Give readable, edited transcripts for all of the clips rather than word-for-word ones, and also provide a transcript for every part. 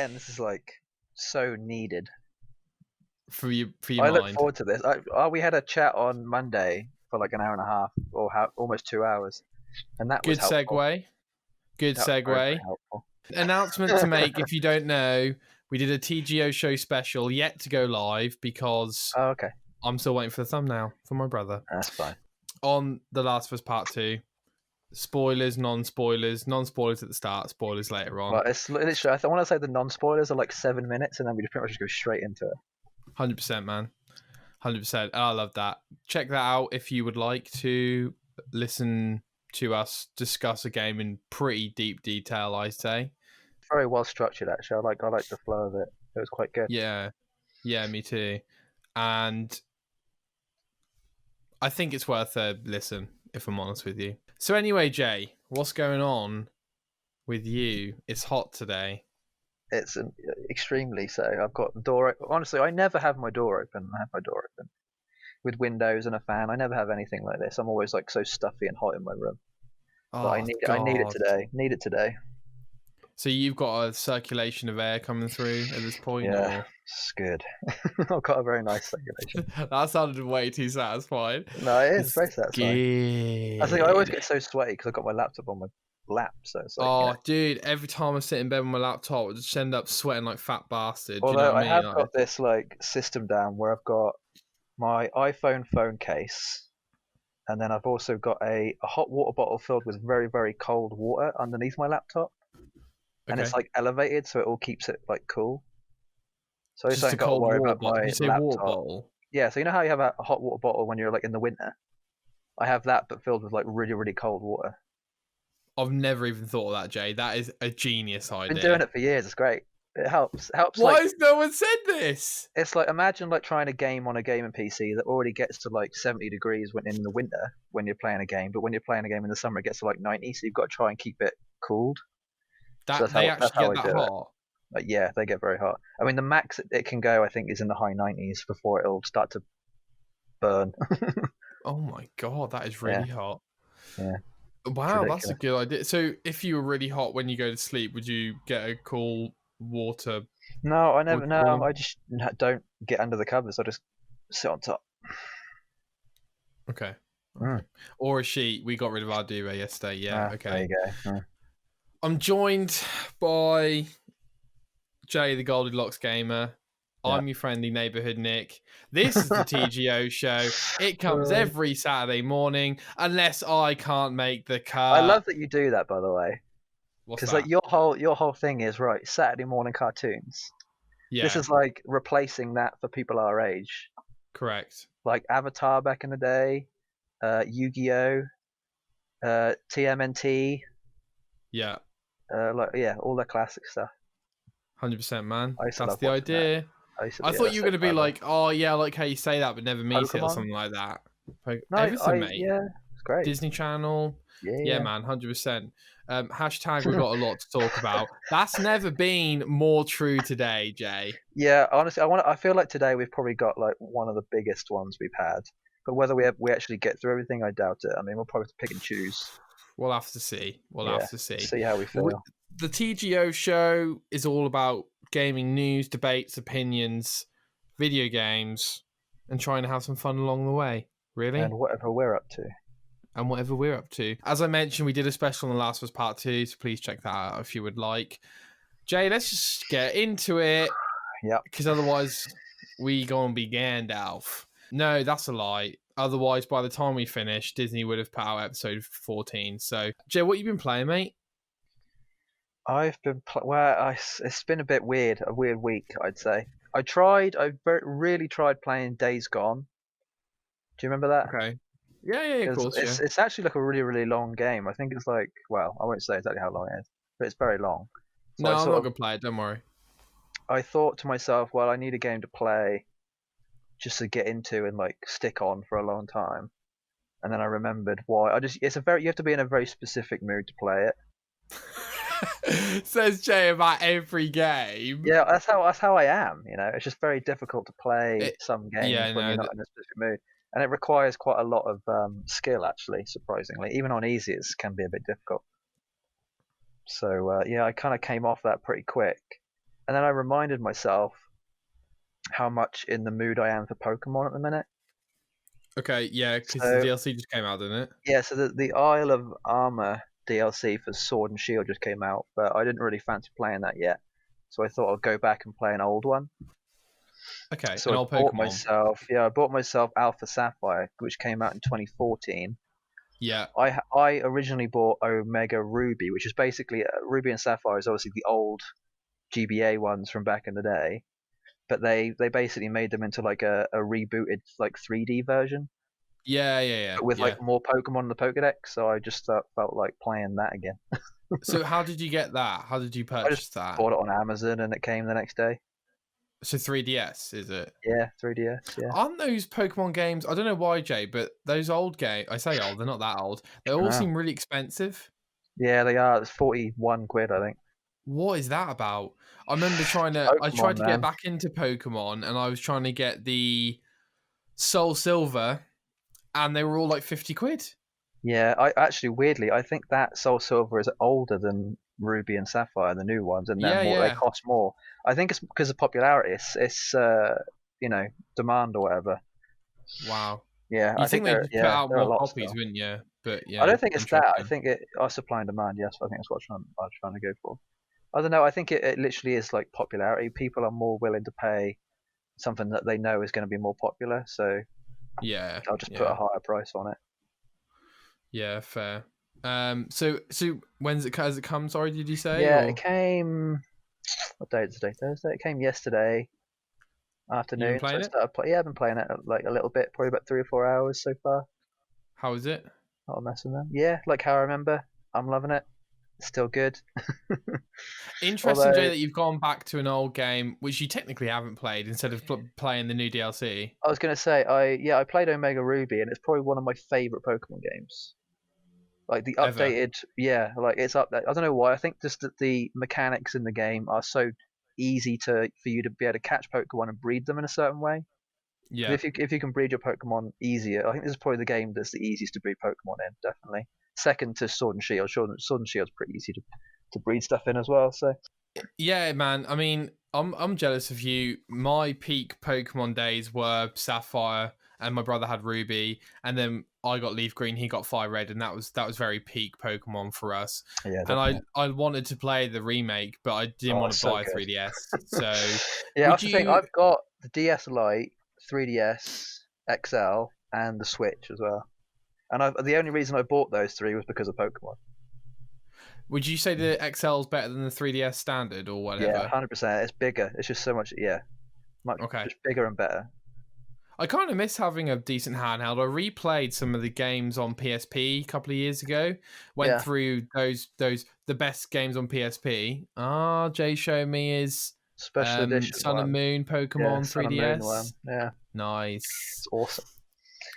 again, this is like so needed. For your I look mind. forward to this. We had a chat on Monday for like an hour and a half, or almost 2 hours, and that was Good helpful. segue. Good That was very, very segue. helpful. Announcement to make if you don't know, we did a TGO Show special yet to go live because Oh, okay. I'm still waiting for the thumbnail from my brother. That's fine. On The Last of Us Part 2. Spoilers, non-spoilers at the start, spoilers later on. Well, it's literally, I want to say the non-spoilers are like 7 minutes, and then we just pretty much just go straight into it. 100%, man. 100%. I love that. Check that out if you would like to listen to us discuss a game in pretty deep detail, I'd say. Very well structured, actually. I like the flow of it. It was quite good. Yeah, me too. And I think it's worth a listen, if I'm honest with you. So anyway, Jay, what's going on with you? It's hot today. It's extremely so. I've got the door. Honestly, I never have my door open. I have my door open with windows and a fan. I never have anything like this. I'm always like so stuffy and hot in my room. But I need it today. Need it today. So you've got a circulation of air coming through at this point? Yeah, or? It's good. I've got a very nice circulation. That sounded way too satisfying. No, it is very satisfying. I think I always get so sweaty because I've got my laptop on my lap, so it's like, dude, every time I sit in bed with my laptop, I just end up sweating like fat bastard. Although do you know what I have got this like system down where I've got my iPhone phone case, and then I've also got a hot water bottle filled with very, very cold water underneath my laptop, and it's like elevated, so it all keeps it like cool. So I don't got to worry about my laptop. Water bottle? Yeah, so you know how you have a hot water bottle when you're like in the winter? I have that, but filled with like really, really cold water. I've never even thought of that, Jay. That is a genius idea. I've been doing it for years. It's great. It helps. Why has no one said this? It's like, imagine like trying a game on a gaming PC that already gets to like 70 degrees when in the winter when you're playing a game, but when you're playing a game in the summer it gets to like 90, so you've got to try and keep it cooled. They actually get that hot? Like, yeah, they get very hot. I mean, the max it can go, I think, is in the high 90s before it'll start to burn. Oh my god, that is really hot. Yeah. Wow, that's a good idea. So if you were really hot when you go to sleep, would you get a cool water? No, I never. No, I just don't get under the covers. I just sit on top. Okay. Or a sheet. We got rid of our duvet yesterday. Yeah. Okay. There you go. I'm joined by Jay, the Goldilocks gamer. I'm your friendly neighbourhood Nick. This is the TGO Show. It comes every Saturday morning, unless I can't make the cut. I love that you do that, by the way. Because like your whole thing is right. Saturday morning cartoons. Yeah. This is like replacing that for people our age. Correct. Like Avatar back in the day, Yu-Gi-Oh, TMNT. Yeah. All the classic stuff. 100%, man. That's the idea. I thought you were going to be like, oh yeah, I like how you say that, but never meet it or something like that. Everything, mate. Yeah, it's great. Disney Channel. Yeah, man, 100%. Hashtag we've got a lot to talk about. That's never been more true today, Jay. Yeah, honestly, I feel like today we've probably got like one of the biggest ones we've had. But whether we actually get through everything, I doubt it. I mean, we'll probably have to pick and choose. We'll have to see. Have to see. See how we feel. The TGO Show is all about gaming news, debates, opinions, video games, and trying to have some fun along the way, really. And whatever we're up to. As I mentioned, we did a special on The Last of Us Part 2, so please check that out if you would like. Jay, let's just get into it. Yeah. Because otherwise, we gonna be Gandalf. No, that's a lie. Otherwise, by the time we finish, Disney would have put out episode 14. So, Jay, what have you been playing, mate? I've been it's been a weird week, I'd say. I really tried playing Days Gone. Do you remember that? Okay. Yeah, of course. It's actually like a really, really long game. I think it's like, well, I won't say exactly how long it is, but it's very long. So I'm not gonna play it. Don't worry. I thought to myself, well, I need a game to play, just to get into and like stick on for a long time. And then I remembered why. You have to be in a very specific mood to play it. Says Jay about every game. Yeah, that's how I am. You know, it's just very difficult to play some games when you're not in a specific mood, and it requires quite a lot of skill. Actually, surprisingly, even on easy, it can be a bit difficult. So I kind of came off that pretty quick, And then I reminded myself how much in the mood I am for Pokemon at the minute. Okay, yeah, because the So DLC just came out, didn't it? yeah, so the Isle of Armor DLC for Sword and Shield just came out, but I didn't really fancy playing that yet. So I thought I'd go back and play an old one. Okay, So an I old bought Pokemon. myself, I bought myself Alpha Sapphire, which came out in 2014. Yeah, I originally bought Omega Ruby, which is basically Ruby and Sapphire is obviously the old GBA ones from back in the day, but they basically made them into like a rebooted like 3D version, yeah. but with like more Pokemon in the Pokedex. So I just felt like playing that again. So how did you get that? How did you I just purchase that? bought it on Amazon and it came the next day. So 3DS, is it? Yeah, 3DS. Yeah. Aren't those Pokemon games? I don't know why, Jay, but those old games. I say old, they're not that old. They all Wow. seem really expensive. Yeah, they are. It's 41 quid, I think. What is that about? I remember I tried Pokemon, to get man. back into Pokemon, and I was trying to get the Soul Silver, and they were all like 50 quid. Yeah, I actually weirdly I think that Soul Silver is older than Ruby and Sapphire, the new ones, and they're Yeah, more they yeah. cost more. I think it's because of popularity. It's you know, demand or whatever. Wow. Yeah, You I think think they'd they're just put out they're a more lot copies, still. wouldn't you? But I yeah, don't think it's that. I interesting. think it supply and demand. Yes, I think that's what I'm trying to go for. I don't know. I think it literally is like popularity. People are more willing to pay something that they know is going to be more popular, so Yeah, I'll just put a yeah, higher price on it. yeah. Fair. So when's it? Has it come? Sorry, did you say Yeah, it or came. What day is today? Thursday. It came yesterday you been afternoon. So I playing it? started Yeah, I've been playing it like a little bit, probably about 3 or 4 hours so far. How is it? Not a mess with them. Yeah, like how I remember. I'm loving it. It's still good. Interesting, Jay, Although that you've gone back to an old game which you technically haven't played instead of playing the new DLC. I was gonna say I played Omega Ruby and it's probably one of my favorite Pokemon games. Like the Ever. updated, yeah, like it's up there. I don't know why. I think just that the mechanics in the game are so easy for you to be able to catch Pokemon and breed them in a certain way. Yeah. If you can breed your Pokemon easier, I think this is probably the game that's the easiest to breed Pokemon in, definitely. Second to Sword and Shield. Sword and Shield's pretty easy to breed stuff in as well. So Yeah, man. I mean, I'm jealous of you. My peak Pokemon days were Sapphire, and my brother had Ruby, and then I got Leaf Green, he got Fire Red, and that was very peak Pokemon for us. yeah, And definitely. I wanted to play the remake, but I didn't Oh, want it's to so buy a good. 3DS. So, Yeah, would that's the thing. you? I've got the DS Lite, 3DS XL, and the Switch as well. And the only reason I bought those three was because of Pokemon. Would you say the XL is better than the 3DS standard or Yeah, whatever? 100%. It's bigger. It's just so much. Yeah, much Okay. just bigger and better. I kind of miss having a decent handheld. I replayed some of the games on PSP a couple of years ago. Went Yeah, through the best games on PSP. Ah, Jay showed me is special edition Sun and one. Moon Yeah, Pokemon Sun and Moon 3DS. one. Yeah, Nice. it's awesome.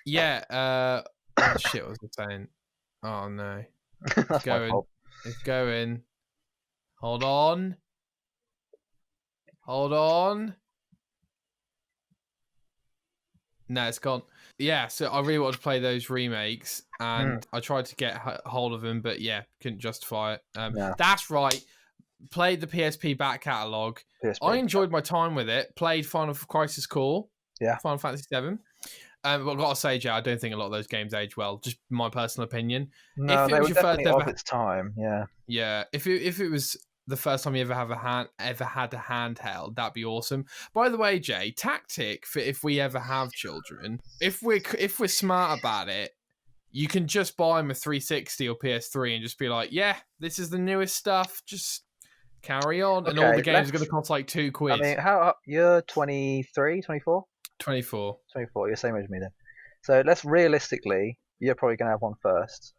Yeah. Oh shit, what was I saying? Oh no, it's That's my going. fault. It's going. Hold on. Hold on. No, it's gone. Yeah, so I really wanted to play those remakes, Mm, and I tried to get hold of them, but yeah, couldn't justify it. no, That's right. Played the PSP back catalog. I PSP. enjoyed my time with it. Played Final Crisis Core, Yeah. Final Fantasy 7. But I've got to say, Jay, I don't think a lot of those games age well. Just my personal opinion. No, If it they was were your first definitely of ever, its time. Yeah. yeah, if it was the first time you ever had a handheld, that'd be awesome. By the way, Jay, tactic for if we ever have children, if we're smart about it, you can just buy them a 360 or PS3 and just be like, yeah, this is the newest stuff. Just carry on, and all the Okay, games are going to cost like I £2. mean, how you're 23, 24? 24. 24. You're the same age as me then. So let's realistically, you're probably gonna have one first,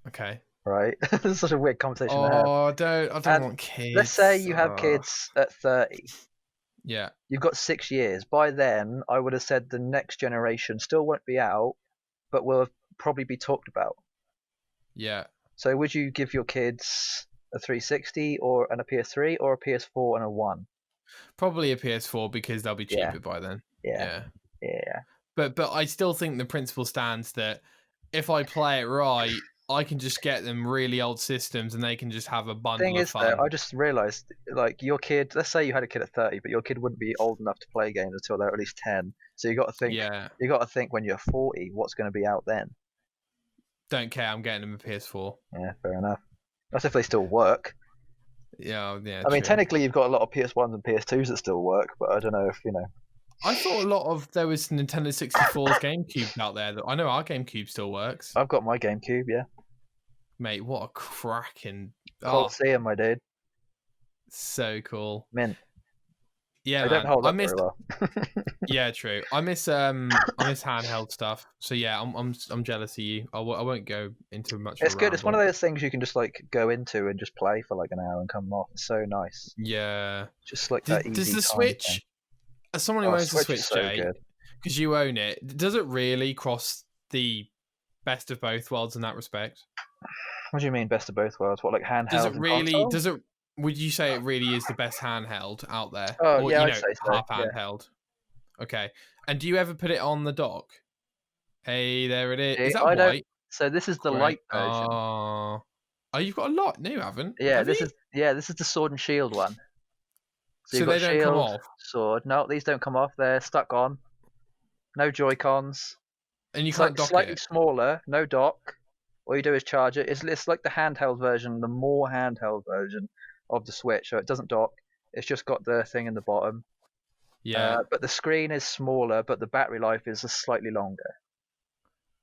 Okay. right? This is such a weird conversation to have. Oh, I don't And want let's say kids. you have kids at 30. Yeah, You've got 6 years. By then, I would have said the next generation still won't be out, but will probably be talked about. yeah. So would you give your kids a 360 and a PS3 or a PS4 and a one? Probably a PS4 because they'll be Yeah, cheaper by then. yeah, Yeah. yeah. But I still think the principle stands that if I play it right, I can just get them really old systems and they can just have a bundle Thing of is, fun. though, I just realised, like, your kid. Let's say you had a kid at 30, but your kid wouldn't be old enough to play games until they're at least 10. So you got to think. Yeah. You got to think when you're 40, what's going to be out then? Don't care. I'm getting them a PS4. Yeah, fair enough. That's if they still work. Yeah. I mean, True. technically, you've got a lot of PS1s and PS2s that still work, but I don't know if I thought a lot of there was Nintendo 64's GameCube out there. That I know our GameCube still works. I've got my GameCube, yeah. Mate, what a cracking! Coliseum, my dude. So cool. Mint. Yeah, They man. don't hold I up miss. very well. Yeah, true. I miss handheld stuff. So yeah, I'm jealous of you. I won't go into much. It's good. It's one of those things you can just like go into and just play for like an hour and come off. It's so nice. Yeah. Just like that easy. Does the time Switch? thing. As someone who owns the Switch, is so Jay, good. because you own it, does it really cross the best of both worlds in that respect? What do you mean, best of both worlds? What, like handheld? Does it and really? console? Does it? Would you say it really is the best handheld out there? Oh, Or, yeah, you I'd know, say so, half yeah. handheld. Okay. And do you ever put it on the dock? Hey, there it is. Is that I don't. white? So this is the Great. light version. Oh, you've got a lot. No, you haven't. Yeah, Have this you? is the sword and shield one. So you've they got don't come shield, off? sword. No, these don't come off. They're stuck on. No Joy-Cons. And you It's can't like dock slightly it? smaller. No dock. All you do is charge it. It's like the handheld version, the more handheld version of the Switch. So it doesn't dock. It's just got the thing in the bottom. Yeah. But the screen is smaller, but the battery life is slightly longer.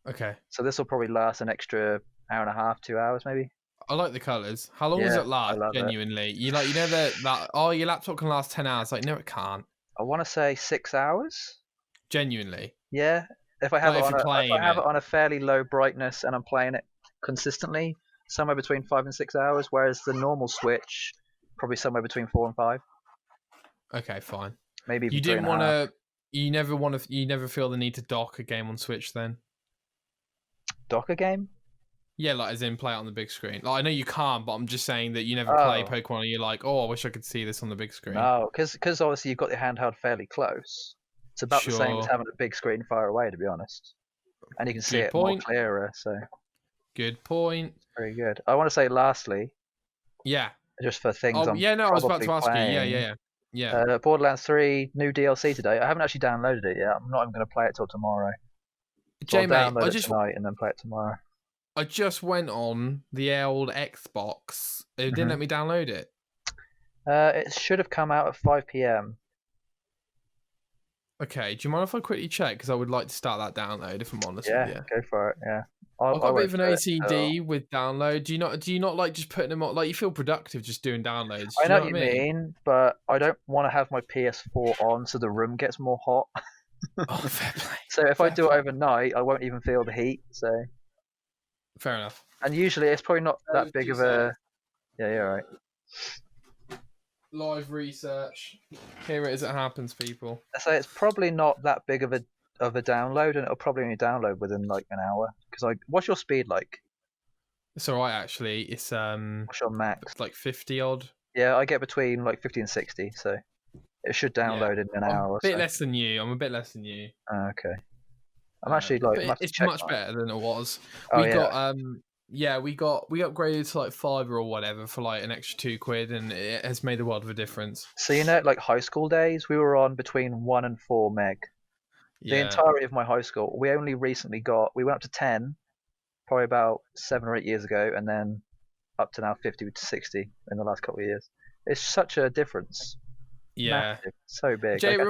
Okay. So this will probably last an extra hour and a half, 2 hours maybe. I like the colours. How long does Yeah, it last? I love it. Genuinely, you know that. Oh, your laptop can last 10 hours. Like, no, it can't. I want to say 6 hours. Genuinely. Yeah, if I have Like, it if on you're playing if I have it. it on a fairly low brightness and I'm playing it consistently, somewhere between 5 and 6 hours. Whereas the normal Switch, probably somewhere between 4 and 5. Okay, fine. Maybe even You didn't 3.5. want to. You never feel the need to dock a game on Switch then? Dock a game? Yeah, like as in play it on the big screen. Like I know you can't, but I'm just saying that you never Oh. play Pokemon and you're like, oh, I wish I could see this on the big screen. No, because obviously you've got your handheld fairly close. It's about the same as Sure. having a big screen far away, to be honest. And you can see Good it point. more clearer, so Good point. very good. I want to say lastly, Yeah. just for things Oh, I'm yeah, no, I was about to probably ask you. playing, Yeah. Borderlands 3 new DLC today. I haven't actually downloaded it yet. I'm not even going to play it till tomorrow. So Jay, I'll mate, download it tonight and then play it tomorrow. I just went on the old Xbox. It didn't Mhm. let me download it. It should have come out at 5 p.m. Okay, do you mind if I quickly check? Because I would like to start that download, if I'm honest Yeah, with you. go for it. Yeah, I've got a bit of an won't do it OCD with download. Do you not like just putting them on? Like you feel productive just doing downloads. I Do know you what you mean, but I don't want to have my PS4 on so the room gets more hot. Oh, fair play. So if I Fair do it play. overnight, I won't even feel the heat. So, Fair enough. and usually it's probably not that big of a. Yeah, you're right. Live research. Here it is. It happens, people. I say it's probably not that big of a download, and it'll probably only download within like an hour. Because what's your speed like? It's all right actually. It's What's your max? it's like 50 odd. Yeah, I get between like 50 and 60, so it should download in an I'm hour a or bit so. less than you. I'm a bit less than you. Oh, okay. I'm actually like. But it's much better than it was. Oh, we yeah. got we upgraded to like fibre or whatever for like an extra £2, and it has made a world of a difference. So like high school days, we were on between 1 and 4 meg. The Yeah. entirety of my high school, we only recently we went up to 10, probably about 7 or 8 years ago, and then up to now 50 to 60 in the last couple of years. It's such a difference. Yeah. Massive. So big. Jay, Like,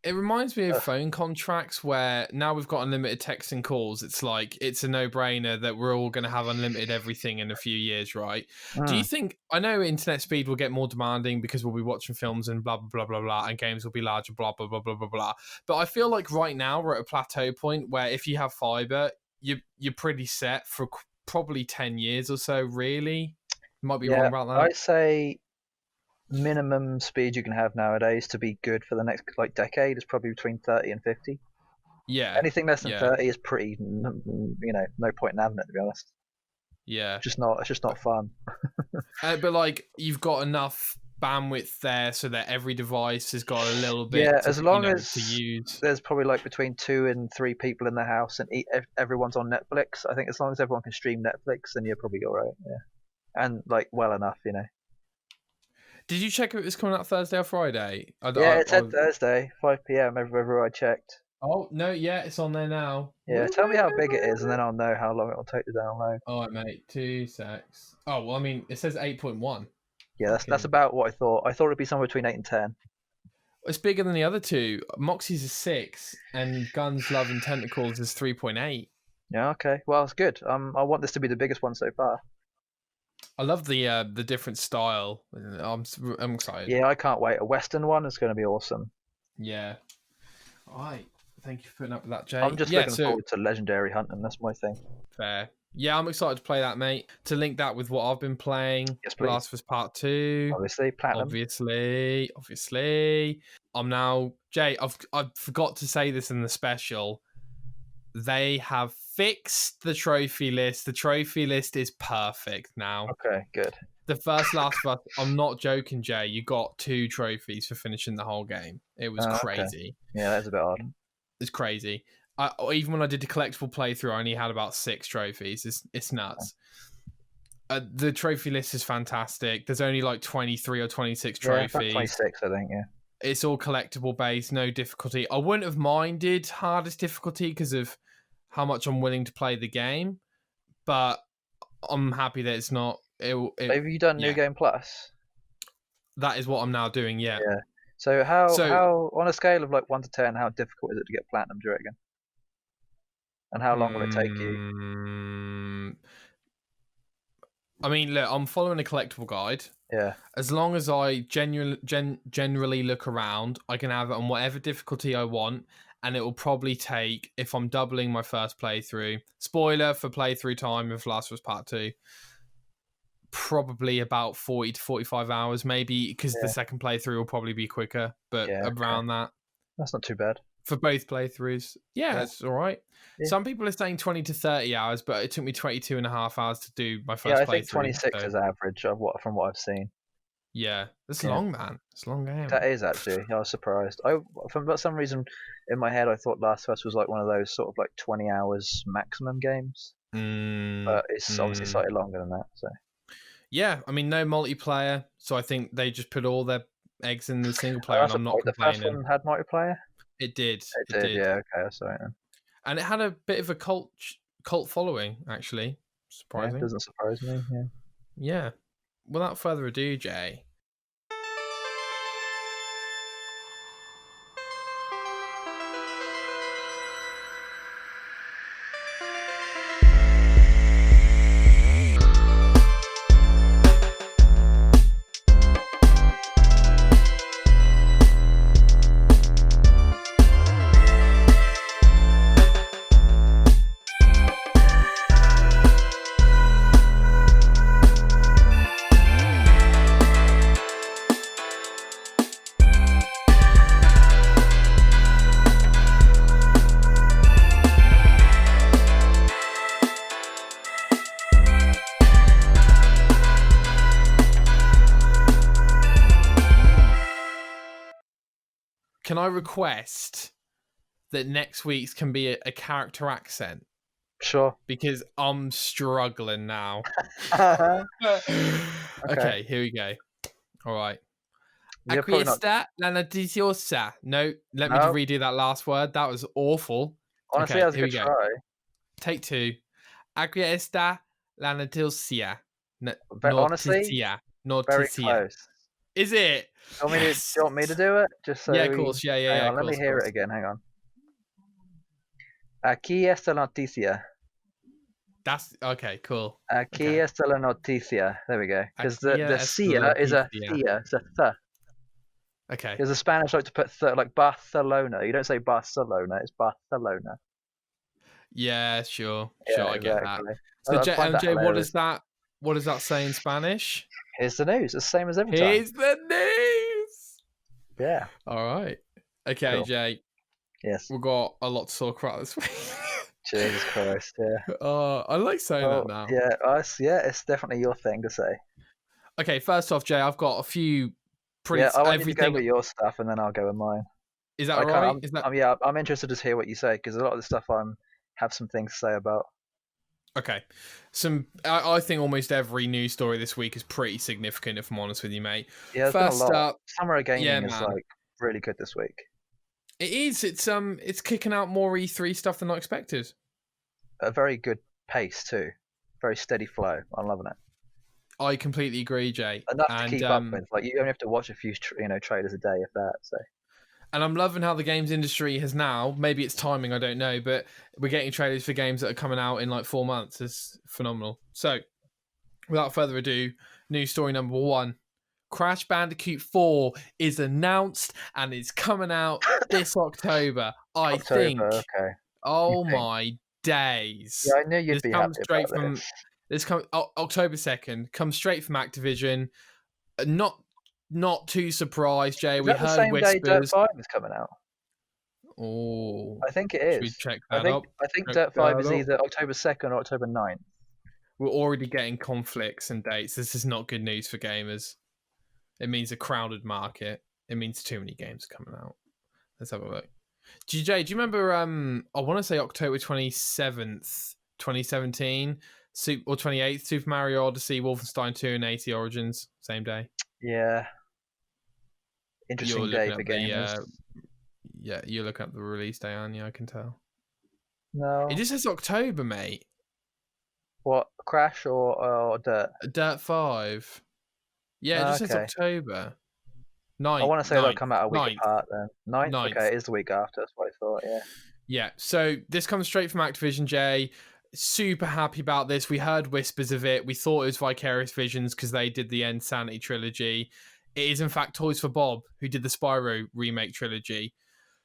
it reminds me of phone contracts where now we've got unlimited text and calls. It's like it's a no-brainer that we're all going to have unlimited everything in a few years, right? Do you think? I know internet speed will get more demanding because we'll be watching films and blah blah blah blah blah, and games will be larger, blah blah blah blah blah blah. But I feel like right now we're at a plateau point where if you have fiber, you're pretty set for probably 10 years or so. Really, might be wrong about that. I'd say minimum speed you can have nowadays to be good for the next like decade is probably between 30 and 50. Yeah. Anything less than 30 is pretty, no point in having it, to be honest. Yeah. It's just not fun. But like you've got enough bandwidth there so that every device has got a little bit Yeah, to, as long as to use. there's probably like between 2 and 3 people in the house and everyone's on Netflix. I think as long as everyone can stream Netflix, then you're probably all right. Yeah, and like well enough. Did you check if it was coming out Thursday or Friday? Yeah, it said Thursday, 5 p.m. Everywhere I checked. Oh, no, yeah, it's on there now. Yeah, tell me how big it is, and then I'll know how long it will take to download. All right, mate. 2 secs. Oh, well, I mean, it says 8.1. Yeah, that's about what I thought. I thought it'd be somewhere between 8 and 10. It's bigger than the other two. Moxie's is 6, and Guns, Love, and Tentacles is 3.8. Yeah, okay. Well, it's good. I want this to be the biggest one so far. I love the different style. I'm excited. Yeah, I can't wait. A Western one is going to be awesome. Yeah. All right. Thank you for putting up with that, Jay. I'm just looking forward to legendary hunting. That's my thing. Fair. Yeah, I'm excited to play that, mate. To link that with what I've been playing. Yes, please. Last of Us Part 2. Obviously, platinum. Obviously. I'm now... Jay, I forgot to say this in the special. They have fixed the trophy list. The trophy list is perfect now. Okay, good. The first Last of Us, I'm not joking, Jay, you got 2 trophies for finishing the whole game. It was crazy. Okay. Yeah, that's a bit odd. It's crazy. Even when I did the collectible playthrough, I only had about 6 trophies. It's nuts. The trophy list is fantastic. There's only like 23 or 26 trophies. Yeah, 26, I think, yeah. It's all collectible based, no difficulty. I wouldn't have minded hardest difficulty because of how much I'm willing to play the game, but I'm happy that it's not. Have you done New Game Plus? That is what I'm now doing, yeah. Yeah. So how on a scale of like 1 to 10, how difficult is it to get platinum, do you reckon? And how long will it take you? I mean, look, I'm following a collectible guide. Yeah. As long as I generally look around, I can have it on whatever difficulty I want, and it will probably take, if I'm doubling my first playthrough, spoiler for playthrough time of Last of Us Part 2, probably about 40 to 45 hours, maybe, because the second playthrough will probably be quicker, but around that. That's not too bad. For both playthroughs. Yeah, it's all right. Yeah. Some people are saying 20 to 30 hours, but it took me 22 and a half hours to do my first playthrough. Yeah, I think 26 is average from what I've seen. Yeah, it's long, man. It's a long game. That is, actually. I was surprised. For some reason, in my head, I thought Last of Us was like one of those sort of like 20 hours maximum games. But it's obviously slightly longer than that. So. Yeah, I mean, no multiplayer, so I think they just put all their eggs in the single player, and I'm not complaining. The first one had multiplayer? It did. It did, yeah, okay, I saw it then. And it had a bit of a cult following, actually. Surprising. Yeah, it doesn't surprise me, yeah. Yeah. Without further ado, Jay. Can I request that next week's can be a character accent? Sure. Because I'm struggling now. Okay, here we go. All right. Acquiesta la noticiosa. No, let me redo that last word. That was awful. Honestly, that was a good try. Take 2. Acquiesta la noticia. Honestly, very close. Is it? Do you want me to do it? Just so of course. Yeah. Let me hear it again. Hang on. Aquí está la noticia. That's okay. Cool. Aquí está la noticia. There we go. Because the cia is a thea. It's a th. Okay. Because the Spanish like to put like Barcelona. You don't say Barcelona. It's Barcelona. Yeah, sure. I get that. So, Jay, what does that say in Spanish? Here's the news. It's the same as every time. Here's the news. Yeah. All right. Okay, cool. Jay. Yes. We've got a lot to talk about this week. Jesus Christ, yeah. I like saying that now. Yeah, it's definitely your thing to say. Okay, first off, Jay, I've got a few Yeah, I want you to go everything. with your stuff, and then I'll go with mine. Is that I can't. right? Is that Yeah, I'm interested to hear what you say because a lot of the stuff have some things to say about. okay? I think almost every news story this week is pretty significant. If I'm honest with you, mate. Yeah, there's been a First lot. up, Summer of yeah, Gaming is man, like really good this week. it is. It's kicking out more E3 stuff than I expected. A very good pace too, very steady flow. I'm loving it. I completely agree, Jay. Enough to And keep up with. Like you only have to watch a few, trailers a day, if that. So And I'm loving how the games industry has now, maybe it's timing, I don't know, but we're getting trailers for games that are coming out in like 4 months. It's phenomenal. So, without further ado, news story number 1. Crash Bandicoot 4 is announced and is coming out this October. I think. okay. Oh You think? my days. Yeah, I knew you'd This be comes happy straight about from this. October 2nd, comes straight from Activision. Not too surprised, Jay. Is We that the heard same day Dirt whispers. 5 is coming out? Oh, I think it should we is. check I that think up? I think Check Dirt 5 that is up. either October 2nd or October 9th. We're already getting conflicts and dates. This is not good news for gamers. It means a crowded market. It means too many games coming out. Let's have a look. GJ, do you remember, I want to say October 27th, 2017, or 28th, Super Mario Odyssey, Wolfenstein 2, and 80 Origins, same day? Yeah. Interesting day for gamers. Yeah, you're looking up the release day, aren't you? I can tell. No. It just says October, mate. What, Crash or Dirt? Dirt 5. Yeah, it just says Okay. October. I want to say they'll come out a week 9th. apart then. 9th? 9th. Okay, it is the week after. That's what I thought, yeah. Yeah, so this comes straight from Activision, Jay. Super happy about this. We heard whispers of it. We thought it was Vicarious Visions because they did the Insanity trilogy. It is, in fact, Toys for Bob who did the Spyro remake trilogy.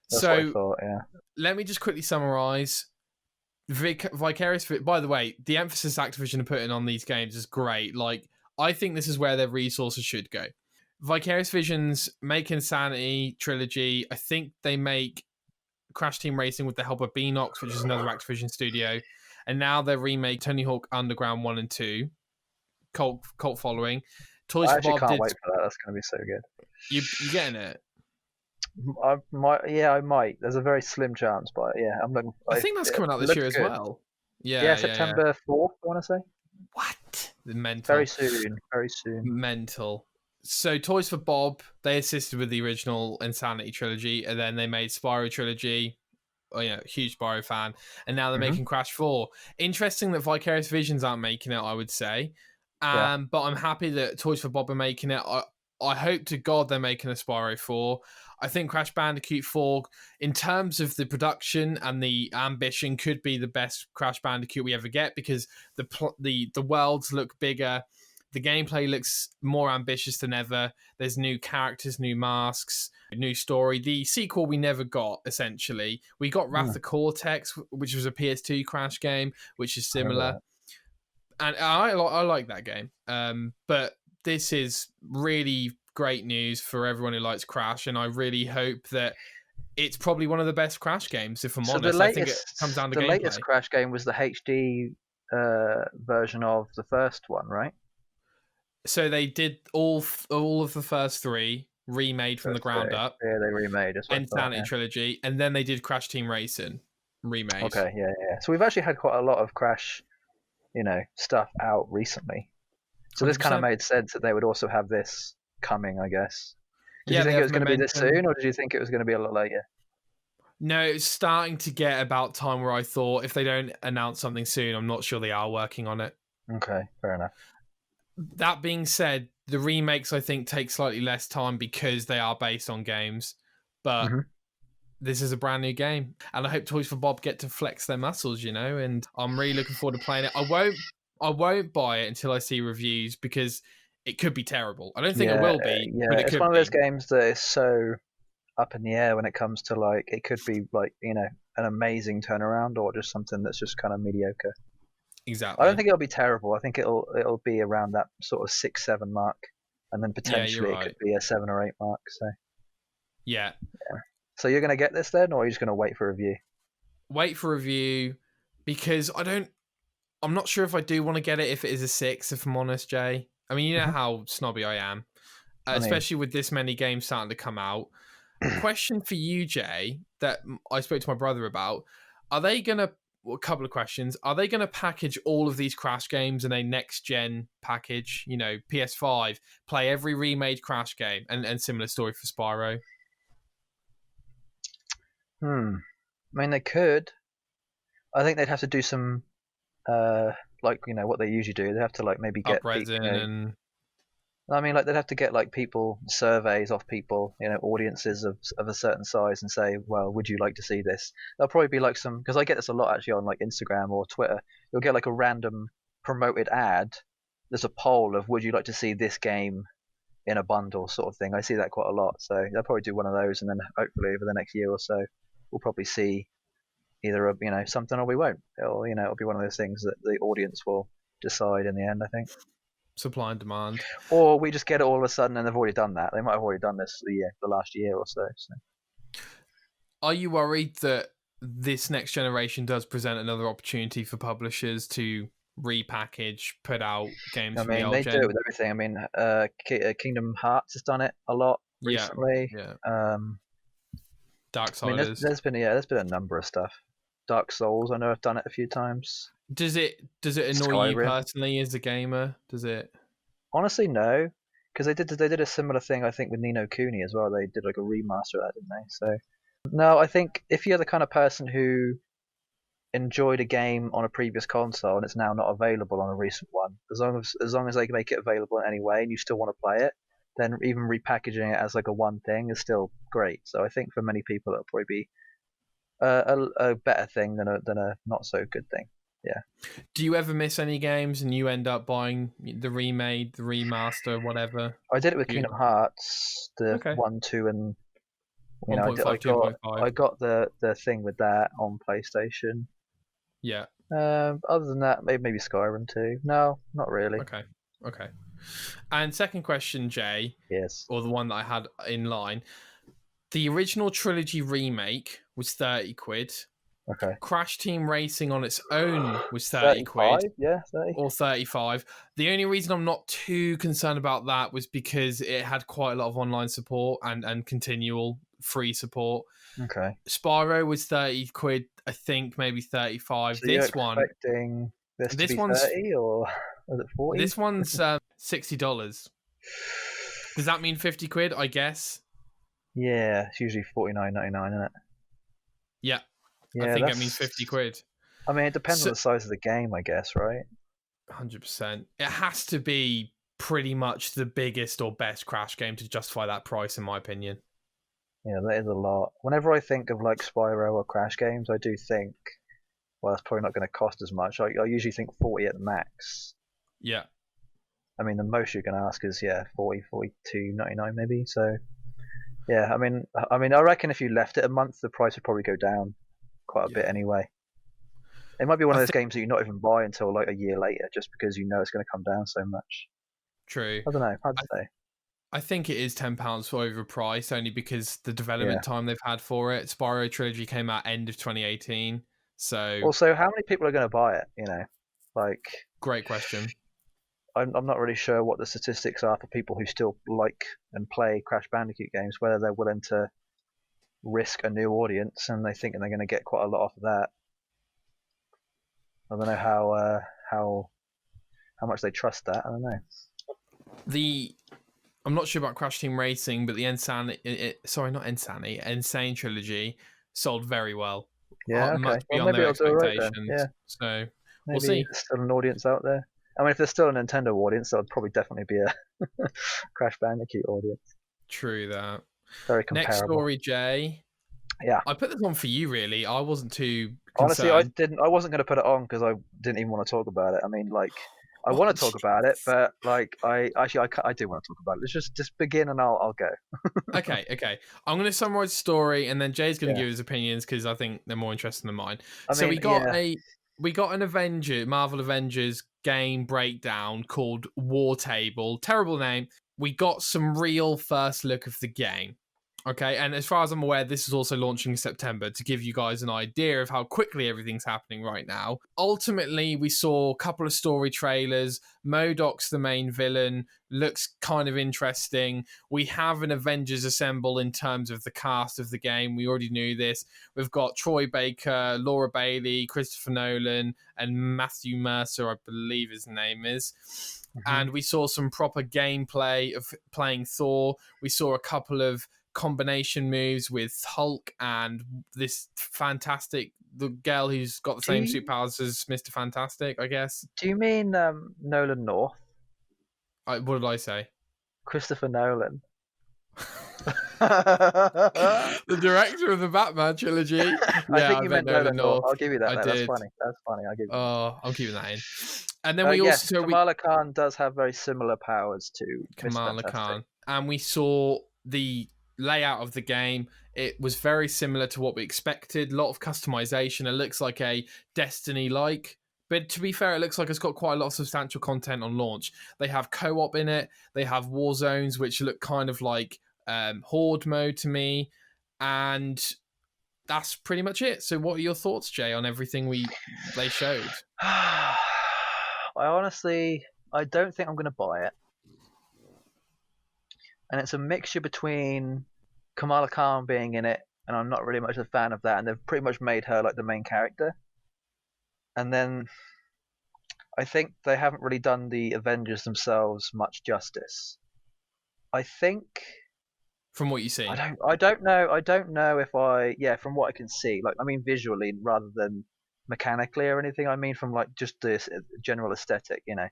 That's what I thought, yeah. Let me just quickly summarize. Vicarious, by the way, the emphasis Activision are putting on these games is great. Like, I think this is where their resources should go. Vicarious Visions make Insanity trilogy. I think they make Crash Team Racing with the help of Beanox, which is another Activision studio. And now they remake Tony Hawk Underground 1 and 2. Cult following. Toys I for actually Bob can't wait for that. That's going to be so good. You getting it? I might. There's a very slim chance, but yeah, I'm looking. I think that's coming out this year as well. Yeah, September 4th, I want to say. What? The mental. Very soon. Mental. So Toys for Bob, they assisted with the original Insanity trilogy, and then they made Spyro trilogy. Oh yeah, huge Spyro fan, and now they're making Crash 4. Interesting that Vicarious Visions aren't making it, I would say. But I'm happy that Toys for Bob are making it. I hope to God they're making a Spyro 4. I think Crash Bandicoot 4, in terms of the production and the ambition, could be the best Crash Bandicoot we ever get because the worlds look bigger. The gameplay looks more ambitious than ever. There's new characters, new masks, new story. The sequel we never got, essentially. We got Wrath of Cortex, which was a PS2 Crash game, which is similar. And I like that game. But this is really great news for everyone who likes Crash, and I really hope that it's probably one of the best Crash games, if I'm honest. I think it comes down to gameplay. The latest Crash game was the HD version of the first one, right? So they did all of the first 3 remade from the ground up. Yeah, they remade it. Insanity trilogy, and then they did Crash Team Racing remade. Okay, yeah. So we've actually had quite a lot of Crash, stuff out recently. So this 100%. kind of made sense that they would also have this coming, I guess. Did you think they it was going to be momentum. this soon, or did you think it was going to be a lot later? No, it's starting to get about time where I thought if they don't announce something soon, I'm not sure they are working on it. Okay, fair enough. That being said, the remakes I think take slightly less time because they are based on games, but this is a brand new game, and I hope Toys for Bob get to flex their muscles, and I'm really looking forward to playing it. I won't buy it until I see reviews because it could be terrible. I don't think it will be, but it could be. It's one of those games that is so up in the air when it comes to it could be an amazing turnaround or just something that's just kind of mediocre. Exactly. I don't think it'll be terrible. I think it'll be around that sort of 6-7 mark, and then potentially it could be a 7 or 8 mark. So yeah. So you're gonna get this then, or are you just gonna wait for a review? Wait for review because I'm not sure if I do want to get it if it is a 6. If I'm honest, Jay. I mean, you know how snobby I am. I mean, especially with this many games starting to come out. Question for you, Jay, that I spoke to my brother about. Are they going to, a couple of questions, are they going to package all of these Crash games in a next-gen package? You know, PS5, play every remade Crash game, and similar story for Spyro? I mean, they could. I think they'd have to do some, like, what they usually do. They have to, like, maybe get people, Up-resin and... I mean, like, they'd have to get, like, surveys off people, audiences of a certain size and say, well, would you like to see this? There'll probably be, like, because I get this a lot, actually, on, like, Instagram or Twitter. You'll get, like, a random promoted ad. There's a poll of, would you like to see this game in a bundle sort of thing. I see that quite a lot. So they'll probably do one of those, and then hopefully over the next year or so, we'll probably see either something or we won't. It'll be one of those things that the audience will decide in the end, I think. Supply and demand. Or we just get it all of a sudden and they've already done that. They might have already done this the last year or so. Are you worried that this next generation does present another opportunity for publishers to repackage, put out games from the old they gen? do it with everything. I mean, Kingdom Hearts has done it a lot recently. Yeah. I mean, Darksiders. there's been a number of stuff. Dark Souls, I know I've done it a few times. Does it annoy you personally as a gamer? Does it? Honestly, no, because they did a similar thing, I think, with Ni no Kuni as well. They did like a remaster of that, didn't they? So no, I think if you're the kind of person who enjoyed a game on a previous console and it's now not available on a recent one, as long as they can make it available in any way and you still want to play it, then even repackaging it as like a one thing is still great. So I think for many people it'll probably be a better thing than a not so good thing. Yeah. Do you ever miss any games and you end up buying the remade, the remaster, whatever? I did it with Kingdom Hearts, the Okay. 1, 2, and 1.5, I got the thing with that on PlayStation. Yeah. Other than that, maybe Skyrim too. No, not really. Okay. And second question, Jay. Yes. Or the one that I had in line. The original trilogy remake was 30 quid. Okay. Crash Team Racing on its own was 30 quid. Yeah, 30. Or 35. The only reason I'm not too concerned about that was because it had quite a lot of online support and continual free support. Okay. Spyro was 30 quid, I think, maybe 35. So you're expecting this to be 30 or was it 40? This one's $60. Does that mean 50 quid, I guess? Yeah, it's usually $49.99, isn't it? Yeah. I think it means 50 quid. I mean, it depends on the size of the game, I guess, right? 100%. It has to be pretty much the biggest or best Crash game to justify that price, in my opinion. Yeah, that is a lot. Whenever I think of like Spyro or Crash games, I do think, well, it's probably not going to cost as much. I usually think 40 at the max. Yeah. I mean, the most you can ask is 40, $42.99 maybe. So, yeah, I mean, I reckon if you left it a month, the price would probably go down quite a bit anyway. It might be one of those games that you not even buy until like a year later, just because you know it's going to come down so much. True. I don't know. Hard to say. I think it is £10 overpriced only because the development time they've had for it. Spyro Trilogy came out end of 2018. So also, how many people are going to buy it? Like, great question. I'm not really sure what the statistics are for people who still like and play Crash Bandicoot games, whether they're willing to risk a new audience and they think they're going to get quite a lot off of that. I don't know how much they trust that. I don't know. I'm not sure about Crash Team Racing, but the Insane Trilogy sold very well. Yeah, okay. Much beyond their expectations. Yeah. So maybe we'll see. There's still an audience out there. I mean, if there's still a Nintendo audience, there would probably definitely be a Crash Bandicoot audience. True that. Very comparable. Next story, Jay. Yeah. I put this on for you, really. I wasn't too concerned. Honestly, I wasn't going to put it on because I didn't even want to talk about it. I mean, like, I want to talk about it, but like, I do want to talk about it. Let's just begin and I'll go. Okay. I'm going to summarize the story and then Jay's going to give his opinions because I think they're more interesting than mine. We got an Marvel Avengers game breakdown called War Table. Terrible name. We got some real first look of the game. Okay, and as far as I'm aware, this is also launching in September to give you guys an idea of how quickly everything's happening right now. Ultimately, we saw a couple of story trailers. MODOK's the main villain, looks kind of interesting. We have an Avengers assemble in terms of the cast of the game. We already knew this. We've got Troy Baker, Laura Bailey, Christopher Nolan, and Matthew Mercer, I believe his name is. And we saw some proper gameplay of playing Thor. We saw a couple of combination moves with Hulk and the girl who's got the same superpowers as Mr. Fantastic, I guess. Do you mean Nolan North? What did I say? Christopher Nolan. The director of the Batman trilogy. I think you meant Nolan North. I'll give you that. I did. That's funny. That's funny. I'll give you that. I'm keeping that in. And then Kamala Khan does have very similar powers to Kamala Khan. And we saw the layout of the game. It was very similar to what we expected. A lot of customization. It looks like a Destiny-like. But to be fair, it looks like it's got quite a lot of substantial content on launch. They have co-op in it. They have war zones, which look kind of like horde mode to me. And that's pretty much it. So what are your thoughts, Jay, on everything they showed? I don't think I'm going to buy it. And it's a mixture between Kamala Khan being in it, and I'm not really much a fan of that, and they've pretty much made her like the main character. And then I think they haven't really done the Avengers themselves much justice. I think, from what you see, I don't know if from what I can see, like I mean visually rather than mechanically or anything. I mean from like just this general aesthetic, you know.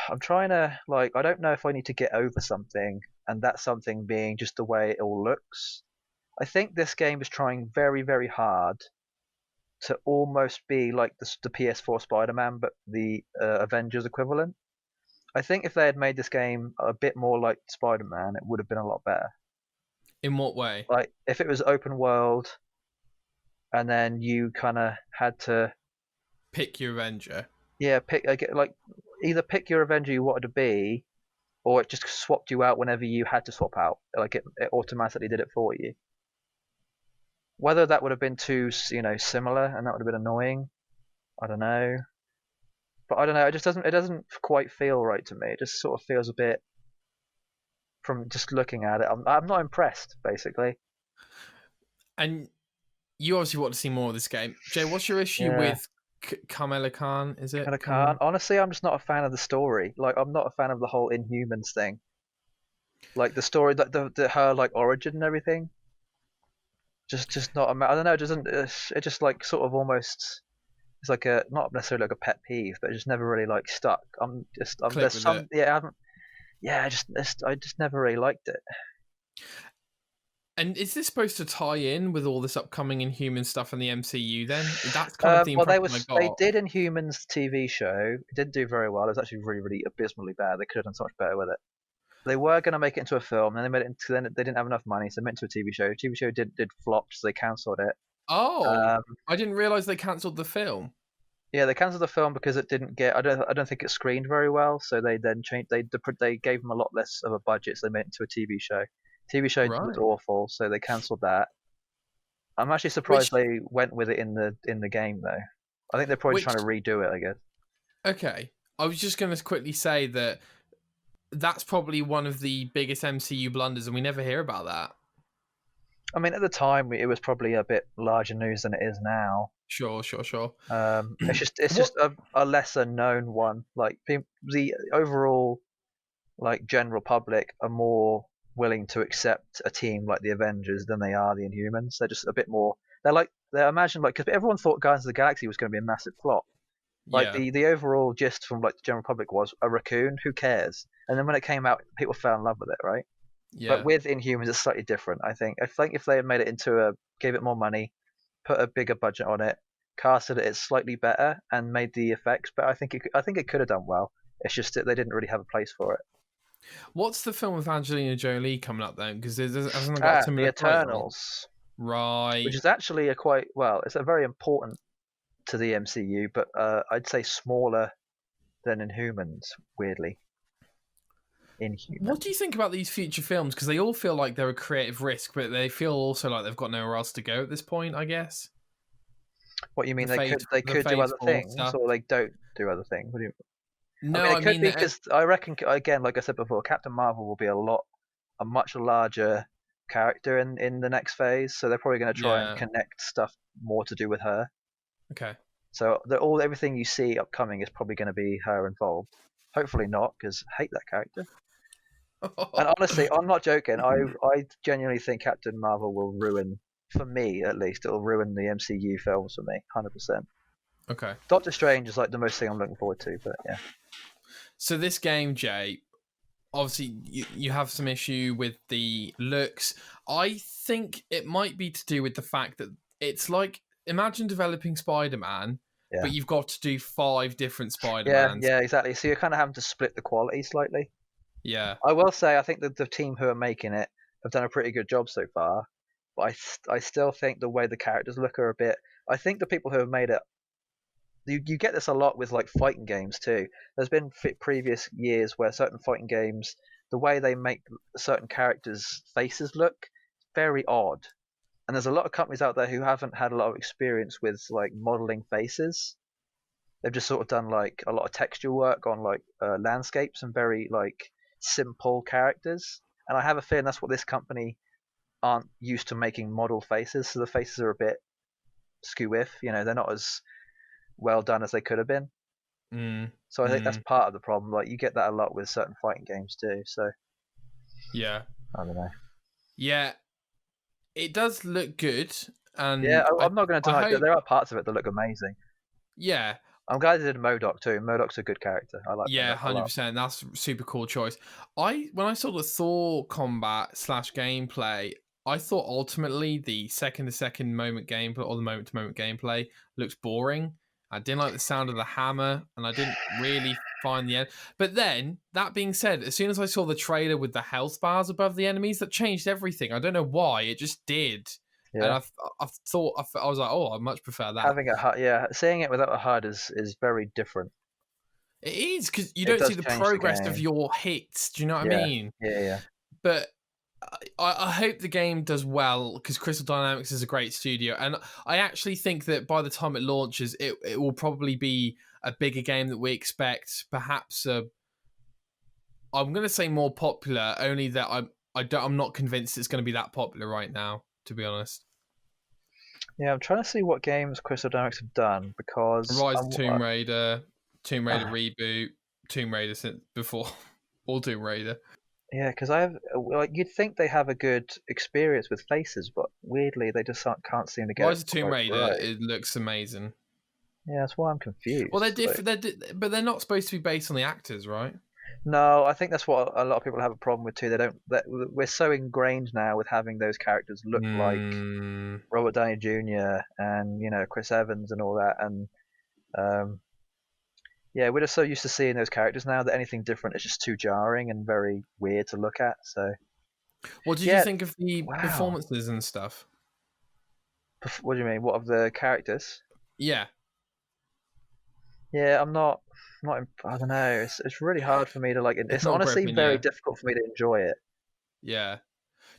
I'm trying to I don't know if I need to get over something, and that something being just the way it all looks. I think this game is trying very, very hard to almost be like the PS4 Spider-Man, but the Avengers equivalent. I think if they had made this game a bit more like Spider-Man, it would have been a lot better. In what way? Like if it was open world, and then you kind of had to pick your Avenger. Yeah, either pick your Avenger you wanted to be, or it just swapped you out whenever you had to swap out. Like it automatically did it for you. Whether that would have been too, similar, and that would have been annoying, I don't know. But I don't know. It doesn't quite feel right to me. It just sort of feels a bit, from just looking at it, I'm not impressed, basically. And you obviously want to see more of this game, Jay. What's your issue with Kamala Khan? Is it Kamala Khan? Honestly, I'm just not a fan of the story. Like, I'm not a fan of the whole Inhumans thing. Like the story, her like origin and everything. Just not. I don't know. It just like sort of almost. It's like not necessarily like a pet peeve, but it just never really like stuck. There's some. Yeah, I haven't. Yeah, I just never really liked it. And is this supposed to tie in with all this upcoming Inhuman stuff in the MCU then? That's kind of the impression I got. They did Inhumans TV show. It didn't do very well. It was actually really, really abysmally bad. They could have done so much better with it. They were going to make it into a film, and they made it into. Then they didn't have enough money, so they made it into a TV show. The TV show did flop, so they cancelled it. Oh, I didn't realize they cancelled the film. Yeah, they cancelled the film because it didn't get. I don't think it screened very well. So they then changed. They gave them a lot less of a budget, so they made it into a TV show. TV show was awful, so they cancelled that. I'm actually surprised they went with it in the game though. I think they're probably trying to redo it, I guess. Okay, I was just going to quickly say that that's probably one of the biggest MCU blunders, and we never hear about that. I mean, at the time, it was probably a bit larger news than it is now. Sure. It's just a lesser known one. Like the overall, like general public are more willing to accept a team like the Avengers than they are the Inhumans. They're just a bit more. They're imagined because everyone thought Guardians of the Galaxy was going to be a massive flop. Like the overall gist from like the general public was a raccoon. Who cares? And then when it came out, people fell in love with it, right? Yeah. But with Inhumans, it's slightly different. I think if they had made it gave it more money, put a bigger budget on it, casted it slightly better, and made the effects better, I think it could have done well. It's just that they didn't really have a place for it. What's the film with Angelina Jolie coming up then? Because it hasn't got a similar The Eternals, title. Right? Which is actually it's a very important to the MCU, but I'd say smaller than Inhumans. Weirdly. inhuman. What do you think about these future films? Because they all feel like they're a creative risk, but they feel also like they've got nowhere else to go at this point, I guess. What you mean? The They the could do Phase other 4 things, stuff. or they don't do other things. What do you? I mean, No, it I could mean, be because I reckon again, like I said before, Captain Marvel will be a much larger character in the next phase. So they're probably going to try and yeah, connect stuff more to do with her. okay. So everything you see upcoming is probably going to be her involved. Hopefully not, because I hate that character. And honestly, I'm not joking. I genuinely think Captain Marvel will ruin, for me at least, it'll ruin the MCU films for me, 100%. Okay. Doctor Strange is like the most thing I'm looking forward to, but yeah. So this game, Jay, obviously you have some issue with the looks. I think it might be to do with the fact that it's like, imagine developing Spider-Man, Yeah. but you've got to do 5 different Yeah, Spider-Mans. yeah, exactly. So you're kind of having to split the quality slightly. Yeah. I will say, I think that the team who are making it have done a pretty good job so far, but I still think the way the characters look are a bit. I think the people who have made it, you get this a lot with like fighting games too. There's been previous years where certain fighting games, the way they make certain characters' faces look, very odd. And there's a lot of companies out there who haven't had a lot of experience with like modeling faces. They've just sort of done like a lot of texture work on like landscapes and very like simple characters. And I have a feeling that's what this company aren't used to making model faces, so the faces are a bit skew-if. They're not as well done as they could have been. Mm, So I think that's mm, part of the problem. Like you get that a lot with certain fighting games too. So yeah. I don't know. Yeah. It does look good, Yeah, and I'm not going to I deny that hope. there are parts of it that look amazing. Yeah. I'm glad they did MODOK too. MODOK's a good character. I like Yeah, MODOK a lot. 100%. That's a super cool choice. When I saw the Thor combat slash gameplay, I thought ultimately the second to second moment gameplay or the moment to moment gameplay looks boring. I didn't like the sound of the hammer, and I didn't really find the end. But then, that being said, as soon as I saw the trailer with the health bars above the enemies, that changed everything. I don't know why, it just did. And Yeah, I was like, oh, I much prefer that. having a HUD, yeah, seeing it without a HUD is very different. It is because you It don't see does the change the progress of game. your hits. Do you know what I Yeah, mean? yeah, yeah. But I hope the game does well because Crystal Dynamics is a great studio, and I actually think that by the time it launches, it will probably be a bigger game that we expect. Perhaps I'm going to say more popular, only that I'm not convinced it's going to be that popular right now. To be honest, Yeah, I'm trying to see what games Crystal Dynamics have done because Rise of Tomb Raider reboot, Tomb Raider since before, all Tomb Raider. yeah, because I have like you'd think they have a good experience with faces, but weirdly they just can't seem to get it Rise of Tomb quite Raider, right. it looks amazing. Yeah, that's why I'm Well, they're confused. Like, different, but they're not supposed to be based on the actors, right? no, I think that's what a lot of people have a problem with too. They don't. We're so ingrained now with having those characters look like Mm, Robert Downey Jr. and Chris Evans and all that, and um, yeah, we're just so used to seeing those characters now that anything different is just too jarring and very weird to look at. So what did you yeah, think of the wow. performances and stuff? What do you mean? What of the characters? Yeah, Yeah, I'm not. I don't know. It's really hard for me to like. it's It's not honestly gripping very you. difficult for me to enjoy it Yeah.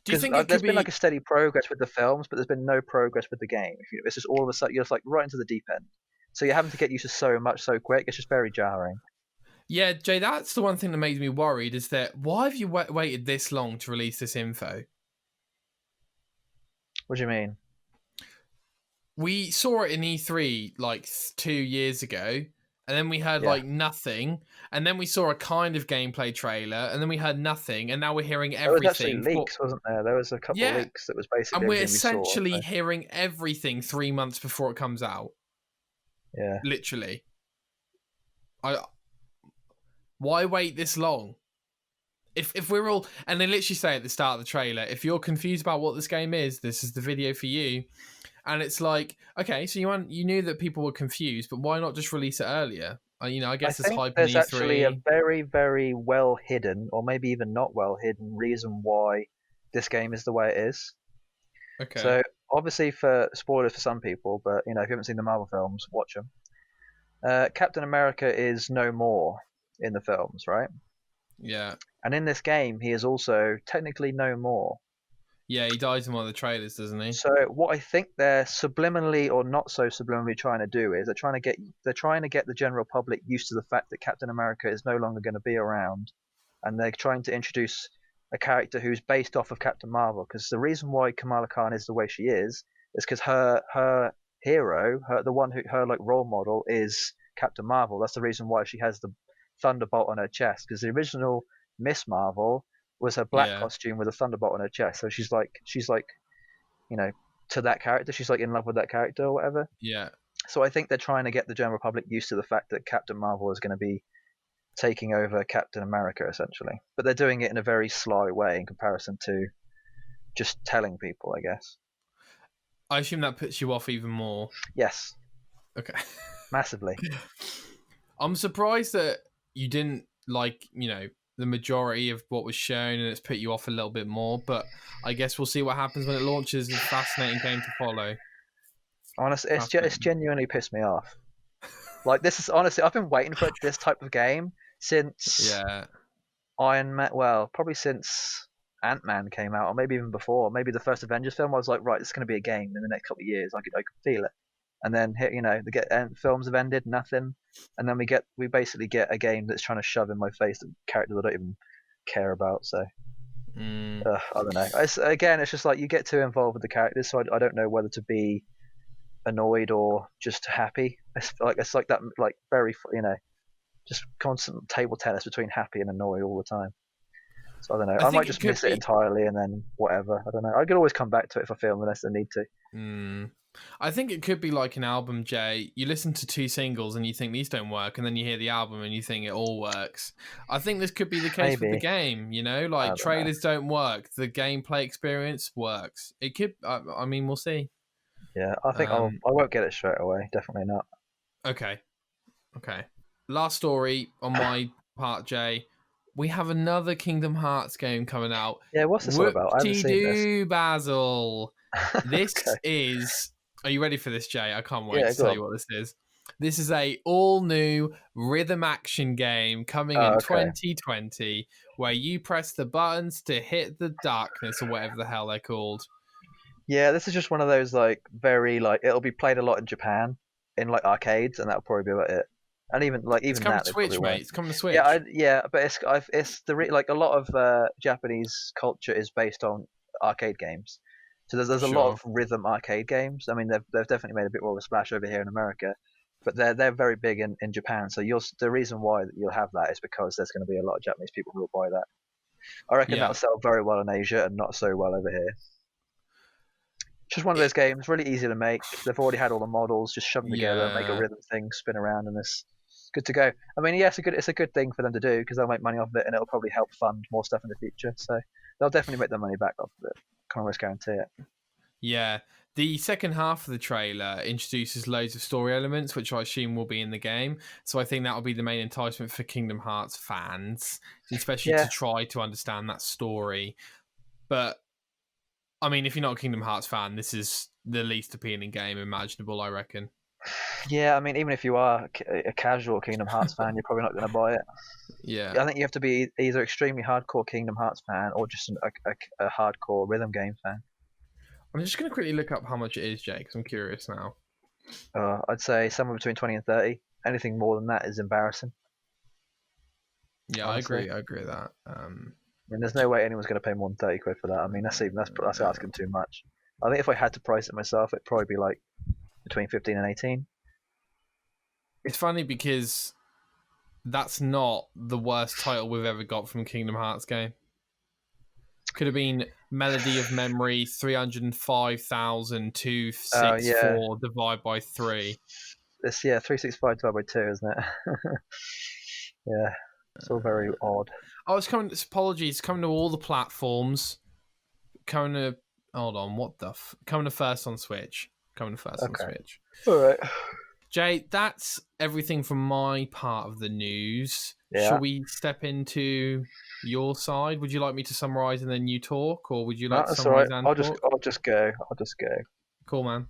Do you because think it there's could been be? like a steady progress with the films, but there's been no progress with the game. It's just all of a sudden you're just like right into the deep end. So you're having to get used to so much so quick. It's just very jarring. Yeah, Jay. That's the one thing that made me worried is that why have you waited this long to release this info? What do you mean? We saw it in E3 like 2 years ago, and then we heard Yeah. like nothing, and then we saw a kind of gameplay trailer, and then we heard nothing, and now we're hearing There was actually everything. leaks, wasn't there? There was a couple of Yeah, leaks that was basically and we're everything we saw. essentially So hearing everything 3 months before it comes out. yeah. Literally. I Why wait this long? If we're all, and they literally say at the start of the trailer, if you're confused about what this game is, this is the video for you. And it's like, okay, so you knew that people were confused, but why not just release it earlier? I I guess there's think hype in there's actually a E3. very, very well hidden, or maybe even not well hidden, reason why this game is the way it is. Okay. So obviously, for spoilers for some people, but if you haven't seen the Marvel films, watch them. Captain America is no more in the films, right? Yeah. And in this game, he is also technically no more. Yeah, he dies in one of the trailers, doesn't he? So what I think they're subliminally or not so subliminally trying to do is they're trying to get the general public used to the fact that Captain America is no longer going to be around, and they're trying to introduce a character who's based off of Captain Marvel. Because the reason why Kamala Khan is the way she is because her hero, her like role model is Captain Marvel. That's the reason why she has the thunderbolt on her chest. Because the original Miss Marvel was her black Yeah. costume with a thunderbolt on her chest. So she's like you know, to that character. She's like in love with that character or whatever. Yeah. So I think they're trying to get the general public used to the fact that Captain Marvel is going to be taking over Captain America essentially. But they're doing it in a very sly way in comparison to just telling people, I guess. I assume that puts you off even more. Yes. Okay. Massively. I'm surprised that you didn't like, the majority of what was shown and it's put you off a little bit more, but I guess we'll see what happens when it launches. It's a fascinating game to follow. Honestly, it's genuinely pissed me off. Like, this is honestly, I've been waiting for this type of game since Iron Man. Well, probably since Ant-Man came out, or maybe even before. Maybe the first Avengers film. I was like, right, this is going to be a game in the next couple of years. I could feel it. And then films have ended, nothing, and then we basically get a game that's trying to shove in my face the characters I don't even care about. So I don't know. It's just like you get too involved with the characters, so I don't know whether to be annoyed or just happy. It's like that, like very just constant table tennis between happy and annoyed all the time. So I don't know. I might just miss it entirely and then whatever. I don't know. I could always come back to it if I feel unless I need to. I think it could be like an album, Jay. You listen to two singles and you think these don't work, and then you hear the album and you think it all works. I think this could be the case with the game, like trailers don't work. The gameplay experience works. It could, I mean, we'll see. Yeah, I think I won't get it straight away. Definitely not. Okay. Last story on my part, Jay. We have another Kingdom Hearts game coming out. Yeah, what's this all about? I haven't seen this. Basil. This is... Are you ready for this, Jay? I can't wait to tell you what this is. This is a all-new rhythm action game coming in 2020 where you press the buttons to hit the darkness or whatever the hell they're called. Yeah, this is just one of those very it'll be played a lot in Japan in arcades, and that'll probably be about it. And even it's coming to Switch, mate. It's coming to Switch. Yeah, but it's a lot of Japanese culture is based on arcade games. So there's a lot of rhythm arcade games. I mean, they've definitely made a bit more of a splash over here in America, but they're very big in Japan. So the reason why you'll have that is because there's going to be a lot of Japanese people who will buy that. I reckon that'll sell very well in Asia and not so well over here. Just one of those games, really easy to make. They've already had all the models, just shove them together, make a rhythm thing, spin around, and it's good to go. I mean, yeah, it's a good thing for them to do because they'll make money off of it, and it'll probably help fund more stuff in the future. So they'll definitely make their money back off of it. Can almost guarantee it. Yeah. The second half of the trailer introduces loads of story elements, which I assume will be in the game. So I think that will be the main enticement for Kingdom Hearts fans, especially to try to understand that story. But, I mean, if you're not a Kingdom Hearts fan, this is the least appealing game imaginable, I reckon. Yeah, I mean, even if you are a casual Kingdom Hearts fan, you're probably not going to buy it. Yeah. I think you have to be either extremely hardcore Kingdom Hearts fan or just a hardcore rhythm game fan. I'm just going to quickly look up how much it is, Jay, because I'm curious now. I'd say somewhere between 20 and 30. Anything more than that is embarrassing. Yeah, honestly. I agree with that. I mean, there's no way anyone's going to pay more than 30 quid for that. I mean, that's asking too much. I think if I had to price it myself, it'd probably be between 15 and 18. It's funny because that's not the worst title we've ever got from Kingdom Hearts game. Could have been Melody of Memory 305,264 divided by 3. It's 365 divided by 2, isn't it? Yeah, it's all very odd. Oh, it's coming. Apologies, it's coming to all the platforms. Coming to coming to first on Switch. On Switch. All right. Jay, that's everything from my part of the news. Yeah. Shall we step into your side? Would you like me to summarise and then you talk, or would you like to summarise and talk? I'll just go. Cool, man.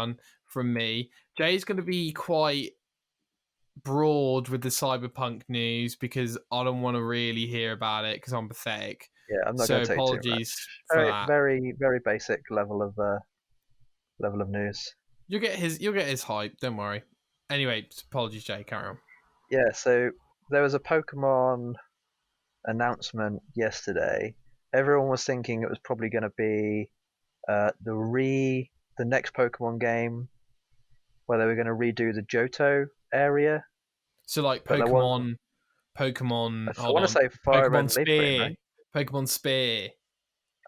one from me. Jay's going to be quite broad with the Cyberpunk news because I don't want to really hear about it because I'm pathetic. Yeah, I'm not So going to take too much. apologies for Very, that. very, very basic level of news. You'll get his hype. Don't worry. Anyway, apologies, Jay. Carry on. Yeah, so there was a Pokemon announcement yesterday. Everyone was thinking it was probably going to be the next Pokemon game where they were going to redo the Johto area. So like But Pokemon. I Hold want to on. say Fire Red Pokemon and Leaf Green, Spear. right? Pokemon Spear.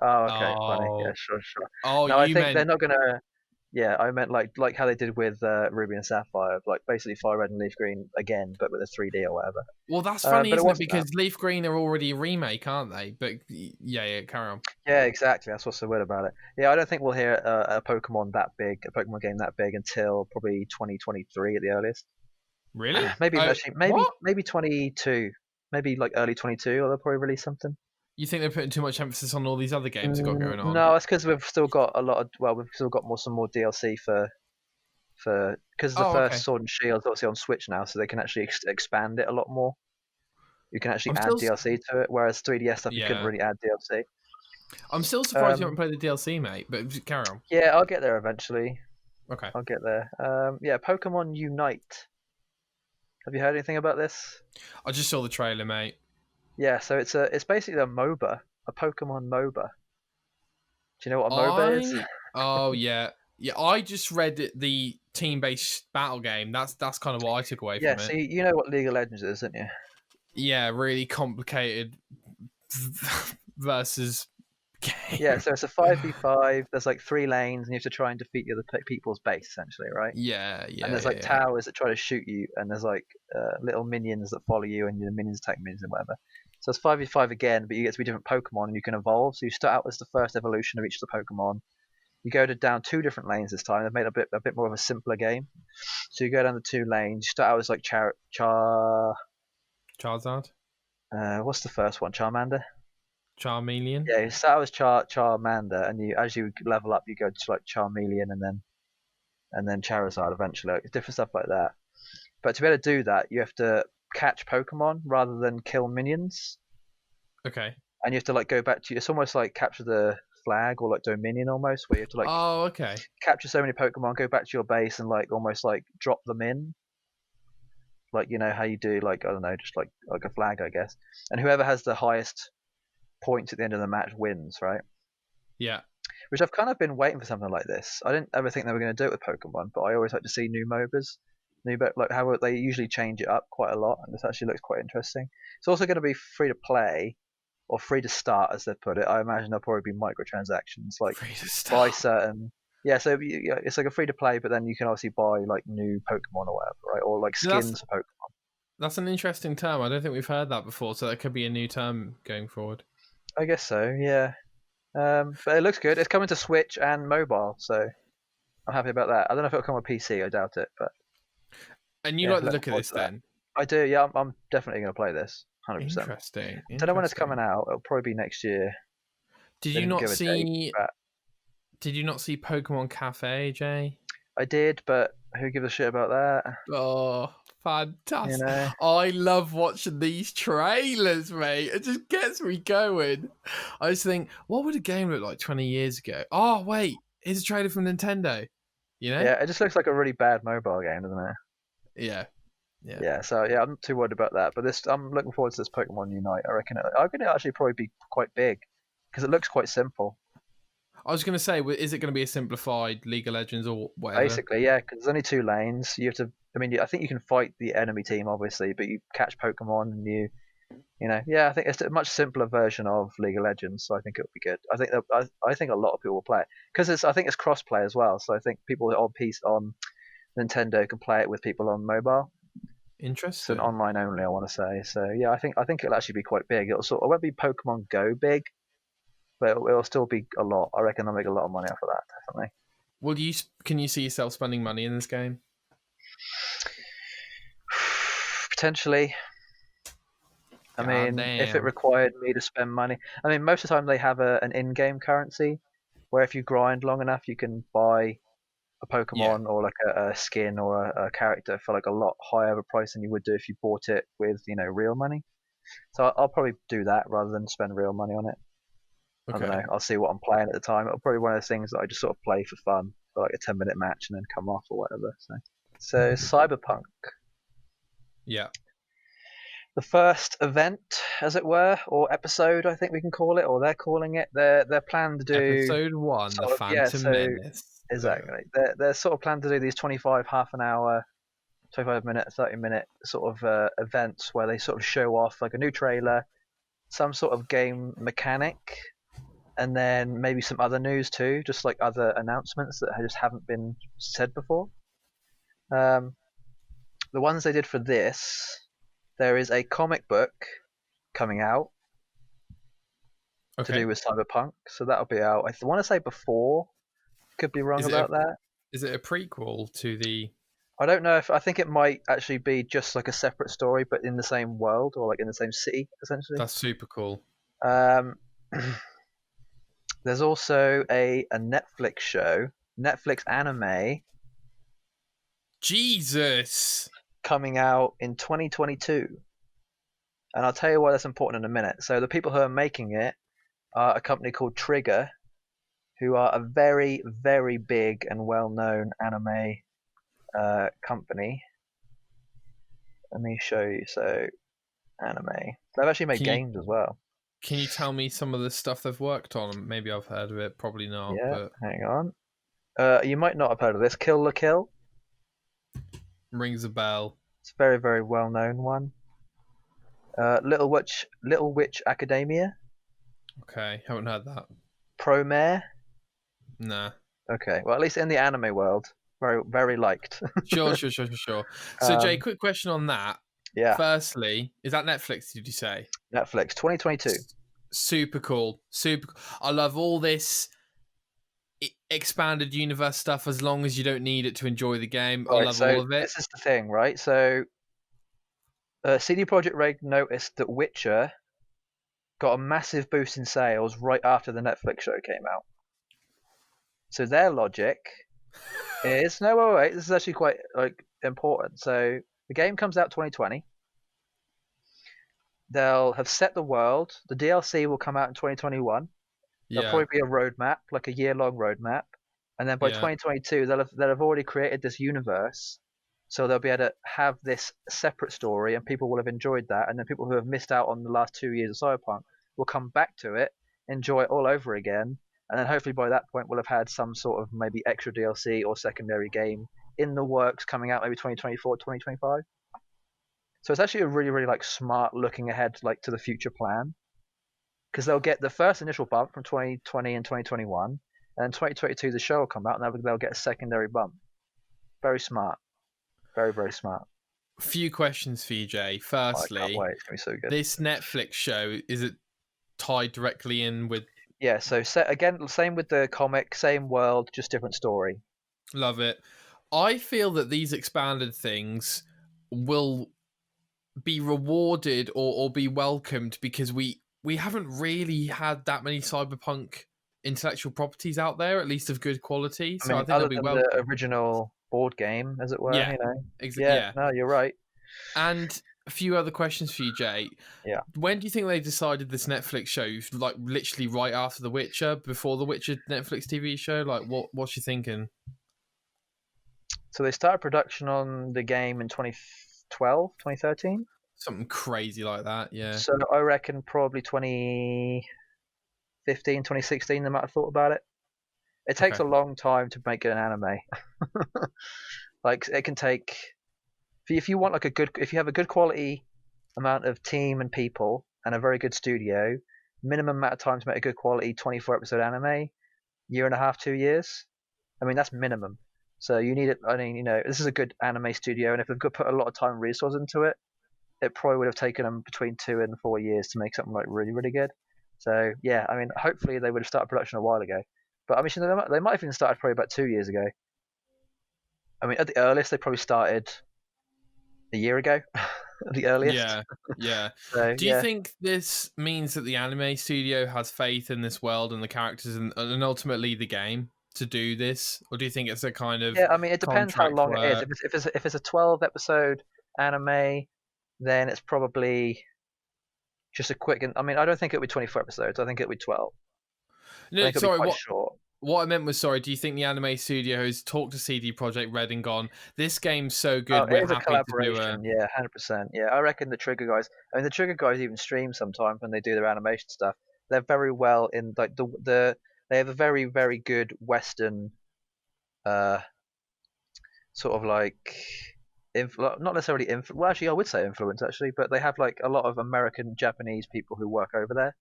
Oh, okay, funny. Yeah, Oh. sure, sure. Oh, No, I you think they're meant. not gonna. Yeah, I meant like how they did with Ruby and Sapphire, like basically Fire Red and Leaf Green again, but with a 3D or whatever. Well, that's funny, But it isn't it? wasn't that. Because Leaf Green are already a remake, aren't they? But yeah, carry on. Yeah, exactly. That's what's so weird about it. Yeah, I don't think we'll hear a Pokemon that big, a Pokemon game that big until probably 2023 at the earliest. Really? Maybe actually, What? maybe 22, maybe like early 22, or they'll probably release something. You think they're putting too much emphasis on all these other games they've got going on? No, it's because we've still got a lot of. Well, we've still got some more DLC for because the Oh, okay. first Sword and Shield is obviously on Switch now, so they can actually expand it a lot more. You can actually I'm add still, DLC to it, whereas 3DS stuff you couldn't yeah. really add DLC. I'm still surprised you Um, haven't played the DLC, mate. But carry on. yeah, I'll get there eventually. Okay. I'll get there. Yeah, Pokemon Unite. Have you heard anything about this? I just saw the trailer, mate. Yeah, so it's basically a MOBA, a Pokemon MOBA. Do you know what a MOBA is? Oh yeah, yeah. I just read the team-based battle game. That's kind of what I took away Yeah, from so it. you know what League of Legends is, don't you? Yeah, really complicated versus game. Yeah, so it's a 5v5. There's like 3 lanes, and you have to try and defeat the other people's base, essentially, right? Yeah, And there's like towers that try to shoot you, and there's like little minions that follow you, and your minions attack minions and whatever. So it's 5v5 again, but you get to be different Pokemon, and you can evolve. So you start out as the first evolution of each of the Pokemon. You go down 2 different lanes this time. They've made it a bit more of a simpler game. So you go down the 2 lanes. You start out as like Charizard, what's the first one? Charmander. Charmeleon. Yeah, you start out as Charmander, and as you level up, you go to like Charmeleon, and then Charizard eventually. Like, different stuff like that. But to be able to do that, you have to catch Pokemon rather than kill minions, Okay. and you have to like go back to. It's almost like capture the flag or like Dominion almost, where you have to like Oh, okay. capture so many Pokemon, go back to your base, and like almost like drop them in. Like you know how you do like I don't know, just like a flag, I guess. And whoever has the highest points at the end of the match wins, right? Yeah. Which I've kind of been waiting for something like this. I didn't ever think they were going to do it with Pokemon, but I always like to see new MOBAs, like how they usually change it up quite a lot, and this actually looks quite interesting. It's also going to be free to play or free to start, as they put it. I imagine there'll probably be microtransactions, like Free to buy start. certain. Yeah, so it's like a free to play, but then you can obviously buy like new Pokemon or whatever, right? Or like So that's skins for Pokemon. that's an interesting term. I don't think we've heard that before. So that could be a new term going forward. I guess so, yeah. But it looks good. It's coming to Switch and mobile, so I'm happy about that. I don't know if it'll come on PC. I doubt it, but And you yeah, like the looking look of forward this to that. then? I do. Yeah, I'm definitely going to play this. 100%. Interesting. Don't know when it's coming Interesting. out. It'll probably be next year. Did They you didn't not give a date, see? but Did you not see Pokemon Cafe, Jay? I did. But who gives a shit about that? Oh, You fantastic. know? I love watching these trailers, mate. It just gets me going. I just think, what would a game look like 20 years ago? Oh, wait. Here's a trailer from Nintendo. You know? Yeah, it just looks like a really bad mobile game, doesn't it? Yeah. Yeah. Yeah. So yeah, I'm not too worried about that. But I'm looking forward to this Pokemon Unite. I reckon it'll actually probably be quite big because it looks quite simple. I was going to say, is it going to be a simplified League of Legends or whatever? Basically, yeah, because there's only 2 lanes. You have to. I mean, I think you can fight the enemy team, obviously, but you catch Pokemon and yeah. I think it's a much simpler version of League of Legends, so I think it'll be good. I think a lot of people will play it because I think it's cross-play as well. So I think people on Nintendo can play it with people on mobile. It's an Interesting. online only, I want to say. So yeah, I think it'll actually be quite big. It won't be Pokemon Go big, but it'll still be a lot. I reckon they'll make a lot of money off of that, definitely. Can you see yourself spending money in this game? Potentially. I God mean, if it damn. required me to spend money, I mean, most of the time they have an in-game currency where if you grind long enough, you can buy a Yeah. Pokemon or like a skin or a character for like a lot higher of a price than you would do if you bought it with real money. So I'll probably do that rather than spend real money on it. I don't know. Okay. I'll see what I'm playing at the time. It'll probably be one of those things that I just sort of play for fun for like a 10-minute match and then come off or whatever. So Cyberpunk, Yeah. the first event, as it were, or episode, I think we can call it, or they're calling it. They're planned to do Episode 1, The sort of Phantom Menace. exactly. They're sort of planned to do these 25 half an hour, 25-minute, 30-minute sort of events where they sort of show off like a new trailer, some sort of game mechanic, and then maybe some other news too, just like other announcements that just haven't been said before. Um, the ones they did for this, there is a comic book coming out to Okay. do with Cyberpunk, so that'll be out. I want to say before, could be wrong about that. Is it a prequel to the... I don't know if I think it might actually be just like a separate story, but in the same world or like in the same city, essentially. That's super cool. Um, there's also a Netflix show, Netflix anime, Jesus! coming out in 2022. And I'll tell you why that's important in a minute. So the people who are making it are a company called Trigger, who are a very, very big and well-known anime company. Let me show you. So, anime. They've actually made games as well. Can you tell me some of the stuff they've worked on? Maybe I've heard of it, probably not. Yeah, But hang on. You might not have heard of this. Kill la Kill. rings a bell. It's a very, very well-known one. Little Witch Academia. Okay, haven't heard that. Promare. Nah. Okay, well at least in the anime world, very, very liked. Sure. So Jay, quick question on that. Yeah. Firstly, is that Netflix, did you say? Netflix, 2022. Super cool. I love all this expanded universe stuff as long as you don't need it to enjoy the game. I love all of it. This is the thing, right? So CD Projekt Red noticed that Witcher got a massive boost in sales right after the Netflix show came out. So their logic is wait, this is actually quite important. So the game comes out 2020. They'll have set the world. The DLC will come out in 2021. There'll probably be a roadmap, like a year-long roadmap, and then by 2022 they'll have already created this universe. So they'll be able to have this separate story, and people will have enjoyed that. And then people who have missed out on the last 2 years of Cyberpunk will come back to it, enjoy it all over again, and then hopefully by that point we'll have had some sort of maybe extra DLC or secondary game in the works coming out maybe 2024, 2025. So it's actually a really, really smart looking ahead to the future plan, because they'll get the first initial bump from 2020 and 2021, and in 2022 the show will come out and they'll get a secondary bump. Very smart. Very, very smart. Few questions for you, Jay. Firstly, I can't wait. It's gonna be so good. This Netflix show, is it tied directly in with... Yeah, so again, same with the comic, same world, just different story. Love it. I feel that these expanded things will be rewarded or be welcomed, because we haven't really had that many Cyberpunk intellectual properties out there, at least of good quality. So I think other they'll be than the original board game, as it were. Yeah, yeah. No, you're right. And a few other questions for you, Jay. Yeah. When do you think they decided this Netflix show? Literally right after The Witcher, before The Witcher Netflix TV show? What's you thinking? So they started production on the game in 2012, 2013? Something crazy like that, yeah. So I reckon probably 2015, 2016 they might have thought about it. It takes a long time to make an anime. It can take, if you want if you have a good quality amount of team and people and a very good studio, minimum amount of time to make a good quality 24 episode anime, 1.5, 2 years. I mean, that's minimum. So you need it. I mean, this is a good anime studio, and if they've put a lot of time and resources into it, it probably would have taken them between 2 and 4 years to make something really, really good. So yeah, I mean, hopefully they would have started production a while ago. But I mean, they might have even started probably about 2 years ago. I mean, at the earliest, they probably started a year ago. At the earliest. Yeah. So, do you think this means that the anime studio has faith in this world and the characters and ultimately the game? to do this, or do you think it's a kind of Yeah, I mean, it depends how contract long it is. work? If it's a 12 episode anime, then it's probably just a quick. I mean, I don't think it'll be 24 episodes. I think it'll be 12. I No, think it'll be sorry. quite short. What I meant was, sorry. Do you think the anime studio has talked to CD Projekt Red and gone, "This game's so Oh, good, it we're is a happy to do a"? collaboration. Yeah, 100%. Yeah, I reckon the Trigger guys. I mean, the Trigger guys even stream sometimes when they do their animation stuff. They're very well in like They have a very very good Western uh sort of like not necessarily well, actually I would say influence actually, but they have like a lot of American Japanese people who work over there.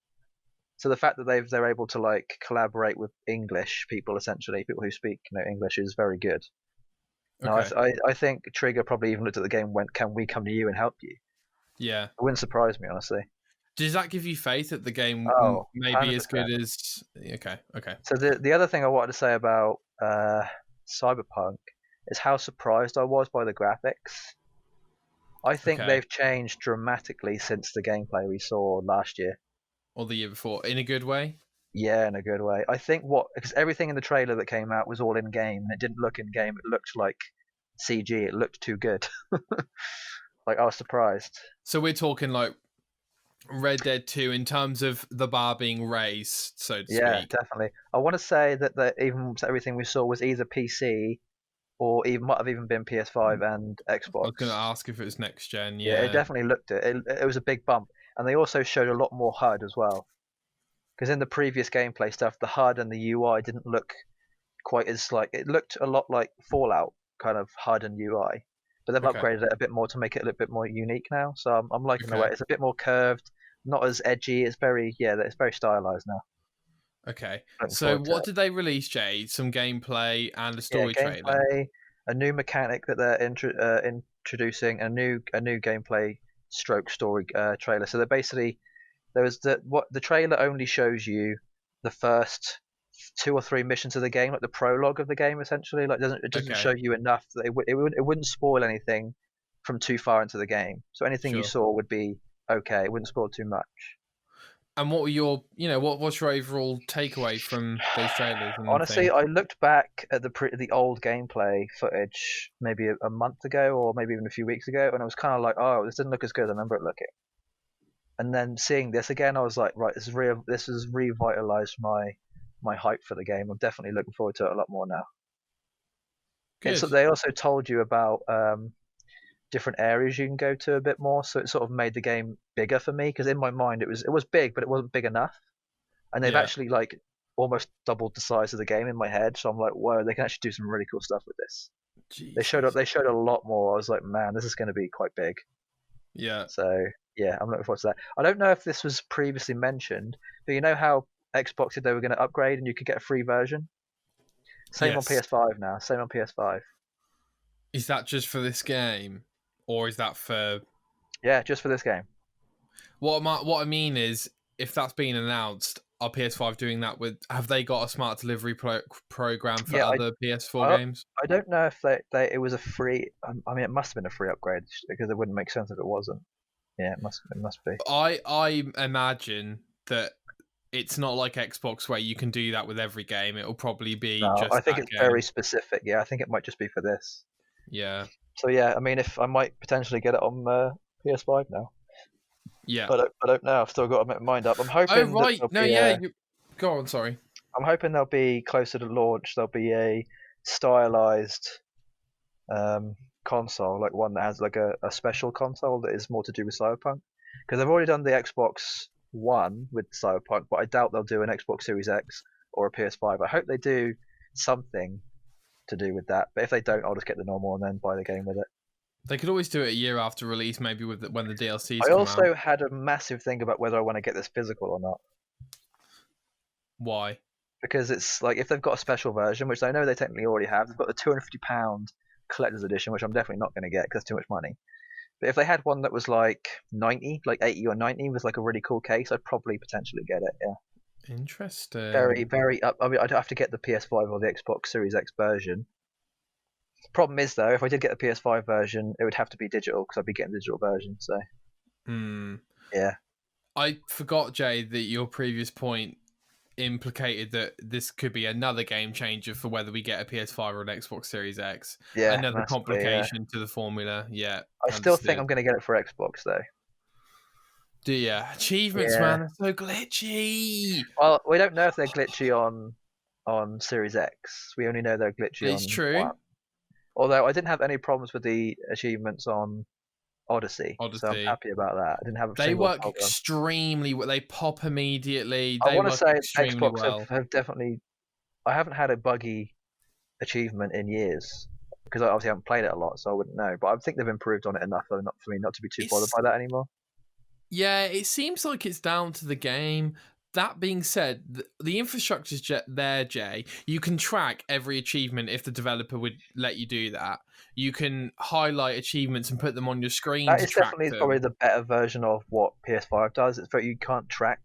So the fact that they're able to like collaborate with English people, essentially people who speak English, is very good. No, Okay. I think Trigger probably even looked at the game and went, "Can we come to you and help you?" Yeah. It wouldn't surprise me, honestly. Does that give you faith that the game Oh, may be as good 100%. as? Okay. Okay. So the other thing I wanted to say about Cyberpunk is how surprised I was by the graphics. I think Okay. they've changed dramatically since the gameplay we saw last year. Or the year before, in a good way. Yeah, in a good way. I think because everything in the trailer that came out was all in game, and it didn't look in game. It looked like CG. It looked too good. Like I was surprised. So we're talking like Red Dead 2 in terms of the bar being raised, so to Yeah, speak. definitely. I want to say that even everything we saw was either PC or even might have even been PS5 and I Xbox. was going to ask if it was next gen. Yeah, it Yeah. definitely looked it. It was a big bump, and they also showed a lot more HUD as well. Because in the previous gameplay stuff, the HUD and the UI didn't look quite as like it looked a lot like Fallout kind of HUD and UI, but they've Okay. upgraded it a bit more to make it a little bit more unique now. So I'm liking the way Okay. it's a bit more curved, not as edgy. It's very stylized now. Okay. Looking So forward to what it. did they release, Jade? Some gameplay and a Yeah, story trailer. gameplay, a new mechanic that they're introducing, a new gameplay stroke story trailer. So they're basically there was the trailer only shows you the first 2 or 3 missions of the game, like the prologue of the game, essentially. Like it doesn't Okay. show you enough that it wouldn't spoil anything from too far into the game. So anything you Sure. saw would be okay. It wouldn't spoil too much. And what were your, what's your overall takeaway from those trailers and Honestly, things? I looked back at the old gameplay footage maybe a month ago or maybe even a few weeks ago, and I was kind of like, oh, this didn't look as good as I remember it looking. And then seeing this again, I was like, right, this is real. This has revitalized my hype for the game. I'm definitely looking forward to it a lot more now. Good. They also told you about different areas you can go to a bit more, so it sort of made the game bigger for me. Because in my mind it was big, but it wasn't big enough. And they've Yeah. actually like almost doubled the size of the game in my head. So I'm like, whoa, they can actually do some really cool stuff with this. They showed up. Jesus. They showed a lot more. I was like, man, this is going to be quite big. Yeah. So yeah, I'm looking forward to that. I don't know if this was previously mentioned, but you know how Xbox said they were going to upgrade and you could get a free version. Same on Yes. PS5 now. Same on PS5. Is that just for this game, or is that for Yeah, just for this game. what I mean is, if that's been announced, are PS5 doing that with? Have they got a smart delivery program for Yeah, other PS4 I games? I don't know if it was a free. I mean, it must have been a free upgrade because it wouldn't make sense if it wasn't. Yeah, it must be. I imagine that it's not like Xbox where you can do that with every game. It'll probably be No, I just think that it's very game. specific. Yeah, I think it might just be for this. Yeah. So yeah, I mean, if I might potentially get it on PS5 now. Yeah. I don't know. I've still got to make my mind up. Oh right. No, yeah. You go on. Sorry. I'm hoping they'll be closer to launch. There'll be a stylized um, console, like one that has like a special console that is more to do with Cyberpunk. Because they've already done the Xbox One with Cyberpunk, but I doubt they'll do an Xbox Series X or a PS5. I hope they do something to do with that. But if they don't, I'll just get the normal and then buy the game with it. They could always do it a year after release, maybe with when the DLCs I come out. also had a massive thing about whether I want to get this physical or not. Why? Because it's like if they've got a special version, which I know they technically already have, they've got the £250 collector's edition, which I'm definitely not going to get because it's too much money. But if they had one that was like 90, like 80 or 90, with like a really cool case, I'd probably potentially get it. Yeah, very, Interesting. very up. I mean, I'd have to get the PS5 or the Xbox Series X version. Problem is though, if I did get the PS5 version, it would have to be digital because I'd be getting the digital version. So Hmm. yeah, I forgot, Jay, that your previous point implicated that this could be another game changer for whether we get a PS5 or an Xbox Series X. Yeah, Another massively. Yeah. complication to the formula. Yeah, I still think understood. I'm going to get it for Xbox though. Do you? Achievements, man, are so glitchy. Well, we don't know if they're glitchy on Series X. We only know they're glitchy It's on true. One. Although I didn't have any problems with the achievements on Odyssey, so I'm happy about that. I didn't have a They single work problem. extremely well. They pop immediately. I They want to work say extremely Xbox well. have definitely. I haven't had a buggy achievement in years because I obviously haven't played it a lot, so I wouldn't know. But I think they've improved on it enough for me not to be too bothered by that anymore. Yeah, it seems like it's down to the game. That being said, the infrastructure's there, Jay. You can track every achievement if the developer would let you do that. You can highlight achievements and put them on your screen. That is definitely probably the better version of what PS5 does. It's you can't track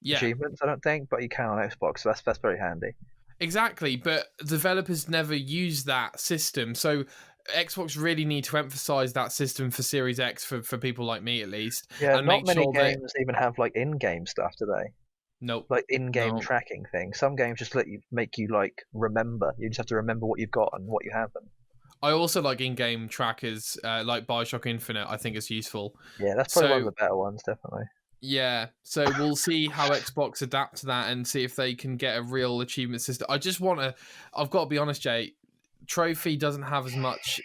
achievements, I don't think, but you can on Xbox. So that's very handy. Exactly, but developers never use that system, so Xbox really need to emphasize that system for Series X for people like me at least. Yeah, and not make many sure games even have like in-game stuff, do they? Nope. Like in-game tracking things. Some games just make you like remember. You just have to remember what you've got and what you haven't. I also like in-game trackers, like Bioshock Infinite. I think it's useful. Yeah, that's probably one of the better ones, definitely. Yeah, so we'll see how Xbox adapt to that and see if they can get a real achievement system. I've got to be honest, Jay, Trophy doesn't have as much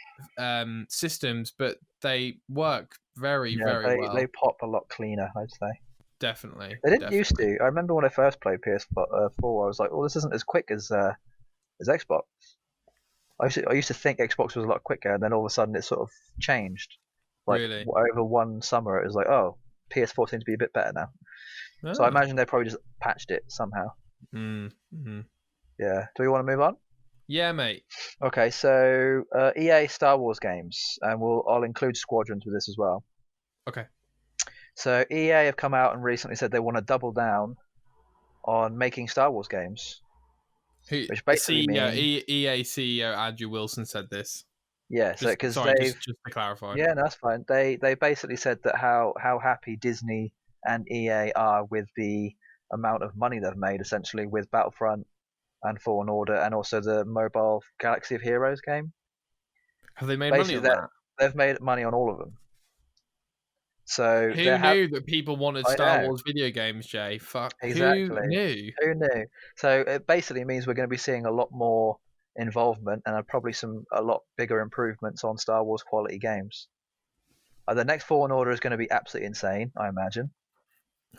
systems, but they work very well. They pop a lot cleaner, I'd say. Definitely. They didn't used to. I remember when I first played PS4, I was like, oh, this isn't as quick as Xbox. I used to think Xbox was a lot quicker, and then all of a sudden it sort of changed. Like, really? Over one summer, it was like, oh, PS4 seems to be a bit better now. Oh. So I imagine they probably just patched it somehow. Mm-hmm. Yeah. Do we want to move on? Yeah, mate. Okay, so EA Star Wars games, and I'll include Squadrons with this as well. Okay. So EA have come out and recently said they want to double down on making Star Wars games. Which basically means EA CEO Andrew Wilson said this. Yeah, so because just to clarify. Yeah, no, that's fine. They basically said that how happy Disney and EA are with the amount of money they've made, essentially, with Battlefront and Fallen Order, and also the mobile Galaxy of Heroes game. Have they made money on that? They've made money on all of them. So who knew that people wanted Star Wars video games, Jay? Fuck. Exactly. Who knew? Who knew? So it basically means we're going to be seeing a lot more involvement and probably a lot bigger improvements on Star Wars quality games. The next Fallen Order is going to be absolutely insane, I imagine.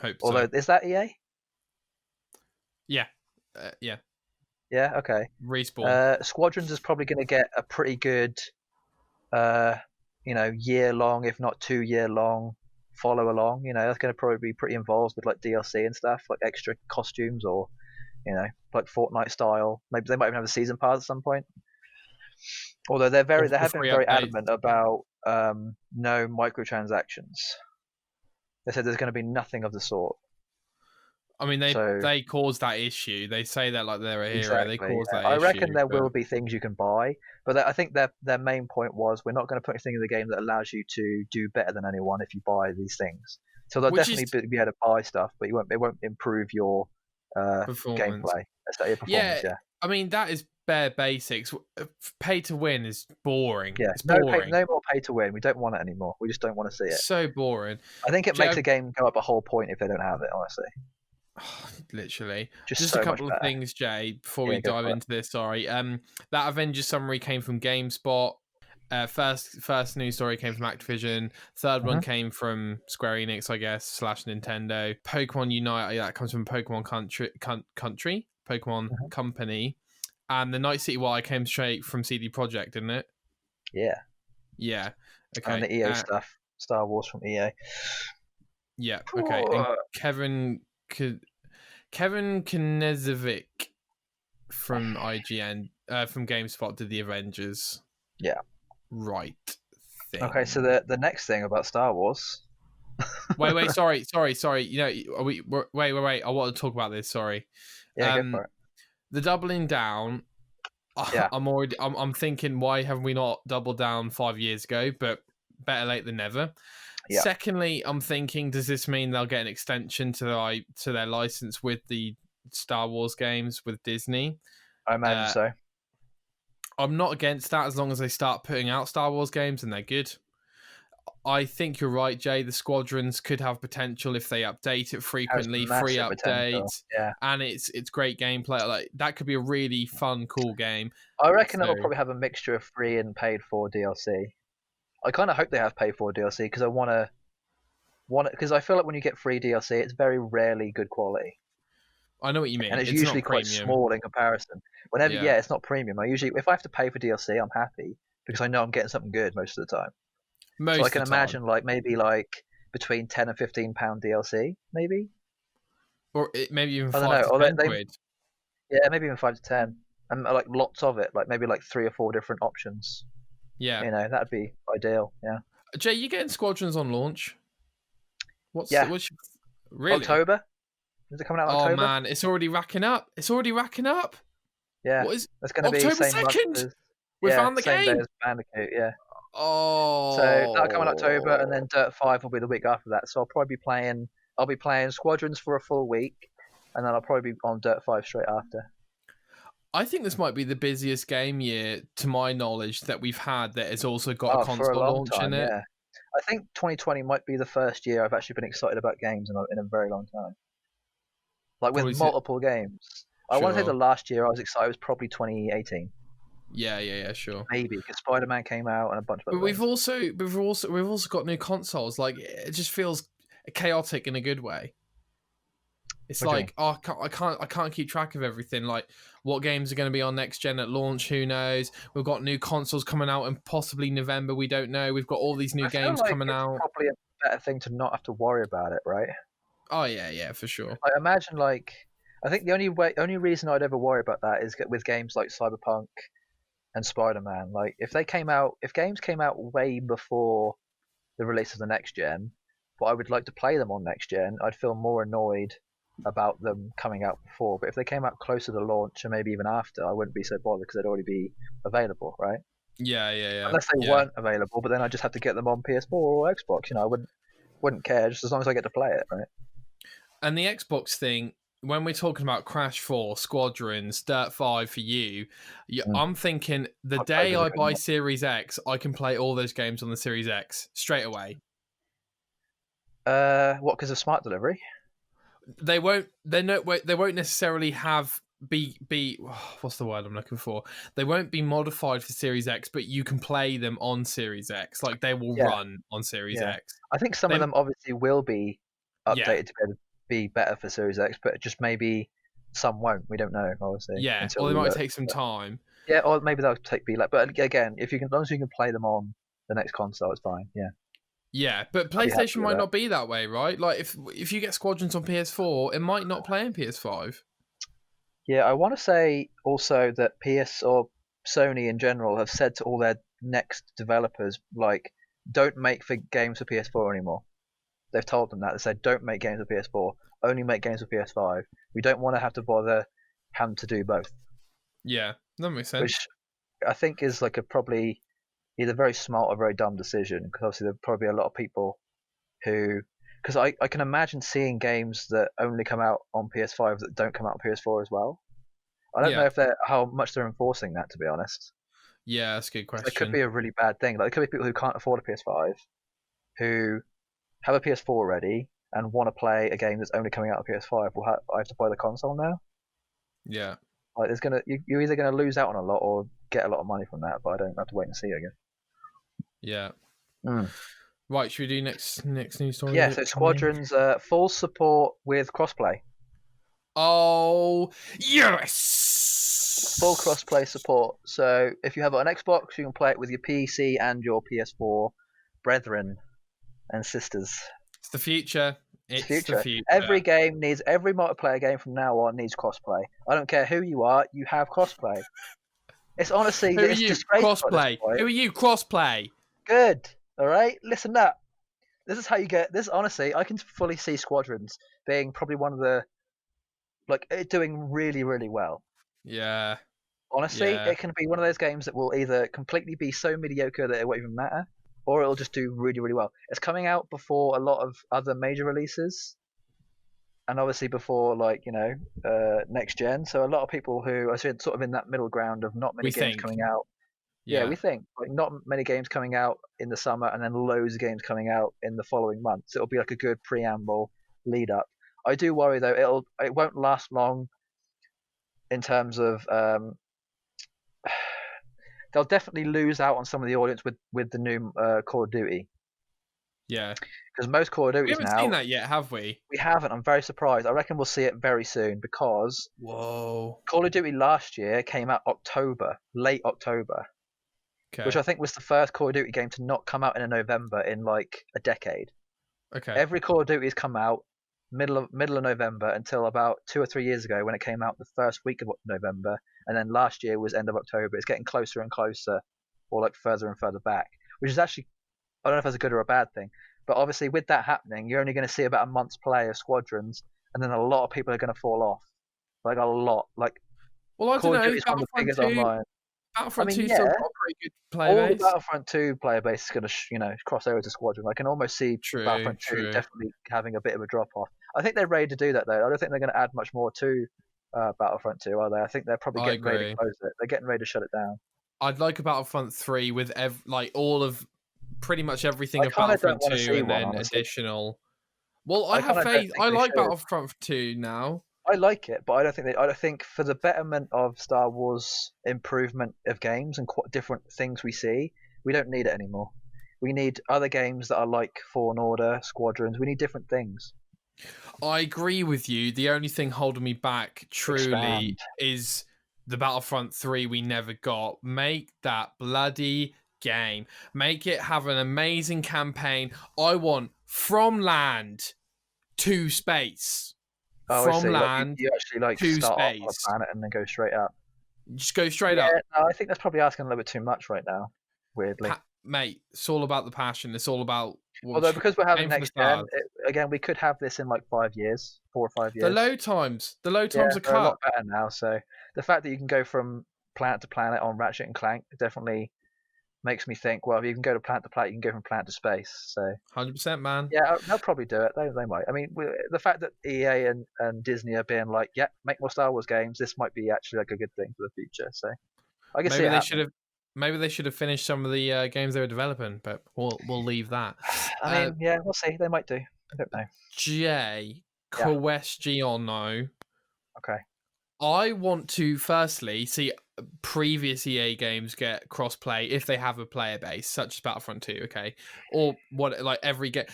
Hope so. Although, is that EA? Yeah. Yeah. Yeah, okay. Respawn. Squadrons is probably going to get a pretty good year-long, if not 2-year-long follow-along. That's going to probably be pretty involved with like DLC and stuff, like extra costumes or, like Fortnite style. Maybe they might even have a season pass at some point. Although they have been very adamant about no microtransactions. They said there's going to be nothing of the sort. I mean, they caused that issue. They say that like they're a hero. Exactly, they caused that issue. I reckon there will be things you can buy, but I think their main point was we're not going to put anything in the game that allows you to do better than anyone if you buy these things. So they'll definitely be able to buy stuff, but it won't improve your gameplay. Yeah, I mean that is bare basics. Pay to win is boring. Yeah, it's boring. No more pay to win. We don't want it anymore. We just don't want to see it. So boring. I think it makes a game go up a whole point if they don't have it. Honestly. Literally. Just so a couple of things, Jay, before we dive into this. Sorry. That Avengers summary came from GameSpot. First news story came from Activision. Third one came from Square Enix, I guess, / Nintendo. Pokemon Unite, that comes from Pokemon Country, Pokemon Company. And the Night City one came straight from CD Projekt, didn't it? Yeah. Yeah. Okay. And the EA stuff. Star Wars from EA. Yeah. Okay. And Kevin Knezevic from IGN, from GameSpot, did the Avengers. Yeah. Right. Okay, so the next thing about Star Wars. wait. Sorry. Wait. I want to talk about this. Sorry. Yeah, go for it. The doubling down. Yeah. I'm thinking, why haven't we not doubled down 5 years ago? But better late than never. Yeah. Secondly, I'm thinking, does this mean they'll get an extension to their license with the Star Wars games with Disney. I imagine so. I'm not against that as long as they start putting out Star Wars games and they're good. I think you're right, Jay. The Squadrons could have potential if they update it frequently, free massive potential. updates, Yeah. and it's great gameplay. Like that could be a really fun, cool game. I reckon it'll probably have a mixture of free and paid for DLC. I kind of hope they have paid for DLC because I want because I feel like when you get free DLC, it's very rarely good quality. I know what you mean. And it's usually quite small in comparison. Whenever, it's not premium. If I have to pay for DLC, I'm happy because I know I'm getting something good most of the time. So I can imagine maybe between £10 and £15 DLC, maybe. Or maybe even 5 to 10 quid. Yeah, maybe even 5 to 10, and lots of it, maybe 3 or 4 different options. Yeah, that'd be ideal. Yeah. Jay, you getting Squadrons on launch? What's really? October? Is it coming out in October? Oh man, it's already racking up. Yeah. What is it's going to be October 2nd? We found the same game. day as Bandicoot, yeah. Oh. So that'll come in October, and then Dirt 5 will be the week after that. So I'll be playing Squadrons for a full week, and then I'll probably be on Dirt 5 straight after. I think this might be the busiest game year, to my knowledge, that we've had that has also got a console launch in it. Yeah. I think 2020 might be the first year I've actually been excited about games in a very long time. With multiple games. I want to say the last year I was excited was probably 2018. Yeah, sure. Maybe because Spider-Man came out and a bunch of other we've also got new consoles. It just feels chaotic in a good way. It's I can't keep track of everything. What games are going to be on next gen at launch? Who knows? We've got new consoles coming out in possibly November. We don't know. We've got all these new games coming out. Probably a better thing to not have to worry about it, right? Oh yeah, for sure. I imagine I think the only reason I'd ever worry about that is with games like Cyberpunk and Spider-Man. If games came out way before the release of the next gen, but I would like to play them on next gen, I'd feel more annoyed about them coming out before. But if they came out closer to launch, or maybe even after, I wouldn't be so bothered because they'd already be available, right? Yeah. Unless they weren't available, but then I just have to get them on PS4 or Xbox. I wouldn't care just as long as I get to play it, right? And the Xbox thing, when we're talking about Crash 4, Squadrons, Dirt 5 for you, I'm thinking the day I buy Series X, I can play all those games on the Series X straight away. What? Because of smart delivery? They won't necessarily have be what's the word I'm looking for? They won't be modified for Series X, but you can play them on Series X. They will run on Series X. I think some of them obviously will be updated to be better for Series X, but just maybe some won't. We don't know, obviously. Yeah, or they might take some time. Yeah, or maybe they'll be but again, as long as you can play them on the next console, it's fine. Yeah. Yeah, but PlayStation might not be that way, right? If you get Squadrons on PS4, it might not play on PS5. Yeah, I want to say also that PS or Sony in general have said to all their next developers, don't make games for PS4 anymore. They've told them that. They said, don't make games for PS4, only make games for PS5. We don't want to have to bother having to do both. Yeah, that makes sense. Which I think is probably either very smart or very dumb decision, because obviously there'll probably be a lot of people who... Because I can imagine seeing games that only come out on PS5 that don't come out on PS4 as well. I don't know how much they're enforcing that, to be honest. Yeah, that's a good question. It could be a really bad thing. There could be people who can't afford a PS5 who have a PS4 already and want to play a game that's only coming out on PS5. I have to buy the console now. Yeah. You're either going to lose out on a lot or get a lot of money from that, but I don't have to wait and see again. Yeah. Right, should we do next news story? Yeah, so Squadrons full support with crossplay. Oh, yes! Full crossplay support. So if you have it on Xbox, you can play it with your PC and your PS4 brethren and sisters. It's the future. It's the future. Every multiplayer game from now on needs crossplay. I don't care who you are, you have crossplay. It's honestly... Who are you? Crossplay. Who are you? Crossplay. Good. All right, listen up. This is how you get this. Honestly, I can fully see Squadrons being probably one of the doing really, really well. Yeah. Honestly, it can be one of those games that will either completely be so mediocre that it won't even matter, or it'll just do really, really well. It's coming out before a lot of other major releases, and obviously before next gen. So a lot of people who are sort of in that middle ground of not many We games think. coming out. Yeah, we Yeah. think like not many games coming out in the summer and then loads of games coming out in the following months. It'll be like a good preamble lead up. I do worry though it won't last long in terms of they'll definitely lose out on some of the audience with the new Call of Duty Yeah. because most Call of We Duties haven't seen now that yet, have we? we haven't. I'm very surprised. I reckon we'll see it very soon because Whoa. Call of Duty last year came out October, late October, which Okay. I think was the first Call of Duty game to not come out in a November in like a decade. Okay. Every Call of Duty has come out middle of November until about 2 or 3 years ago when it came out the first week of November, and then last year was end of October. It's getting closer and closer, or like further and further back, which is actually I don't know if that's a good or a bad thing, but obviously with that happening, you're only going to see about a month's play of Squadrons, and then a lot of people are going to fall off, like a lot. Like Well, I don't Call of know. Duty is one of the biggest online. I Battlefront mean, 2 still yeah, got a pretty good player all the base. Battlefront 2 player base is going to, cross over to Squadron. I can almost see True. Battlefront 2 definitely having a bit of a drop off. I think they're ready to do that though. I don't think they're going to add much more to Battlefront 2, are they? I think they're probably I getting ready to agree. close it. They're getting ready to shut it down. I'd like a Battlefront 3 with all of pretty much everything I of kind of don't Battlefront want to 2 see and one, then honestly. additional. Well, I I have kind of don't faith. think I they like should. Battlefront 2 now. I like it, but I don't think I don't think for the betterment of Star Wars improvement of games and different things we see, we don't need it anymore. We need other games that are like Fallen Order, Squadrons. We need different things. I agree with you. The only thing holding me back truly Expand. is the Battlefront 3 we never got. Make that bloody game. Make it have an amazing campaign. I want from land to space. Oh, I From see. Like land you actually like to start off on a space. planet and then go straight up. Just go straight Yeah, up. no, I think that's probably asking a little bit too much right now. Weirdly. Mate, it's all about the passion. It's all about Although because we're having aim for the next gen, stars. again, we could have this in like 5 years, 4 or 5 years. The load Yeah, times are they're a lot cut. better now. So the fact that you can go from planet to planet on Ratchet and Clank definitely makes me think. Well, if you can go to planet to planet, you can go from planet to space. So 100%, man. yeah, they'll probably do it. They might. I mean, the fact that EA and Disney are being like, yeah, make more Star Wars games. This might be actually like a good thing for the future. So I can see Maybe it they happening. should have. Maybe they should have finished some of the games they were developing, but we'll leave that. I mean, yeah, we'll see. They might do. I don't know. Jay, Yeah. question. Okay. I want to firstly see previous EA games get crossplay if they have a player base, such as Battlefront 2, okay? Or what like every game.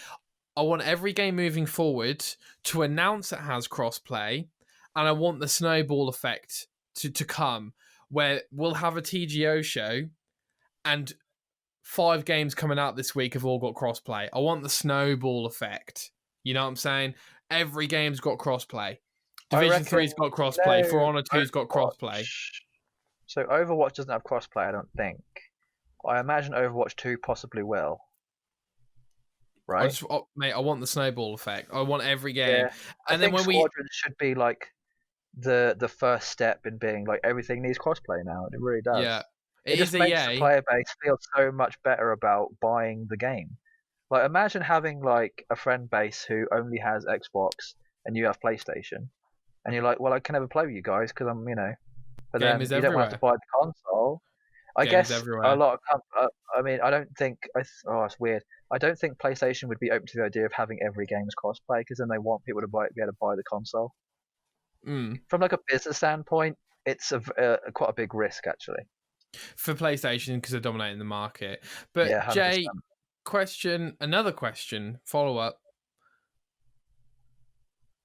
I want every game moving forward to announce it has crossplay, and I want the snowball effect to come where we'll have a TGO show and 5 games coming out this week have all got crossplay. I want the snowball effect. You know what I'm saying? Every game's got crossplay. Division 3's got crossplay. For Honor 2's got crossplay. So Overwatch doesn't have crossplay, I don't think. I imagine Overwatch 2 possibly will. Right? Mate, I want the snowball effect. I want every game. Yeah. And I then think when Squadrons should be like the first step in being like everything needs crossplay now. It really does. Yeah. It just makes the player base feel so much better about buying the game. Like imagine having like a friend base who only has Xbox and you have PlayStation, and you're like, well, I can never play with you guys because I'm, but Game then is you don't want to have to buy the console. I Game is guess everywhere. a lot of, I mean, I don't think, oh, it's weird. I don't think PlayStation would be open to the idea of having every game as crossplay because then they want people to be able to buy the console. From like a business standpoint, it's quite a big risk actually. For PlayStation because they're dominating the market. But yeah, 100%. Jay, another question, follow up.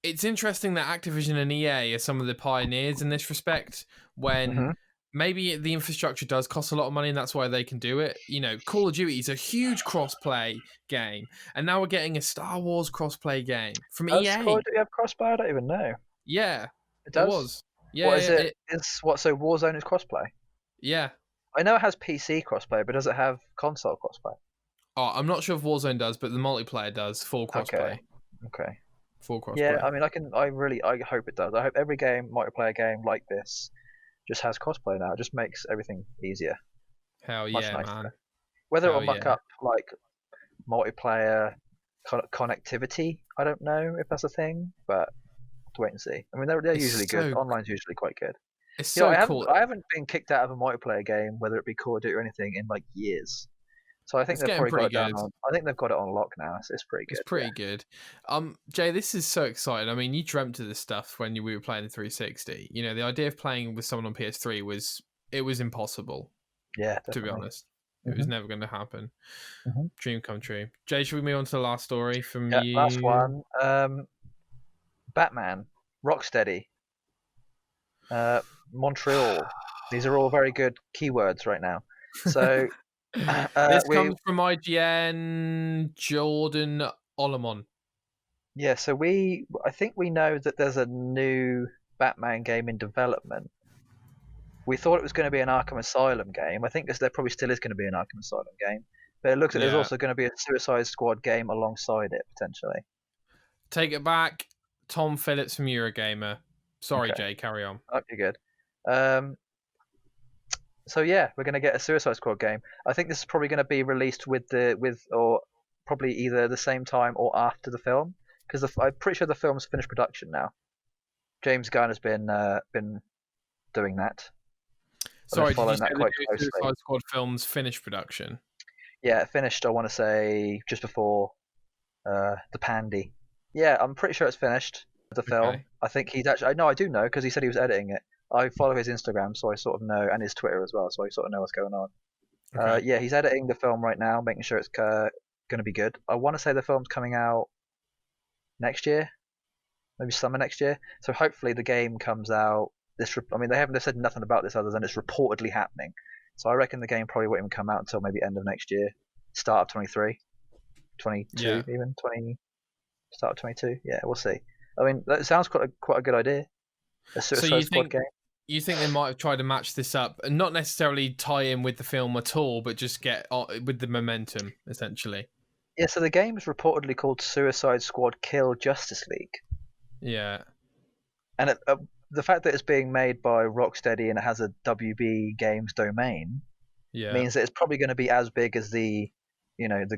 It's interesting that Activision and EA are some of the pioneers in this respect when maybe the infrastructure does cost a lot of money and that's why they can do it. Call of Duty is a huge crossplay game and now we're getting a Star Wars crossplay game from EA. Does Call of Duty have crossplay? I don't even know. Yeah. It does? It was. Yeah. What is it? So Warzone is crossplay? Yeah. I know it has PC crossplay, but does it have console crossplay? Oh, I'm not sure if Warzone does, but the multiplayer does. Full crossplay. Okay. Full crossplay. Yeah, I mean, I hope it does. I hope every multiplayer game like this just has crossplay now. It just makes everything easier. Hell Much yeah, nicer. man. Whether it'll muck up like multiplayer connectivity, I don't know if that's a thing, but to wait and see. I mean, they're It's usually good. so Online's usually quite good. it's You know, so cool. I haven't been kicked out of a multiplayer game, whether it be Call of Duty or anything, in like years. So I think It's they've getting probably got pretty it down good. on. I think they've got it on lock now. It's pretty It's good. pretty good. Jay, this is so exciting. I mean, you dreamt of this stuff when we were playing the 360. You know, the idea of playing with someone on PS3 was impossible. Yeah, To be definitely. honest, it was never going to happen. Mhm. Dream come true. Jay, should we move on to the last story from Yeah, you? last one. Batman, Rocksteady, Montreal. These are all very good keywords right now. So This we comes from IGN Jordan Olomon. yeah, so I think we know that there's a new Batman game in development. We thought it was going to be an Arkham Asylum game. I think there probably still is going to be an Arkham Asylum game, but it looks like there's Yeah. also going to be a Suicide Squad game alongside it potentially. Take it back. Tom Phillips from Eurogamer. Sorry, Okay. Jay, carry on. Oh, you're good. So yeah, we're going to get a Suicide Squad game. I think this is probably going to be released or probably either the same time or after the film, because I'm pretty sure the film's finished production now. James Gunn has been doing that. Sorry, did you following say that the quite new closely. Suicide Squad film's finished production? Yeah, it finished. I want to say just before the pandy. Yeah, I'm pretty sure it's finished. The film. Okay. I think he's actually. No, I do know because he said he was editing it. I follow his Instagram, so I sort of know, and his Twitter as well, so I sort of know what's going on. Okay. Yeah, he's editing the film right now, making sure it's going to be good. I want to say the film's coming out next year, maybe summer next year. So hopefully the game comes out. I mean, they've said nothing about this other than it's reportedly happening. So I reckon the game probably won't even come out until maybe end of next year, start of 23, 22 Yeah. even 20, start of 22. Yeah, we'll see. I mean, that sounds quite a good idea. A Suicide Squad game. You think they might have tried to match this up and not necessarily tie in with the film at all, but just get with the momentum, essentially? Yeah, so the game is reportedly called Suicide Squad Kill Justice League. Yeah. And the fact that it's being made by Rocksteady and it has a WB Games domain means that it's probably going to be as big as the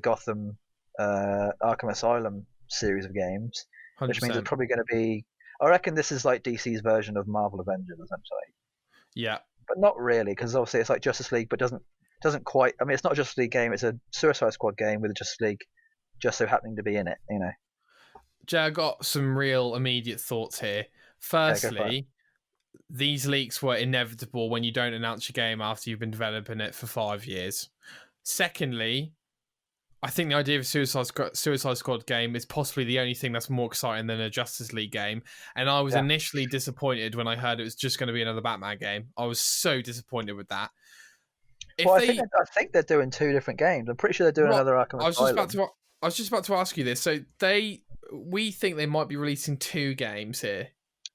Gotham Arkham Asylum series of games, 100%. which means it's probably going to be. I reckon this is like DC's version of Marvel Avengers, essentially. Yeah. But not really, because obviously it's like Justice League, but doesn't quite. I mean, it's not a Justice League game; it's a Suicide Squad game with a Justice League just so happening to be in it. Jay, I got some real immediate thoughts here. Firstly, these leaks were inevitable when you don't announce your game after you've been developing it for 5 years. Secondly, I think the idea of a Suicide Squad game is possibly the only thing that's more exciting than a Justice League game. And I was initially disappointed when I heard it was just going to be another Batman game. I was so disappointed with that. I think they're doing two different games. I'm pretty sure they're doing another Arkham Asylum. I was just about to ask you this. So we think they might be releasing two games here.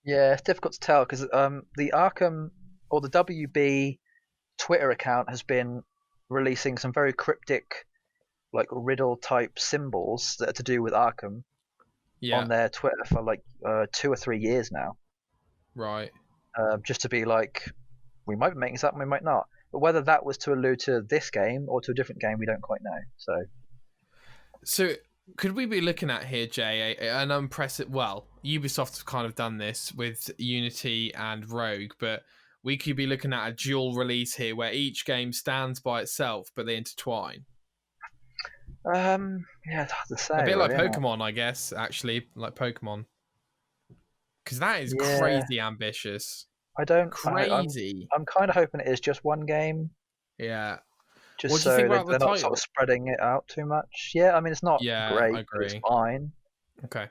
Yeah, it's difficult to tell because the Arkham or the WB Twitter account has been releasing some very cryptic, like riddle type symbols that are to do with Arkham on their Twitter for like 2 or 3 years now. Right. Just to be like, we might be making this up, and we might not. But whether that was to allude to this game or to a different game, we don't quite know. So could we be looking at here, Jay, an unprecedented? Well, Ubisoft have kind of done this with Unity and Rogue, but we could be looking at a dual release here where each game stands by itself, but they intertwine. Yeah, it's hard to say. A bit like Pokemon, I guess. Actually, like Pokemon, because that is crazy ambitious. Crazy. I'm kind of hoping it is just one game. Yeah. Just what do you think about they're not sort of spreading it out too much. Yeah, I mean it's not great, I agree. But it's fine. Okay.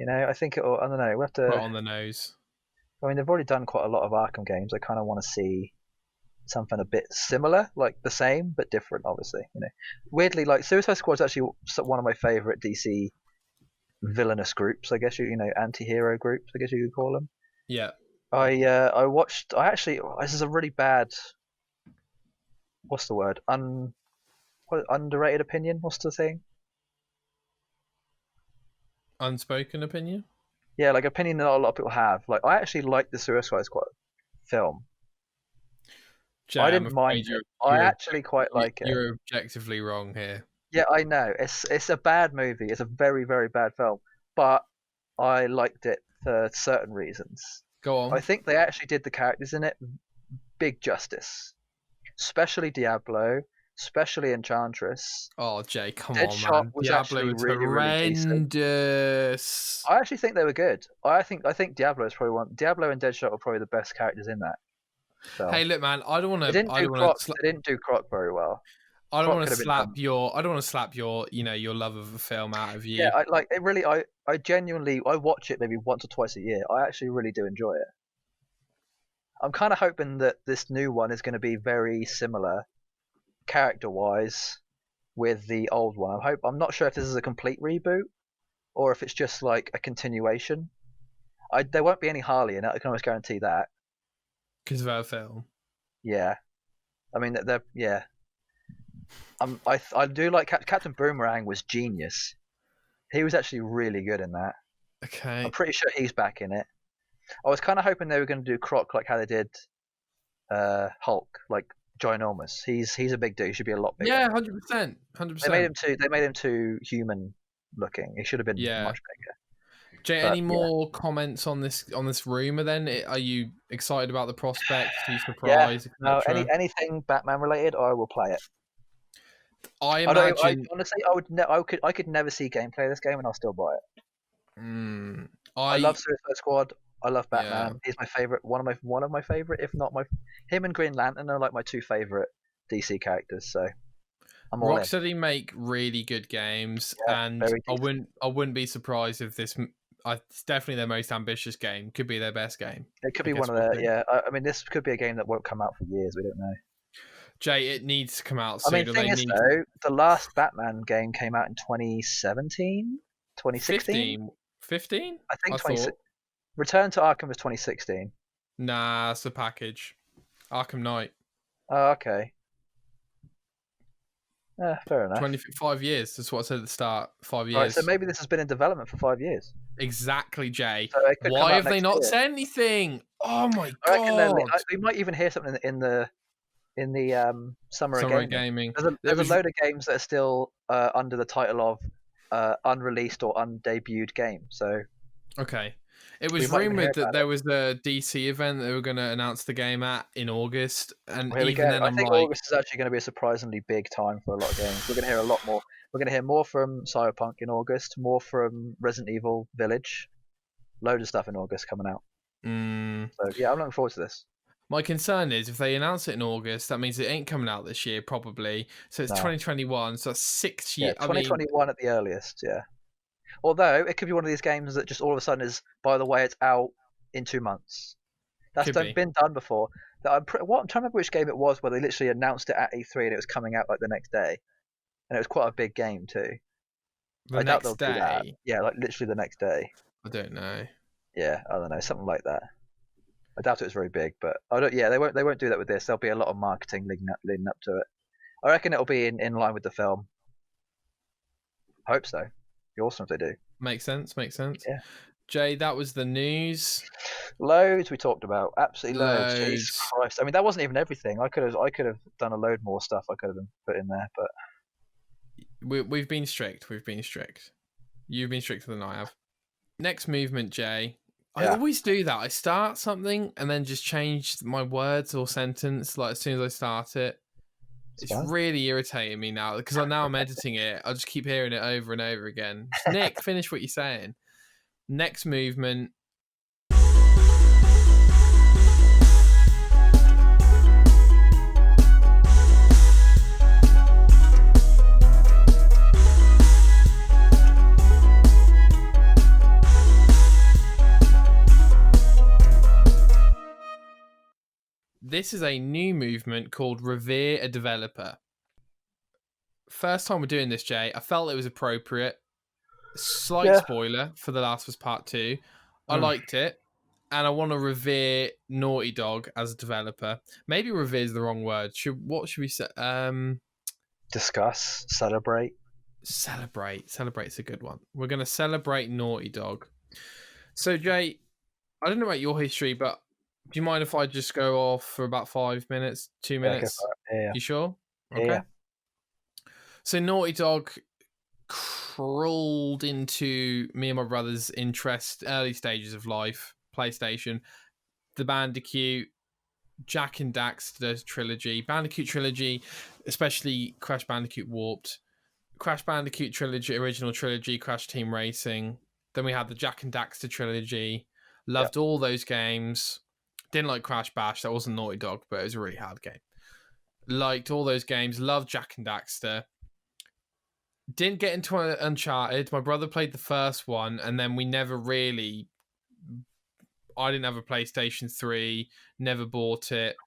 I think it'll. I don't know. We have to put on the nose. I mean, they've already done quite a lot of Arkham games. I kind of want to see something a bit similar, like the same but different. Obviously, weirdly, like Suicide Squad is actually one of my favorite DC villainous groups. I guess anti-hero groups. I guess you could call them. Yeah. I watched. This is a really bad. What's the word? Underrated opinion. What's the thing? Unspoken opinion. Yeah, like opinion that not a lot of people have. Like I actually like the Suicide Squad film. Jay, I didn't mind it. I actually quite like it. You're objectively wrong here. Yeah, I know. It's a bad movie. It's a very, very bad film. But I liked it for certain reasons. Go on. I think they actually did the characters in it big justice, especially Diablo, especially Enchantress. Oh, Jay, come on, Deadshot man. was Diablo actually was really decent. horrendous. I actually think they were good. I think Diablo is probably one. Diablo and Deadshot were probably the best characters in that film. Hey, look, man. I don't want to. They didn't do Croc very well. I don't Croc want could to have been done. slap your. I don't want to slap your. Your love of a film out of you. Yeah, I like it. Really, I genuinely, I watch it maybe once or twice a year. I actually really do enjoy it. I'm kind of hoping that this new one is going to be very similar, character-wise, with the old one. I'm not sure if this is a complete reboot or if it's just like a continuation. There won't be any Harley in it. I can almost guarantee that. Because of our film. Yeah, I mean they're yeah. I do like Captain Boomerang was genius. He was actually really good in that. Okay. I'm pretty sure he's back in it. I was kind of hoping they were going to do Croc like how they did Hulk, like ginormous. He's a big dude. He should be a lot bigger. Yeah, 100%. 100%. They made him too human looking. He should have been much bigger. Jay, any more comments on this rumor? Then, are you excited about the prospect? Are you surprised? Yeah. No, anything Batman related, I will play it. I imagine. Honestly, I could never see gameplay of this game, and I'll still buy it. I love Suicide Squad. I love Batman. Yeah. He's my favorite. One of my favorite, if not him and Green Lantern are like my two favorite DC characters. So I'm all Rocksteady make really good games, and I wouldn't be surprised if this. It's definitely their most ambitious game. Could be their best game. It could be one of their. Yeah, I mean, this could be a game that won't come out for years. We don't know. Jay, it needs to come out soon. I mean, the last Batman game came out in 2017, 2016? 15? I think 2016. Return to Arkham was 2016. Nah, it's a package. Arkham Knight. Oh, okay. Fair enough. 5 years. That's what I said at the start. 5 years. Right, so maybe this has been in development for 5 years. Exactly, Jay. So why have they not said anything? Oh my god! We might even hear something in the summer of gaming. There's a load of games that are still under the title of unreleased or undebuted game. So okay, it was rumored that there was a DC event that they were going to announce the game at in August, and even then, I think August is actually going to be a surprisingly big time for a lot of games. We're going to hear a lot more. We're going to hear more from Cyberpunk in August, more from Resident Evil Village, load of stuff in August coming out. So yeah, I'm looking forward to this. My concern is if they announce it in August, that means it ain't coming out this year probably. So it's 2021, so that's 6 years. Yeah, 2021 at the earliest, yeah. Although it could be one of these games that just all of a sudden is, by the way, it's out in 2 months. That's been done I'm trying to remember which game it was where they literally announced it at E3 and it was coming out like the next day. And it was quite a big game too. The next day? Yeah, like literally the next day. I don't know. Yeah, I don't know, something like that. I doubt it was very big, but they won't do that with this. There'll be a lot of marketing leading up to it. I reckon it'll be in line with the film. I hope so. It'd be awesome if they do. Makes sense. Yeah. Jay, that was the news. Loads we talked about. Absolutely loads. Jesus Christ. I mean, that wasn't even everything. I could have done a load more stuff I could have put in there, but we've been strict. You've been stricter than I have. Next movement, Jay. I always do that. I start something and then just change my words or sentence like as soon as I start it. It's really irritating me now because now I'm editing it. I'll just keep hearing it over and over again. Nick, finish what you're saying. Next movement. This is a new movement called Revere a Developer. First time we're doing this, Jay, I felt it was appropriate. Slight spoiler for The Last of Us Part 2. I liked it, and I want to revere Naughty Dog as a developer. Maybe revere is the wrong word. What should we say? Discuss, celebrate. Celebrate's a good one. We're going to celebrate Naughty Dog. So, Jay, I don't know about your history, but do you mind if I just go off for about 5 minutes, 2 minutes? Yeah. You sure? Okay. So Naughty Dog, crawled into me and my brother's interest, early stages of life, PlayStation, the Bandicoot, Jack and Daxter trilogy, Bandicoot trilogy, especially Crash Bandicoot Warped, Crash Bandicoot trilogy, original trilogy, Crash Team Racing. Then we had the Jack and Daxter trilogy. Loved all those games. Didn't like Crash Bash. That wasn't Naughty Dog, but it was a really hard game. Liked all those games. Loved Jack and Daxter. Didn't get into Uncharted. My brother played the first one, and then we never really... I didn't have a PlayStation 3. Never bought it.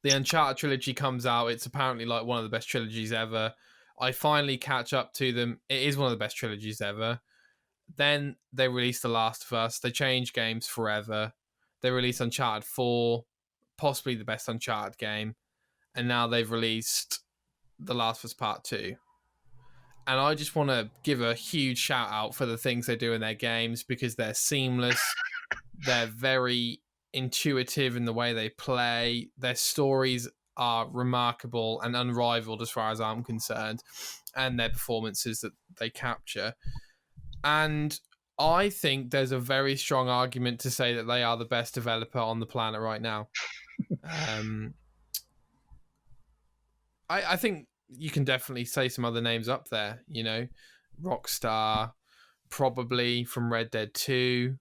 The Uncharted trilogy comes out. It's apparently like one of the best trilogies ever. I finally catch up to them. It is one of the best trilogies ever. Then they released The Last of Us. They changed games forever. They released Uncharted 4, possibly the best Uncharted game. And now they've released The Last of Us Part 2. And I just want to give a huge shout out for the things they do in their games because they're seamless. They're very intuitive in the way they play. Their stories are remarkable and unrivaled as far as I'm concerned, and their performances that they capture. And I think there's a very strong argument to say that they are the best developer on the planet right now. I think you can definitely say some other names up there, you know, Rockstar, probably from Red Dead 2.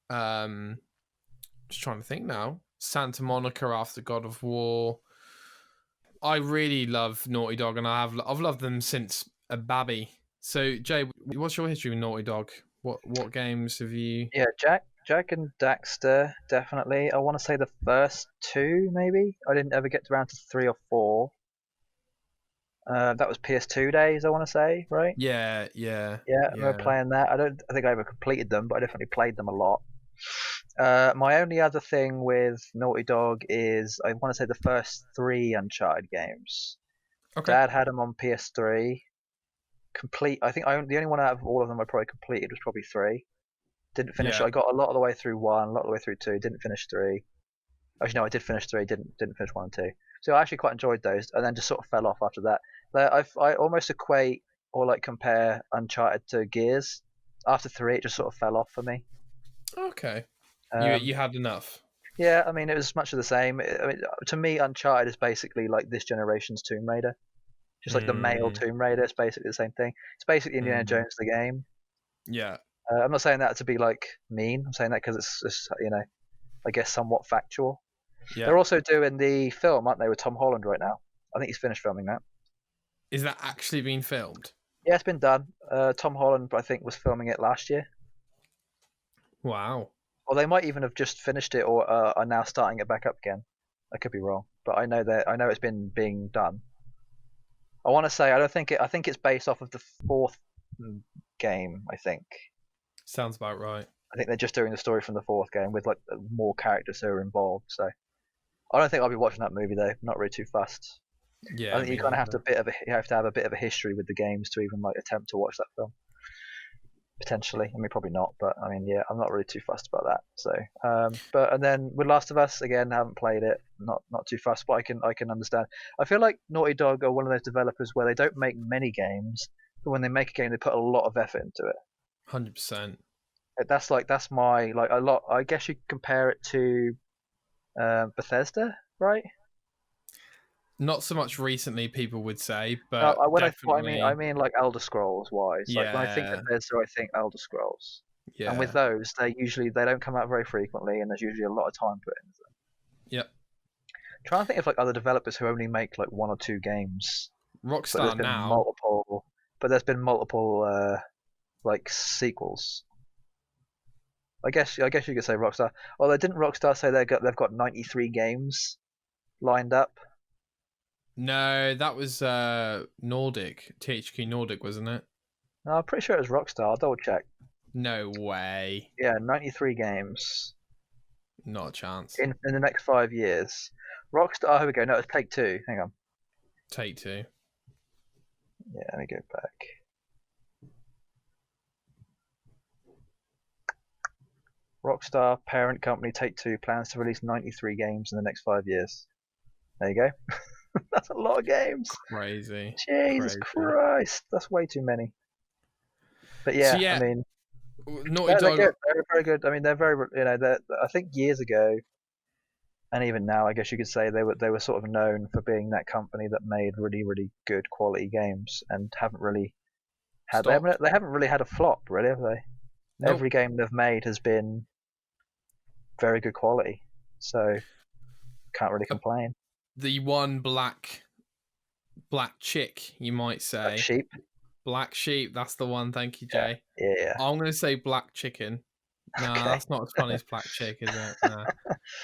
Just trying to think now. Santa Monica after God of War. I really love Naughty Dog, and I've loved them since a babby. So, Jay, what's your history with Naughty Dog? What games have you? Yeah, Jack and Daxter, definitely. I want to say the first two, maybe. I didn't ever get around to 3 or 4. That was PS2 days, I want to say, right? Yeah. Yeah, I remember playing that. I think I ever completed them, but I definitely played them a lot. My only other thing with Naughty Dog is I want to say the first 3 Uncharted games. Okay. Dad had them on PS3. I think the only one out of all of them I probably completed was probably 3. Didn't finish. Yeah. I got a lot of the way through 1, a lot of the way through 2. Didn't finish 3. Actually, no, I did finish 3. Didn't finish 1 and 2. So I actually quite enjoyed those, and then just sort of fell off after that. I almost equate or like compare Uncharted to Gears. After 3, it just sort of fell off for me. Okay. You had enough. Yeah, I mean, it was much of the same. I mean, to me, Uncharted is basically like this generation's Tomb Raider. Just like the male Tomb Raider, it's basically the same thing. It's basically Indiana Jones the game. Yeah. I'm not saying that to be like mean. I'm saying that because it's I guess somewhat factual. Yeah. They're also doing the film, aren't they, with Tom Holland right now? I think he's finished filming that. Is that actually being filmed? Yeah, it's been done. Tom Holland, I think, was filming it last year. Wow. Or they might even have just finished it, or are now starting it back up again. I could be wrong, but I know it's been being done. I want to say I think it's based off of the 4th game. I think. Sounds about right. I think they're just doing the story from the 4th game with like more characters who are involved. So I don't think I'll be watching that movie though. I'm not really too fussed. Yeah. I think you kind of have to have a bit of a history with the games to even like attempt to watch that film. Potentially, I mean probably not, but I mean yeah, I'm not really too fussed about that. So, and then with Last of Us again, haven't played it, not too fussed, but I can understand. I feel like Naughty Dog are one of those developers where they don't make many games, but when they make a game, they put a lot of effort into it. 100%. That's my like a lot. I guess you could compare it to Bethesda, right? Not so much recently, people would say, but I mean like Elder Scrolls wise. Yeah. Like when I think Bethesda, I think Elder Scrolls. Yeah. And with those, they don't come out very frequently, and there's usually a lot of time put into them. Yep. Trying to think of like other developers who only make like 1 or 2 games. Rockstar now. But there's been multiple like sequels. I guess you could say Rockstar. Although didn't Rockstar say they've got 93 games lined up? No, that was Nordic. THQ Nordic, wasn't it? No, I'm pretty sure it was Rockstar. I'll double check. No way. Yeah, 93 games. Not a chance. In the next 5 years. Rockstar, here we go. No, it's Take-Two. Hang on. Take-Two. Yeah, let me go back. Rockstar parent company Take-Two plans to release 93 games in the next 5 years. There you go. That's a lot of games. Crazy. Jesus Christ. That's way too many. But So yeah, I yeah, mean, Naughty they're Dog. good. They're very good. I mean, they're very, I think years ago, and even now, I guess you could say they were sort of known for being that company that made really, really good quality games and haven't really had Stopped. they haven't really had a flop, really, have they? Nope. Every game they've made has been very good quality, so can't really Uh, complain. The one black chick, you might Black say. Sheep, Black sheep. That's the one. Thank you, yeah, Jay. yeah, I'm gonna say black chicken. Nah, okay, that's not as funny as black chick, is it? Nah.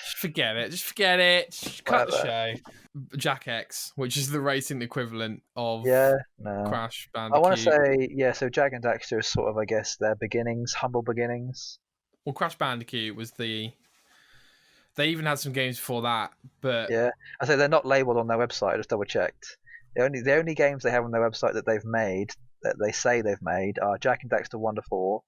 Just forget it. Just forget it. Just cut the whatever. show. Jack X, which is the racing equivalent of Yeah, no. Crash I want to Bandicoot. say, yeah, so Jack and Daxter is sort of, I guess, their beginnings, humble beginnings. Well, Crash Bandicoot was They even had some games before that, but Yeah, I say they're not labeled on their website. I just double checked. The only games they have on their website that they've made, that they say they've made, are Jack and Daxter 1 to 4,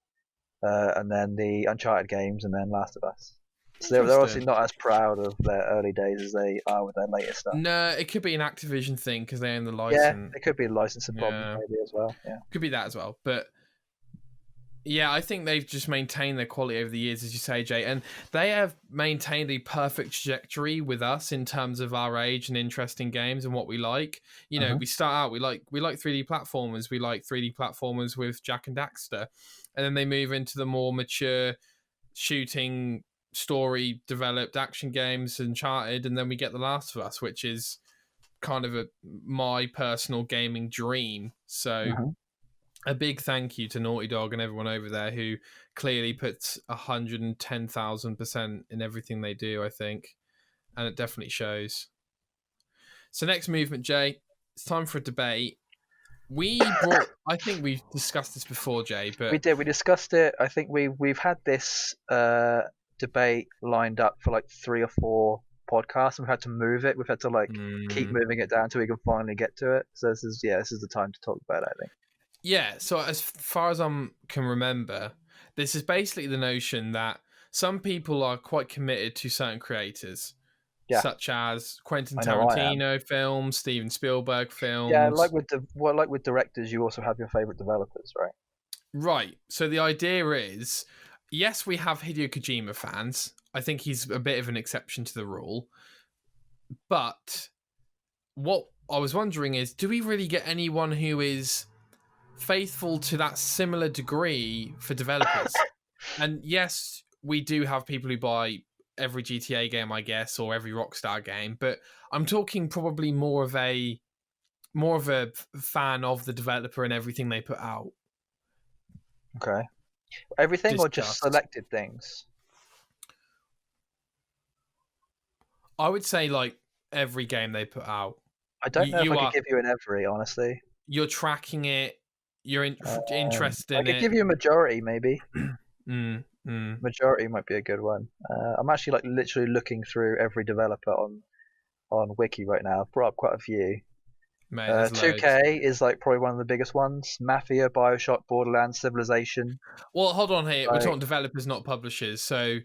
and then the Uncharted games, and then Last of Us. So they're obviously interesting. not as proud of their early days as they are with their latest stuff. No, it could be an Activision thing because they own the Yeah, license. it could be licensing problems Yeah, maybe as well. Yeah. could be that as well. But yeah, I think they've just maintained their quality over the years, as you say, Jay, and they have maintained a perfect trajectory with us in terms of our age and interest in games and what we like. You know, Hmm. we start out we like 3D platformers. We like 3D platformers with Jack and Daxter, and then they move into the more mature shooting, story developed action games, Uncharted, and then we get The Last of Us, which is kind of my personal gaming dream. So Hmm. a big thank you to Naughty Dog and everyone over there who clearly puts 110,000% in everything they do, I think. And it definitely shows. So next movement, Jay, it's time for a debate. I think we've discussed this before, Jay, We but did. We discussed it. I think we've had this debate lined up for like 3 or 4 podcasts, and we've had to move it. We've had to like keep moving it down until we can finally get to it. So this is the time to talk about it, I think. yeah, so as far as I can remember, this is basically the notion that some people are quite committed to certain creators, Yeah, such as Quentin I know I am. Tarantino films, Steven Spielberg Yeah, films. like with directors, you also have your favorite developers, right? Right. So the idea is, yes, we have Hideo Kojima fans. I think he's a bit of an exception to the rule. But what I was wondering is, do we really get anyone who is faithful to that similar degree for developers? And yes, we do have people who buy every GTA game, I guess, or every Rockstar game, but I'm talking probably more of a fan of the developer and everything they put out. Okay. Everything or just Discussed. selected things? I would say like every game they put out. I don't know if I You could are give you an every, honestly. you're tracking it. You're interested I in could it. give you a majority, maybe. Mm. Majority might be a good one. I'm actually like literally looking through every developer on Wiki right now. I've brought up quite a few. Mate, there's loads. 2K is like probably one of the biggest ones. Mafia, Bioshock, Borderlands, Civilization. Well, hold on here. We're Like, talking developers, not publishers. So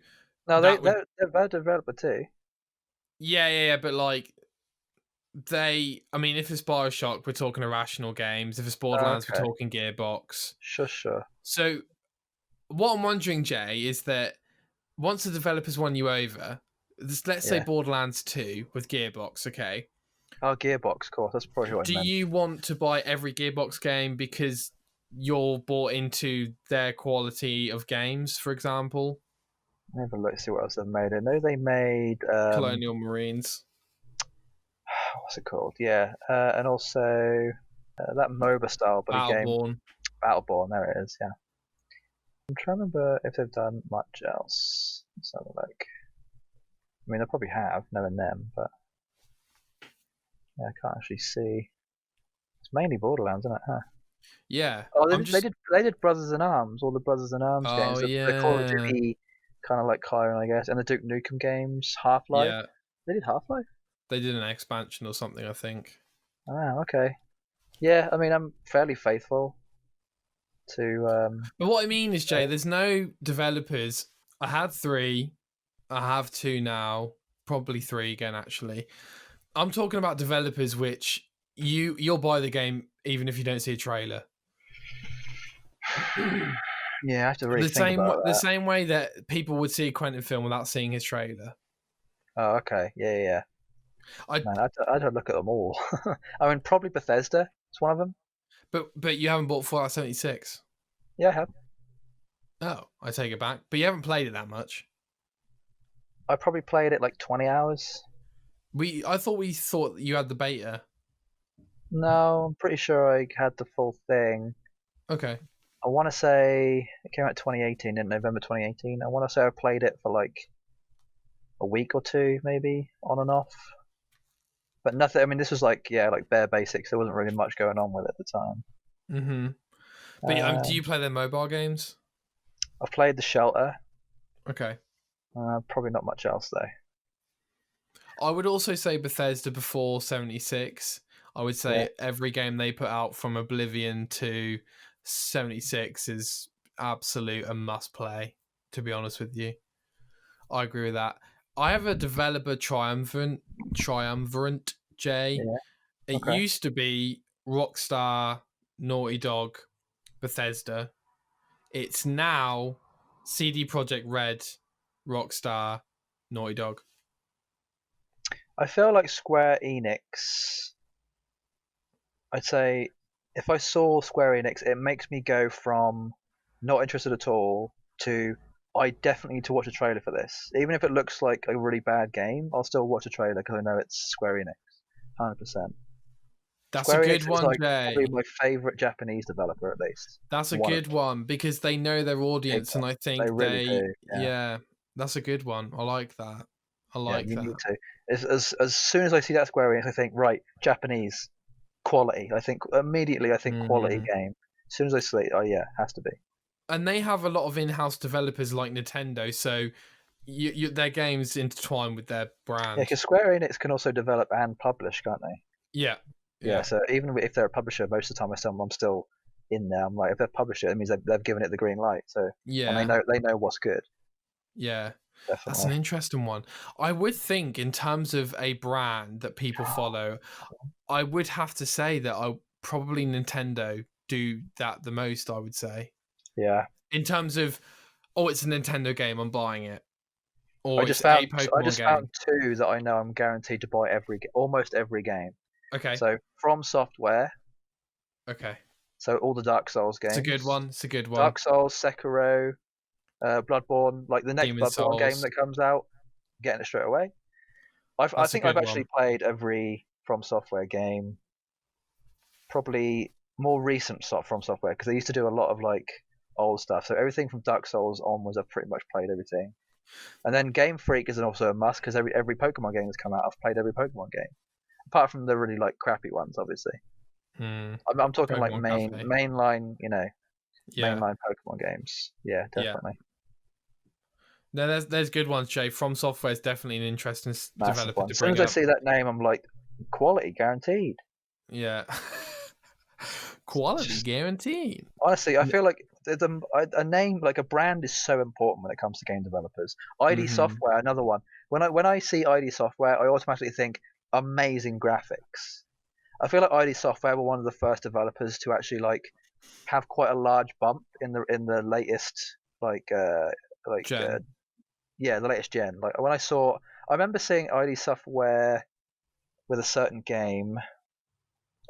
no, that would, they're a developer too. yeah. But like I mean, if it's Bioshock, we're talking Irrational Games. If it's Borderlands, Okay, we're talking Gearbox. sure. So what I'm wondering, Jay, is that once the developers won you over, let's say Yeah. Borderlands 2 with Gearbox, okay? Oh, Gearbox, of course. That's probably what I Do meant. you want to buy every Gearbox game because you're bought into their quality of games, for example? Let me have a look, see what else they've made. I know they made Colonial Marines. what's it called? Yeah, and also that MOBA style buddy game, Battleborn. Battleborn. There it is. Yeah, I'm trying to remember if they've done much else. Let's have a look. I mean, they probably have, knowing them, but yeah, I can't actually see. It's mainly Borderlands, isn't it? Huh? Yeah. Oh, I'm just they did Brothers in Arms, all the Brothers in Arms Oh games, the Call of yeah. Duty kind of like clone, I guess, and the Duke Nukem games, Half Life. Yeah. They did Half Life. They did an expansion or something, I think. Oh, okay. Yeah, I mean, I'm fairly faithful to. But what I mean is, Jay, there's no developers. I had 3. I have 2 now. Probably 3 again, actually. I'm talking about developers which you'll buy the game even if you don't see a trailer. Yeah, I have to really think about The that. same way that people would see a Quentin film without seeing his trailer. Oh, okay. Yeah, yeah, yeah. I Man, I'd look at them all. I mean, probably Bethesda. It's one of them. but you haven't bought Fallout 76. Yeah, I have. Oh, I take it back. But you haven't played it that much. I probably played it like 20 hours. I thought we thought you had the beta. No, I'm pretty sure I had the full thing. Okay. I want to say it came out 2018, in November 2018. I want to say I played it for like a week or two, maybe on and off. But nothing. I mean, this was like like bare basics. There wasn't really much going on with it at the time. Mm-hmm. But do you play their mobile games? I've played The Shelter. Okay. Probably not much else though. I would also say Bethesda before 76. I would say Yeah. every game they put out from Oblivion to 76 is absolute a must play, to be honest with you. I agree with that. I have a developer triumvirate, Jay. Yeah. It Okay. used to be Rockstar, Naughty Dog, Bethesda. It's now CD Projekt Red, Rockstar, Naughty Dog. I feel like Square Enix. I'd say if I saw Square Enix, it makes me go from not interested at all to I definitely need to watch a trailer for this. Even if it looks like a really bad game, I'll still watch a trailer because I know it's Square Enix, 100%. That's a Square good Enix is one, like probably Jay. my favorite Japanese developer, at least. That's a One of good one because they know their big audience, and I ones. They think really do. Yeah, yeah, that's a good one. I like that. I yeah. like You that. need to. As soon as I see that Square Enix, I think right, Japanese quality. I think immediately. I think quality Mhm. game. As soon as I see it, oh yeah, has to be. And they have a lot of in-house developers like Nintendo, so their games intertwine with their Yeah, brand. because Square Enix can also develop and publish, can't they? Yeah, Yeah, yeah, so even if they're a publisher, most of the time I'm still in there. I'm like, if they've published it, it means they've given it the green light. So and yeah, they know what's good, yeah. That's an definitely. interesting one. I would think, in terms of a brand that people follow, I would have to say that I probably Nintendo do that the most. I would say, Yeah, in terms of, oh, it's a Nintendo game, I'm buying it, I or just it's a found I Pokemon just found game. two that I know I'm guaranteed to buy almost every game. Okay, So From Software, okay, so all the Dark Souls it's a good games, one. It's a good one. Dark Souls, Sekiro, Bloodborne, like the next Demon Bloodborne game Souls. that comes out, getting it straight away. I That's a think I've good actually one. played every From Software game, probably more recent From Software because they used to do a lot of like old stuff. So everything from Dark Souls onwards, I've pretty much played everything. And then Game Freak is also a must because every Pokemon game that's come out, I've played every Pokemon game, apart from the really like crappy ones, obviously. Hmm. I'm talking like Pokemon Cafe. mainline, Yeah, mainline Pokemon games. Yeah, yeah. definitely, No, there's good ones, Jay. From Software is definitely an interesting massive developer one. to As soon bring as I up. see that name, I'm like, quality guaranteed. Yeah. Quality Just guaranteed. honestly, I feel like a name like a brand is so important when it comes to game developers. ID Mm-hmm. Software, another one. When I see ID Software, I automatically think amazing graphics. I feel like ID Software were one of the first developers to actually like have quite a large bump in the latest like Jen. yeah, the latest gen. Like I remember seeing ID Software with a certain game.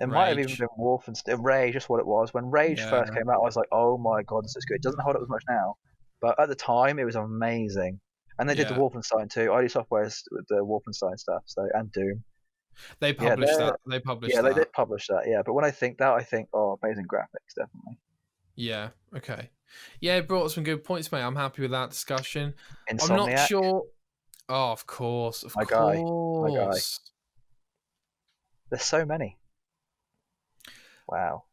It might have even Rage. been Wolfenstein Rage, just what it was. When Rage Yeah. first came out, I was like, "Oh my god, this is good." It doesn't hold up as much now, but at the time, it was amazing. And they did the Yeah. Wolfenstein too. ID Software's with the Wolfenstein stuff, so and Doom. They Yeah, published that. They published they that. did publish that. Yeah, but when I think that, I think, oh, amazing graphics, definitely. Yeah. Okay. Yeah, it brought some good points, mate. I'm happy with that discussion. I'm not Insomniac, sure. Oh, of course. Of my guy, my guy. course. There's so many. Wow,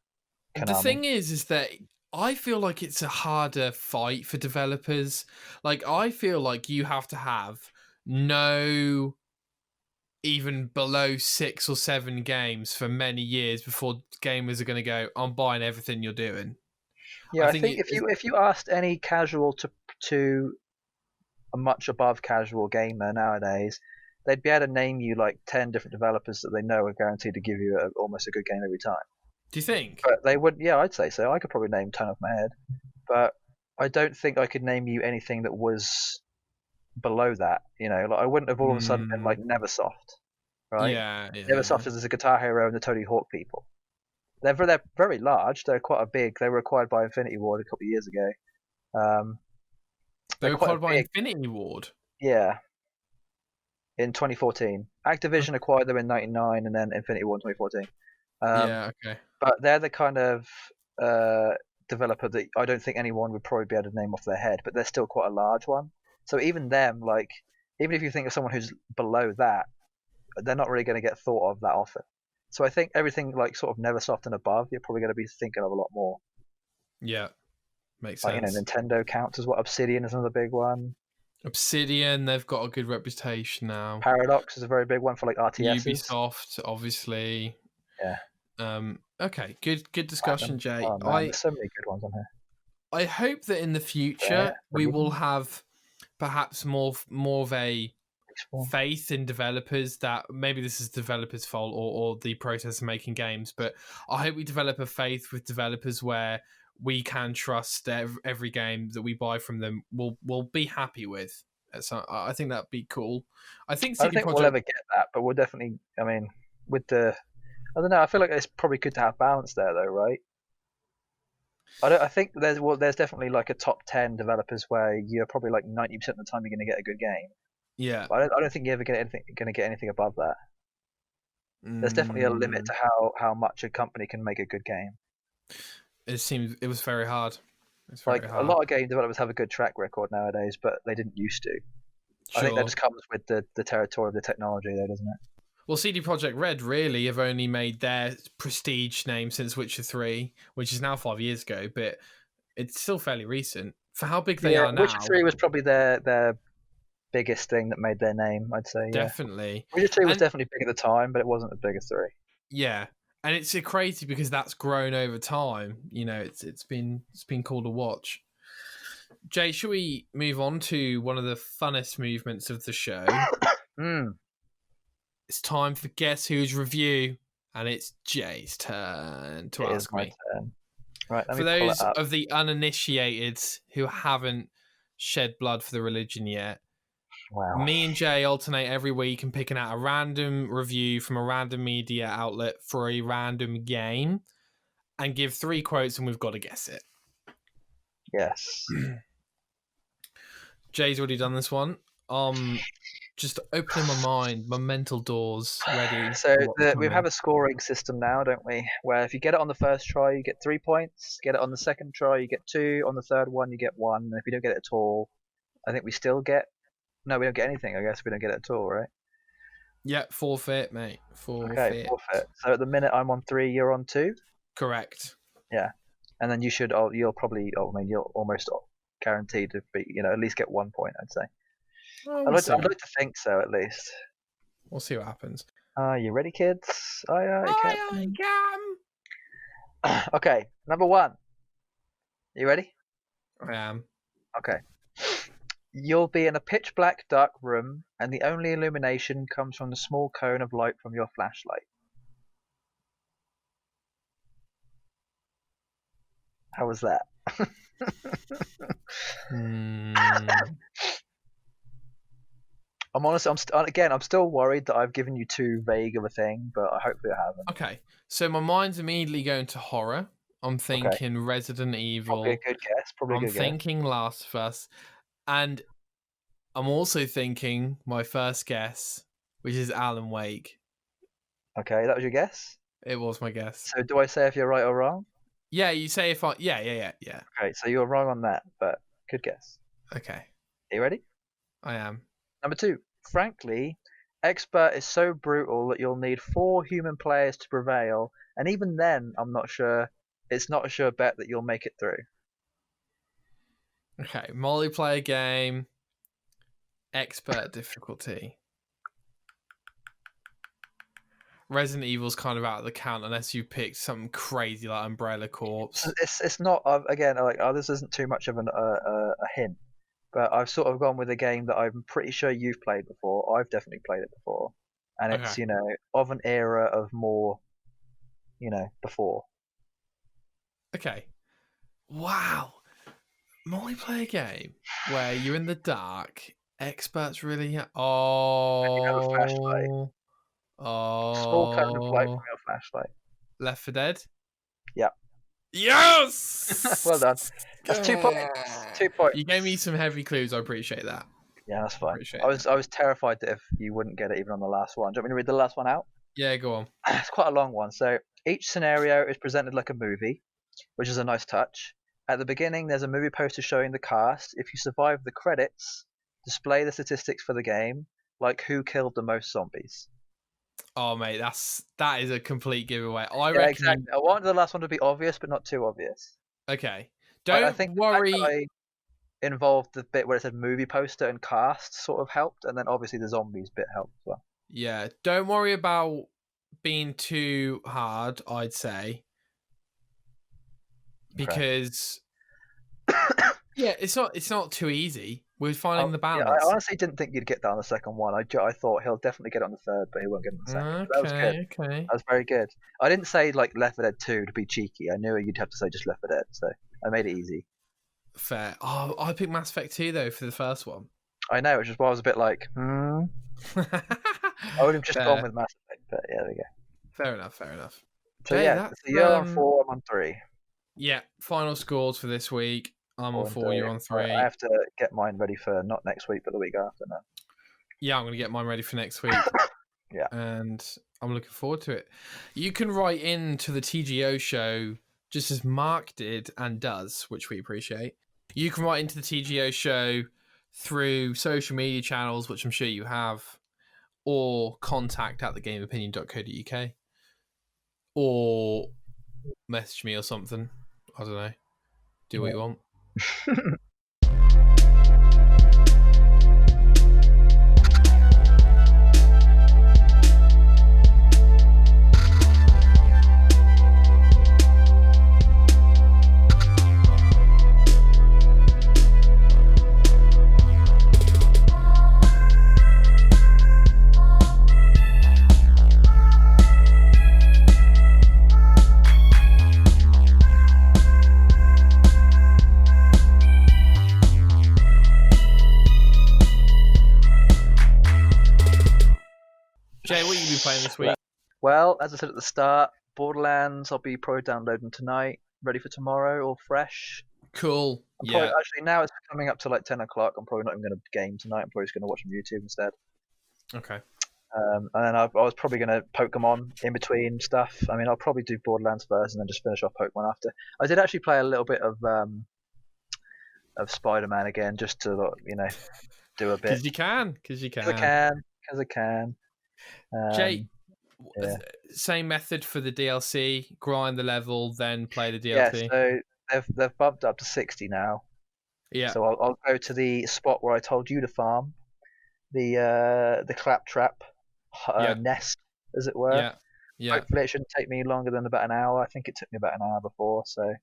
The Konami. thing is that I feel like it's a harder fight for developers. Like, I feel like you have to have no even below 6 or 7 games for many years before gamers are going to go, I'm buying everything you're doing. Yeah, I I think think if you asked any casual to a much above casual gamer nowadays, they'd be able to name you like 10 different developers that they know are guaranteed to give you almost a good game every time. Do you think? But they would, yeah, I'd say so. I could probably name 10 off my head, but I don't think I could name you anything that was below that. Like I wouldn't have all of a sudden been like Neversoft, right? Yeah, yeah. Neversoft is the Guitar Hero and the Tony Hawk people. They're very large. They're quite a big. They were acquired by Infinity Ward a couple of years ago. They They're were quite a acquired by big, Infinity Ward. yeah, in 2014. Activision acquired them in '99, and then Infinity Ward in 2014. Yeah, okay. But they're the kind of uh, developer that I don't think anyone would probably be able to name off their head, but they're still quite a large one. So even them, like, even if you think of someone who's below that, they're not really going to get thought of that often. So I think everything like sort of Neversoft and above, you're probably going to be thinking of a lot more. Yeah, makes Like, sense. Nintendo counts as what. Obsidian is another big one. Obsidian, they've got a good reputation now. Paradox is a very big one for like RTSs. Ubisoft, obviously. Yeah. Okay, good discussion, Jay. Oh man, there's so many good ones on here. I hope that in the future Yeah, we will have perhaps more of a Respawn. faith in developers, that maybe this is developers' fault or the process of making games, but I hope we develop a faith with developers where we can trust every game that we buy from them we'll be happy with. So I think that'd be cool. I think I don't CD think we'll Projekt. ever get that, but we'll definitely. I mean, with the, I don't know. I feel like it's probably good to have balance there, though, right? I think there's definitely like a top 10 developers where you're probably like 90% of the time you're going to get a good game. Yeah. But I don't think you're ever going to get anything above that. There's definitely a limit to how much a company can make a good game. It was very hard. It's very Like hard. a lot of game developers have a good track record nowadays, but they didn't used to. Sure. I think that just comes with the territory of the technology, though, doesn't it? Well, CD Projekt Red really have only made their prestige name since Witcher 3, which is now 5 years ago, but it's still fairly recent. For how big they are now. Witcher 3 was probably their biggest thing that made their name, I'd say. Yeah. Definitely. Witcher 3 was definitely big at the time, but it wasn't as big as 3. Yeah. And it's crazy because that's grown over time. It's been cool to watch. Jay, should we move on to one of the funnest movements of the show? It's time for Guess Who's Review, and it's Jay's turn to ask me. Turn. Right, for those of the uninitiated who haven't shed blood for the religion yet, wow. Me and Jay alternate every week and picking out a random review from a random media outlet for a random game and give 3 quotes, and we've got to guess it. Yes. Jay's already done this one. Just opening my mind, my mental doors ready. So we have a scoring system now, don't we? Where if you get it on the first try, you get 3 points. Get it on the second try, you get 2. On the third one, you get 1. And if you don't get it at all, I think we still get. No, we don't get anything. I guess we don't get it at all, right? Yeah, forfeit, mate. Forfeit. Okay, forfeit. So at the minute, I'm on 3. You're on 2. Correct. Yeah, and then you'll probably. I mean, you're almost guaranteed to be. At least get 1 point. I'd say. I'd like to think so, at least. We'll see what happens. Are you ready, kids? I am. Okay, number 1. You ready? I am. Okay. You'll be in a pitch black dark room, and the only illumination comes from the small cone of light from your flashlight. How was that? I'm honest. I'm still worried that I've given you too vague of a thing, but I hopefully I haven't. Okay, so my mind's immediately going to horror. I'm thinking Resident Evil. Probably a good guess. I'm thinking Last of Us, and I'm also thinking my first guess, which is Alan Wake. Okay, that was your guess? It was my guess. So do I say if you're right or wrong? Yeah, you say if I. Yeah. Okay, so you're wrong on that, but good guess. Okay. Are you ready? I am. Number 2. Frankly, Expert is so brutal that you'll need 4 human players to prevail, and even then, I'm not sure. It's not a sure bet that you'll make it through. Okay, multiplayer game, expert difficulty. Resident Evil's kind of out of the count unless you picked something crazy like Umbrella Corps. It's not again like this isn't too much of a hint, but I've sort of gone with a game that I'm pretty sure you've played before. I've definitely played it before, and it's of an era of more, before. Okay. Wow. Multiplayer game where you're in the dark. Experts really. You have a flashlight. Oh. Small cone of light Oh. from your flashlight. Left 4 Dead. Yeah. Yes. Well done. That's 2 points. 2 points. You gave me some heavy clues. I appreciate that. Yeah, that's fine. Appreciate I was terrified that if you wouldn't get it even on the last one. Do you want me to read the last one out? Yeah, go on. It's quite a long one. So each scenario is presented like a movie, which is a nice touch. At the beginning, there's a movie poster showing the cast. If you survive the credits, display the statistics for the game, like who killed the most zombies. Oh, mate, that is a complete giveaway. I Yeah, reckon. exactly. I wanted the last one to be obvious, but not too obvious. Okay. I think worry. The fact that I involved the bit where it said movie poster and cast sort of helped, and then obviously the zombies bit helped as well. Yeah, don't worry about being too hard, I'd say. Because yeah, it's not too easy. We're finding the balance. Yeah, I honestly didn't think you'd get that on the second one. I thought he'll definitely get it on the third, but he won't get it on the second. Okay, That was good. Okay. That was very good. I didn't say like Left 4 Dead 2 to be cheeky. I knew you'd have to say just Left 4 Dead, so I made it easy. Fair. Oh, I picked Mass Effect 2 though for the first one. I know, which is why I was a bit like, I would have just gone with Mass Effect, but yeah, there we go. Fair enough. So okay, yeah, so you're on 4, I'm on 3. Yeah, final scores for this week. I'm on 4, you're on 3. I have to get mine ready for not next week, but the week after now. Yeah, I'm going to get mine ready for next week. Yeah. And I'm looking forward to it. You can write into the TGO show just as Mark did and does, which we appreciate. You can write into the TGO show through social media channels, which I'm sure you have, or contact at thegameopinion.co.uk, or message me or something. I don't know. Do what you want. Jay, what have you been playing this week? Well, as I said at the start, Borderlands I'll be probably downloading tonight, ready for tomorrow, all fresh. Cool. Actually, now it's coming up to like 10 o'clock. I'm probably not even going to game tonight. I'm probably just going to watch on YouTube instead. Okay. And then I was probably going to Pokemon in between stuff. I mean, I'll probably do Borderlands first and then just finish off Pokemon after. I did actually play a little bit of Spider-Man again, just to do a bit. Because you can. Because I can. Jay, same method for the DLC: grind the level, then play the DLC. Yeah, so they've bumped up to 60 now. Yeah. So I'll go to the spot where I told you to farm, the claptrap nest, as it were. Yeah. Yeah. Hopefully it shouldn't take me longer than about an hour. I think it took me about an hour before, so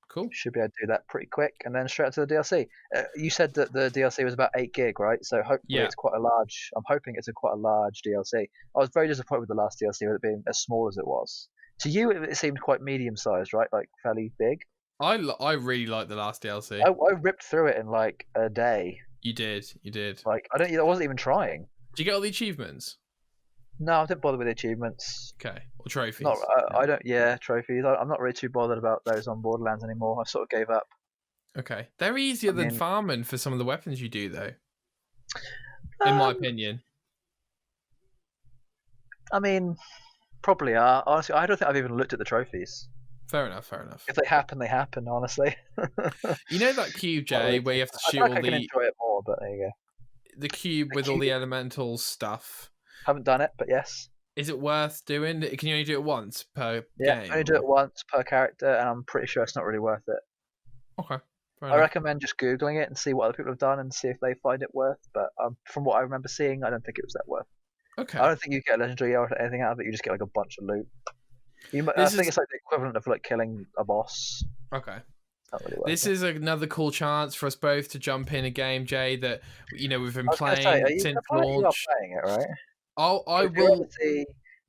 cool. Should be able to do that pretty quick, and then straight to the DLC. You said that the DLC was about 8 gig, right? So hopefully it's quite a large. I'm hoping it's quite a large DLC. I was very disappointed with the last DLC, with it being as small as it was. To you, it seemed quite medium-sized, right? Like fairly big. I really liked the last DLC. I ripped through it in like a day. You did. Like I wasn't even trying. Did you get all the achievements? No, I didn't bother with the achievements. Okay, or trophies. Not, I don't. Yeah, trophies. I'm not really too bothered about those on Borderlands anymore. I sort of gave up. Okay, they're easier than farming for some of the weapons you do, though. In my opinion. I mean, probably are. Honestly, I don't think I've even looked at the trophies. Fair enough. If they happen, they happen. Honestly. You know that cube, Jay, where you have to shoot all the. I can enjoy it more, but there you go. The cube with all the elemental stuff. Haven't done it, but yes. Is it worth doing? Can you only do it once per game? Yeah, only do it once per character, and I'm pretty sure it's not really worth it. Okay. I recommend just Googling it and see what other people have done and see if they find it worth. But from what I remember seeing, I don't think it was that worth. Okay. I don't think you get a legendary or anything out of it. You just get like a bunch of loot. I think it's like the equivalent of like killing a boss. Okay. Really this is another cool chance for us both to jump in a game, Jay, that we've been playing since launch. You are playing it, right? I will.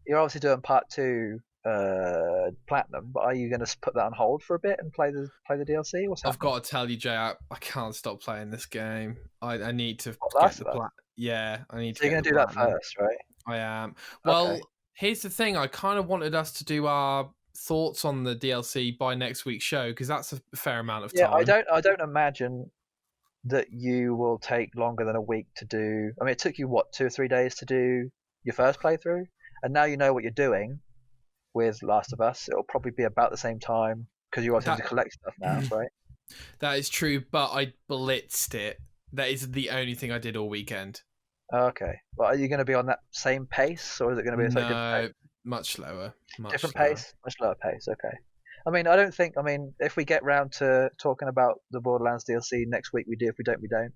You're obviously doing part 2 platinum, but are you going to put that on hold for a bit and play the DLC? What's I've happening? got to tell you, Jay, I can't stop playing this game. I need to What, get Last the of Us? Yeah, I need to So you're get going the to do that platinum. first, right? I am. Okay. Well, here's the thing. I kind of wanted us to do our thoughts on the DLC by next week's show because that's a fair amount of Yeah, time. I don't imagine that you will take longer than a week to do. I mean, it took you what, 2 or 3 days to do your first playthrough, and now you know what you're doing with Last of Us. It'll probably be about the same time because you also have That to collect stuff now, right? that is true, but I blitzed it. That is the only thing I did all weekend. Okay, but are you going to be on that same pace, or is it going to be a slightly different No, pace? much slower. Much Different slower. pace, much lower pace. Okay. I mean, I don't think. I mean, if we get round to talking about the Borderlands DLC next week, we do. If we don't, we don't.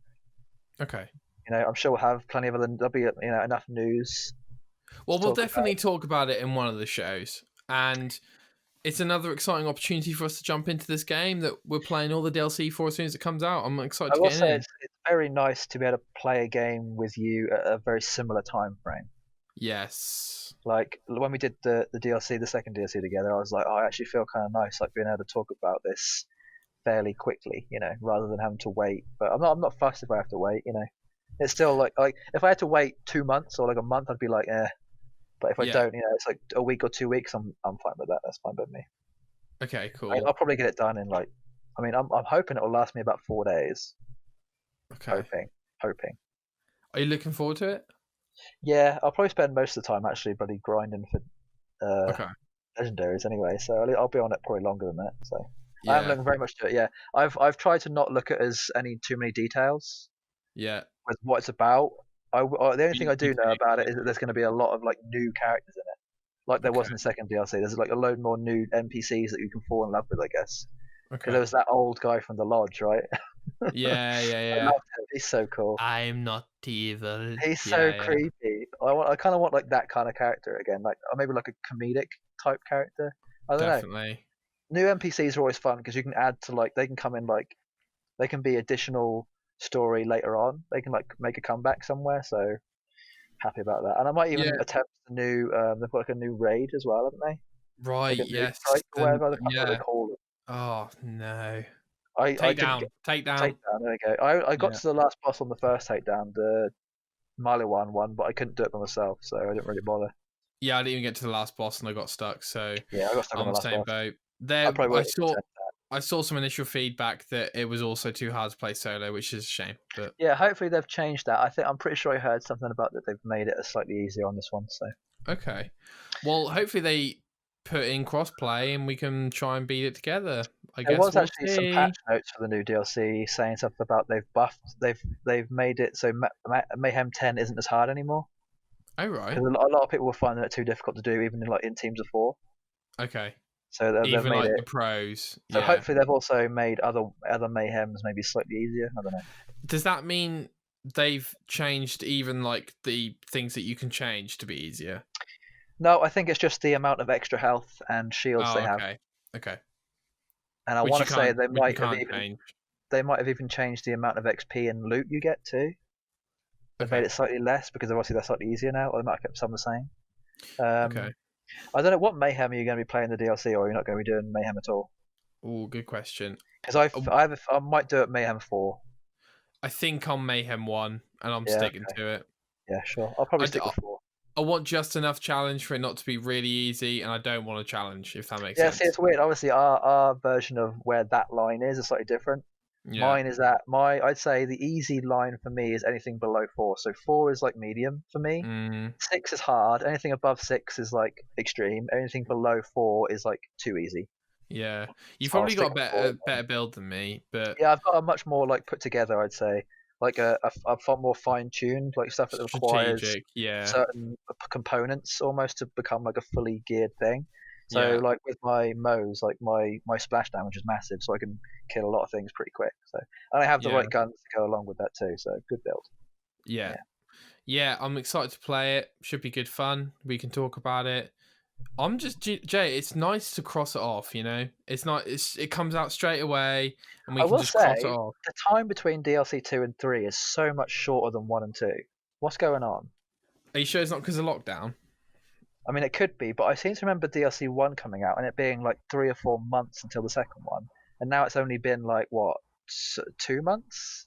Okay. I'm sure we'll have plenty of other. There'll be enough news Well, to we'll talk about. definitely talk about it in one of the shows. And it's another exciting opportunity for us to jump into this game that we're playing all the DLC for as soon as it comes out. I'm excited I to will get say in. it's very nice to be able to play a game with you at a very similar time frame. Yes. Like when we did the DLC, the second DLC together, I was like, oh, I actually feel kind of nice, like being able to talk about this fairly quickly, rather than having to wait. But I'm not fussed if I have to wait. It's still like if I had to wait 2 months or like a month, I'd be like, eh. But if I Yeah. don't, it's like a week or 2 weeks, I'm fine with that. That's fine with me. Okay, I mean, cool. I'll probably get it done in like, I mean, I'm hoping it'll last me about 4 days. Okay. Hoping. Are you looking forward to it? Yeah, I'll probably spend most of the time actually bloody grinding for Okay. legendaries anyway. So I'll be on it probably longer than that. So I am Yeah. looking very much to it. Yeah, I've tried to not look at as any too many details Yeah. with what it's about. The only thing I Me do know too. about it is that there's going to be a lot of like new characters in it, like there was Okay. in the second DLC. There's like a load more new NPCs that you can fall in love with, I guess. Because Okay. there was that old guy from the lodge, right? Yeah, yeah, I yeah. loved him. He's so cool. I'm not evil. He's so Yeah, yeah. creepy. I kind of want like that kind of character again, like or maybe like a comedic type character. I don't know. Definitely. New NPCs are always fun because you can add to like they can come in like they can be additional story later on. They can like make a comeback somewhere. So happy about that. And I might Yeah. even attempt the new. They've got like a new raid as well, haven't they? Right. Like a new Yes. strike or And whatever. I can't remember what they yeah. call it. Oh no. I Take didn't get down. Take down. takedown. There we go. I got Yeah. to the last boss on the first takedown, the Maliwan one, but I couldn't do it by myself, so I didn't really bother. Yeah, I didn't even get to the last boss and I got stuck, so Yeah, I got stuck on I'm the the last same boss. boat. I There probably I won't even saw attempt that. I saw some initial feedback that it was also too hard to play solo, which is a shame. But Yeah, hopefully they've changed that. I'm pretty sure I heard something about that they've made it slightly easier on this one. So okay. Well, hopefully they put in crossplay and we can try and beat it together. I there guess was we'll actually some see. patch notes for the new DLC saying something about they've made it so Mayhem 10 isn't as hard anymore Oh right. because a lot of people were finding it too difficult to do even in teams of four. Okay. So they've Even made like it. the pros. So Yeah. hopefully they've also made other Mayhems maybe slightly easier. I don't know. Does that mean they've changed even like the things that you can change to be easier? No, I think it's just the amount of extra health and shields they Oh, have, okay. Okay. and I Which want you to say can't which you can't change. they might have even changed the amount of XP and loot you get too. They've made Okay. it slightly less because obviously they're slightly easier now, or they might have kept some the same. Um, Okay. I don't know what Mayhem are you going to be playing the DLC, or you're not going to be doing Mayhem at all? Oh, good question. Because Uh, I might do it Mayhem 4. I think I'm Mayhem 1 and I'm Yeah, sticking okay, to it. yeah, sure. I'll probably I, stick with 4. I want just enough challenge for it not to be really easy, and I don't want a challenge, if that makes Yeah, see, sense. it's weird. Obviously, our version of where that line is slightly different. Yeah. Mine is that I'd say the easy line for me is anything below 4. So 4 is like medium for me. Mm, 6 is hard. Anything above 6 is like extreme. Anything below 4 is like too easy. yeah. You've So I'll probably stick got a with 4. better build than me, but Yeah, I've got a much more like put together, I'd say, like a far more fine tuned, like stuff that requires strategic. Yeah. certain components almost to become like a fully geared thing. So Yeah. like with my Moes, like my splash damage is massive, so I can kill a lot of things pretty quick. So and I have the Yeah. right guns to go along with that too. So good build. Yeah. Yeah. Yeah. I'm excited to play it. Should be good fun. We can talk about it. I'm just Jay. It's nice to cross it off. It's not. It comes out straight away, and we I can will just cross it say off. the time between DLC 2 and 3 is so much shorter than 1 and 2. What's going on? Are you sure it's not because of lockdown? I mean, it could be, but I seem to remember DLC 1 coming out and it being like 3 or 4 months until the second one, and now it's only been like what, 2 months?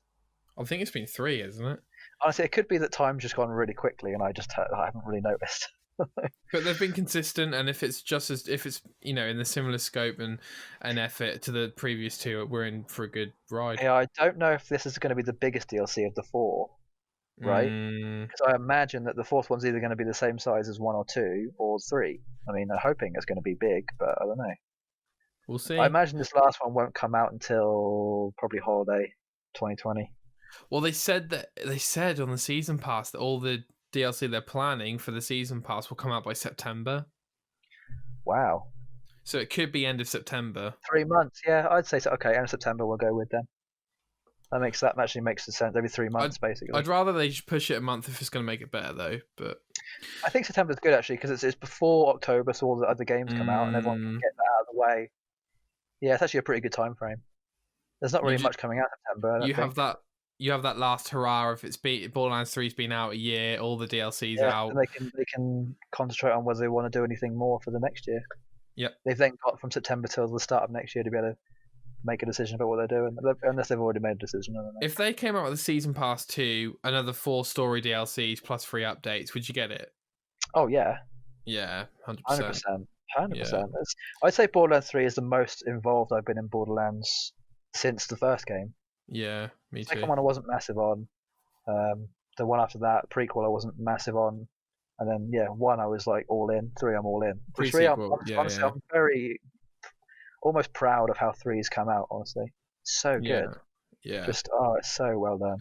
I think it's been 3, isn't it? Honestly, it could be that time's just gone really quickly, and I haven't really noticed. But they've been consistent, and if it's in the similar scope and effort to the previous two, we're in for a good ride. Yeah, I don't know if this is going to be the biggest DLC of the 4, right? Because I imagine that the fourth one's either going to be the same size as 1 or 2 or 3. I mean, I'm hoping it's going to be big, but I don't know. We'll see. I imagine this last one won't come out until probably holiday 2020. Well, they said on the season pass that all the DLC they're planning for the season pass will come out by September. Wow. So it could be end of September. 3 months, yeah, I'd say so. Okay, end of September we'll go with then. That actually makes sense. Every 3 months, basically. I'd rather they just push it a month if it's going to make it better, though. But I think September's good actually because it's before October, so all the other games come out and everyone can get that out of the way. Yeah, it's actually a pretty good time frame. There's not really much coming out in September. You have that last hurrah if Borderlands 3's been out a year, all the DLC's out. And they can concentrate on whether they want to do anything more for the next year. Yep. They've then got from September till the start of next year to be able to make a decision about what they're doing, unless they've already made a decision. I don't know. If they came out with a Season Pass 2, another 4 story DLCs plus 3 updates, would you get it? Oh, yeah. Yeah, 100%. 100%. I'd say Borderlands 3 is the most involved I've been in Borderlands since the first game. Yeah, me too. The second one I wasn't massive on. The one after that, prequel, I wasn't massive on. And then, 1 I was like all in. 3 I'm all in. 3 honestly, I'm very almost proud of how 3's come out, honestly. So good. Yeah. Just, it's so well done.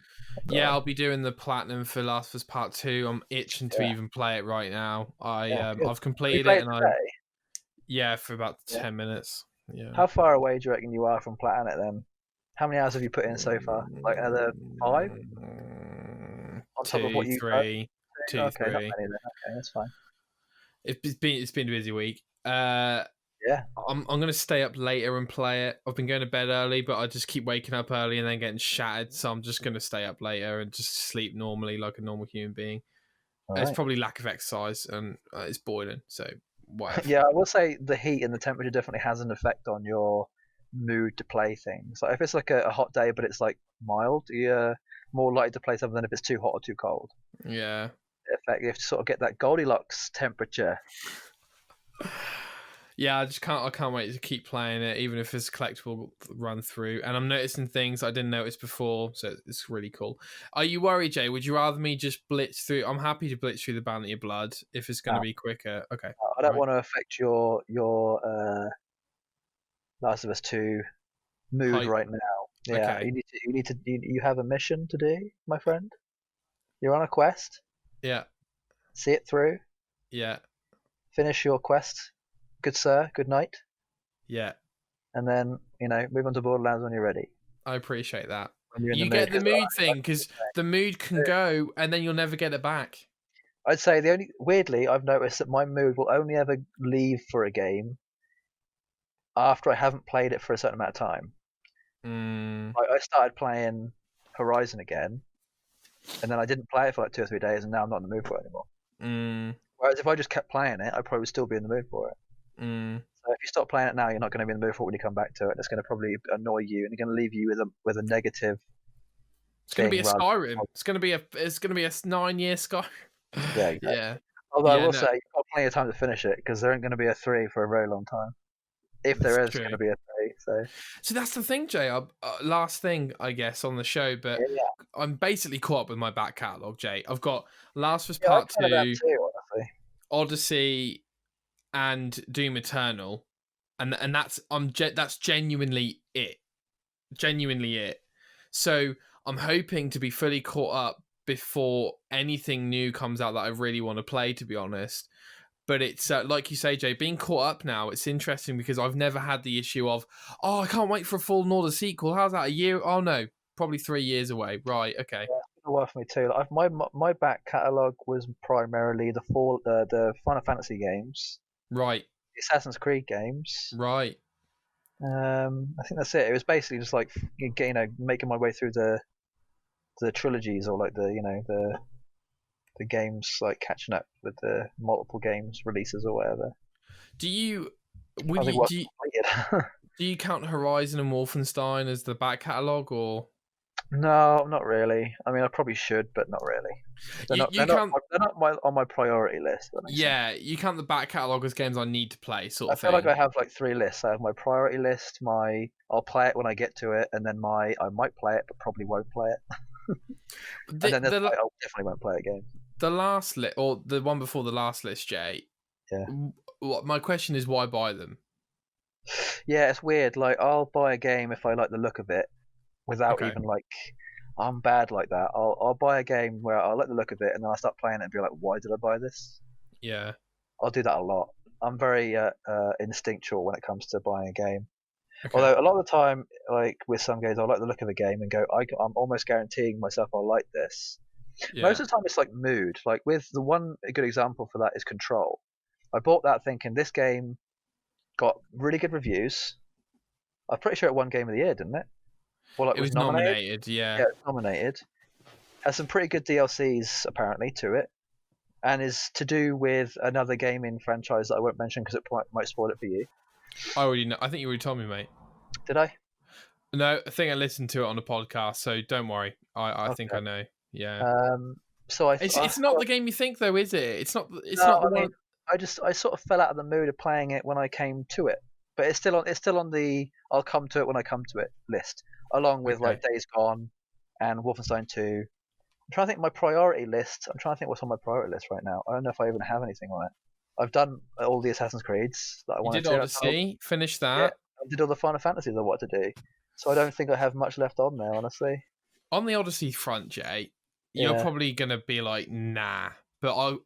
Yeah, I'll be doing the platinum for Last of Us Part 2. I'm itching to even play it right now. I've completed it and for about 10 minutes. Yeah. How far away do you reckon you are from platinum then? How many hours have you put in so far? Like another 5? On top of what you 3. 2, okay, 3. Not many then. Okay, that's fine. It's been a busy week. Yeah. I'm gonna stay up later and play it. I've been going to bed early, but I just keep waking up early and then getting shattered. So I'm just gonna stay up later and just sleep normally like a normal human being. Right. It's probably lack of exercise and it's boiling. So whatever. Yeah, I will say the heat and the temperature definitely has an effect on your mood to play things. Like if it's like a hot day but it's like mild, you're more likely to play something than if it's too hot or too cold. Yeah. You have to sort of get that Goldilocks temperature. Yeah, I can't wait to keep playing it, even if it's a collectible run through. And I'm noticing things I didn't notice before, so it's really cool. Are you worried, Jay? Would you rather me just blitz through? I'm happy to blitz through the Bounty of Blood if it's going to be quicker. Okay. I don't want to affect your Last of Us 2 mood right now. Yeah, okay. You have a mission to do, my friend. You're on a quest. Yeah. See it through. Yeah. Finish your quest. Good sir, good night. Yeah. And then, move on to Borderlands when you're ready. I appreciate that. You get the mood thing, because the mood can go and then you'll never get it back. I'd say weirdly, I've noticed that my mood will only ever leave for a game after I haven't played it for a certain amount of time. I started playing Horizon again, and then I didn't play it for like 2 or 3 days, and now I'm not in the mood for it anymore. Whereas if I just kept playing it, I probably would still be in the mood for it. So if you stop playing it now, you're not going to be in the mood for it when you come back to it. It's going to probably annoy you, and it's going to leave you with a negative. It's going to be a Skyrim. It's going to be a 9-year Skyrim. Yeah, exactly. Yeah. Although I will say you've got plenty of time to finish it because there ain't going to be a 3 for a very long time. If there is going to be a 3, so that's the thing, Jay. Last thing, I guess, on the show, but I'm basically caught up with my back catalogue, Jay. I've got Last of Us Part 2, Odyssey, and Doom Eternal, and that's genuinely it. So I'm hoping to be fully caught up before anything new comes out that I really want to play, to be honest. But it's like you say, Jay, being caught up now, it's interesting because I've never had the issue of, I can't wait for a Fallen Order sequel. How's that, a year? Oh, no, probably 3 years away. Right, okay. Yeah, it's been a while for me too. My back catalogue was primarily the Final Fantasy games. Right. The Assassin's Creed games. Right. I think that's it. It was basically just like, making my way through the trilogies or like the the games like catching up with the multiple games releases or whatever. Do you I think what's completed. do you count Horizon and Wolfenstein as the back catalogue, or No, not really. I mean, I probably should, but not really. They're you, not. you count? They're not on my priority list. That makes sense. Yeah, you count the back catalogue as games I need to play, sort I of feel thing. like I have like 3 lists. I have my priority list, my I'll play it when I get to it, and then my I might play it but probably won't play it. And then there's I definitely won't play it again. The last list, or the one before the last list, Jay. Yeah. My question is, why buy them? Yeah, it's weird. Like I'll buy a game if I like the look of it, without even like. I'm bad like that. I'll buy a game where I like the look of it, and then I start playing it and be like, why did I buy this? Yeah. I'll do that a lot. I'm very instinctual when it comes to buying a game. Okay. Although a lot of the time, like with some games, I like the look of a game and go, I'm almost guaranteeing myself I'll like this. Yeah. Most of the time, it's like mood. Like with a good example for that is Control. I bought that thinking this game got really good reviews. I'm pretty sure it won Game of the Year, didn't it? Well, like, it was nominated. Yeah. Yeah, it was nominated. Has some pretty good DLCs apparently to it, and is to do with another gaming franchise that I won't mention because it might spoil it for you. I already know. I think you already told me, mate. Did I? No, I think I listened to it on the podcast, so don't worry. I think I know. Yeah. So it's not the game you think, though, is it? It's not. It's no, not the I one. mean, I sort of fell out of the mood of playing it when I came to it, but it's still on the I'll come to it when I come to it list, along with like Days Gone and Wolfenstein 2. I'm trying to think my priority list. I'm trying to think what's on my priority list right now. I don't know if I even have anything on it. I've done all the Assassin's Creeds that I wanted to. You did Odyssey, finish that. Yeah, I did all the Final Fantasies I wanted to do. So I don't think I have much left on there, honestly. On the Odyssey front, Jay, you're probably gonna be like, nah. But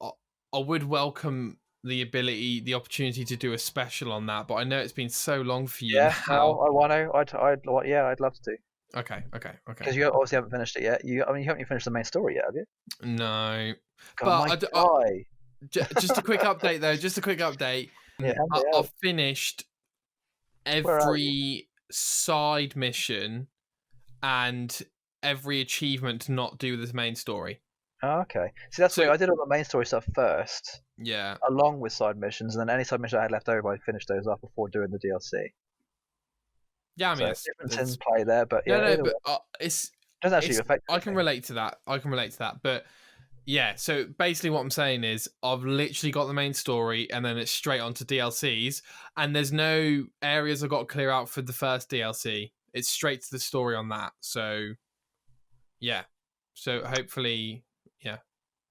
I would welcome the opportunity to do a special on that. But I know it's been so long for you. Yeah, now. no, I want to. I'd love to. Okay. Because you obviously haven't finished it yet. You haven't finished the main story yet, have you? No. God, Just a quick update, though. Just a quick update. Yeah, I've finished every side mission and every achievement to not do this main story. Oh, okay. See, that's why I did all the main story stuff first. Yeah. Along with side missions, and then any side mission I had left over, I finished those off before doing the DLC. Yeah, I mean, so difference in play there, but yeah, but it's doesn't actually affect. I can relate to that. But yeah, so basically what I'm saying is I've literally got the main story and then it's straight onto DLCs, and there's no areas I've got to clear out for the first DLC. It's straight to the story on that. So yeah. So hopefully, yeah.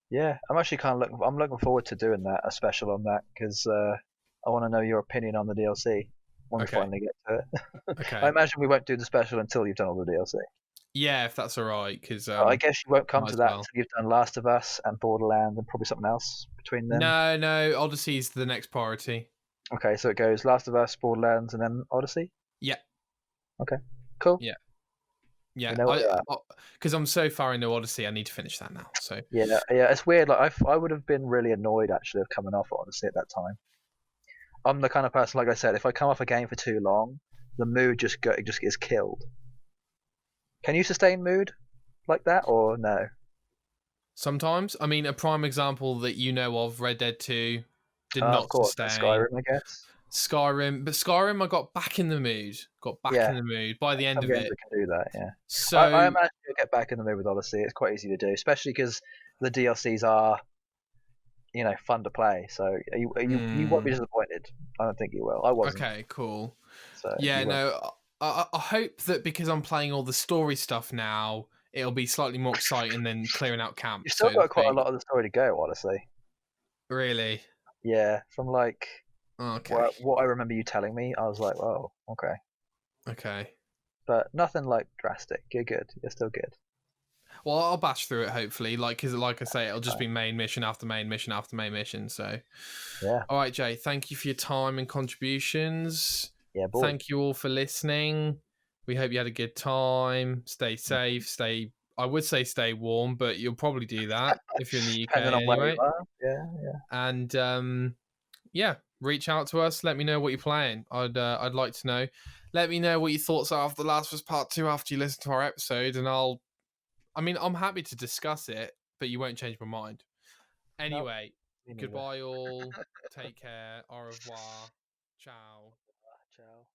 Yeah, I'm actually I'm looking forward to doing that, a special on that, because I want to know your opinion on the DLC when we finally get to it. Okay. I imagine we won't do the special until you've done all the DLC. Yeah, if that's all right, because I guess you won't come to that until you've done Last of Us and Borderlands and probably something else between them. No, Odyssey's the next priority. Okay, so it goes Last of Us, Borderlands, and then Odyssey? Yeah. Okay, cool. Yeah. Yeah, You because I'm so far into Odyssey, I need to finish that now. So yeah, it's weird. Like I would have been really annoyed actually of coming off Odyssey at that time. I'm the kind of person, like I said, if I come off a game for too long, the mood just gets killed. Can you sustain mood like that, or no? Sometimes. I mean, a prime example that you know of, Red Dead 2, did not sustain. Skyrim, I guess. But Skyrim, I got back in the mood. In the mood by the end of it. Can do that, yeah. So I imagine you'll get back in the mood with Odyssey. It's quite easy to do, especially because the DLCs are, fun to play. So you won't be disappointed. I don't think you will. I wasn't. Okay, cool. So yeah, no. I hope that because I'm playing all the story stuff now, it'll be slightly more exciting than clearing out camp. You've still got quite a lot of the story to go, honestly. Really? Yeah, from like what I remember you telling me, I was like, "Whoa, okay." Okay. But nothing like drastic. You're good. You're still good. Well, I'll bash through it hopefully. Because like I say, it'll just be main mission after main mission after main mission. So yeah. All right, Jay. Thank you for your time and contributions. Yeah, boy. Thank you all for listening. We hope you had a good time. Stay safe. I would say stay warm, but you'll probably do that if you're in the UK anyway. Yeah. And reach out to us. Let me know what you're playing. I'd like to know. Let me know what your thoughts are of The Last of Us Part 2 after you listen to our episode, and I'm happy to discuss it, but you won't change my mind. Anyway, Me neither. goodbye all. Take care. Au revoir. Ciao. Ciao.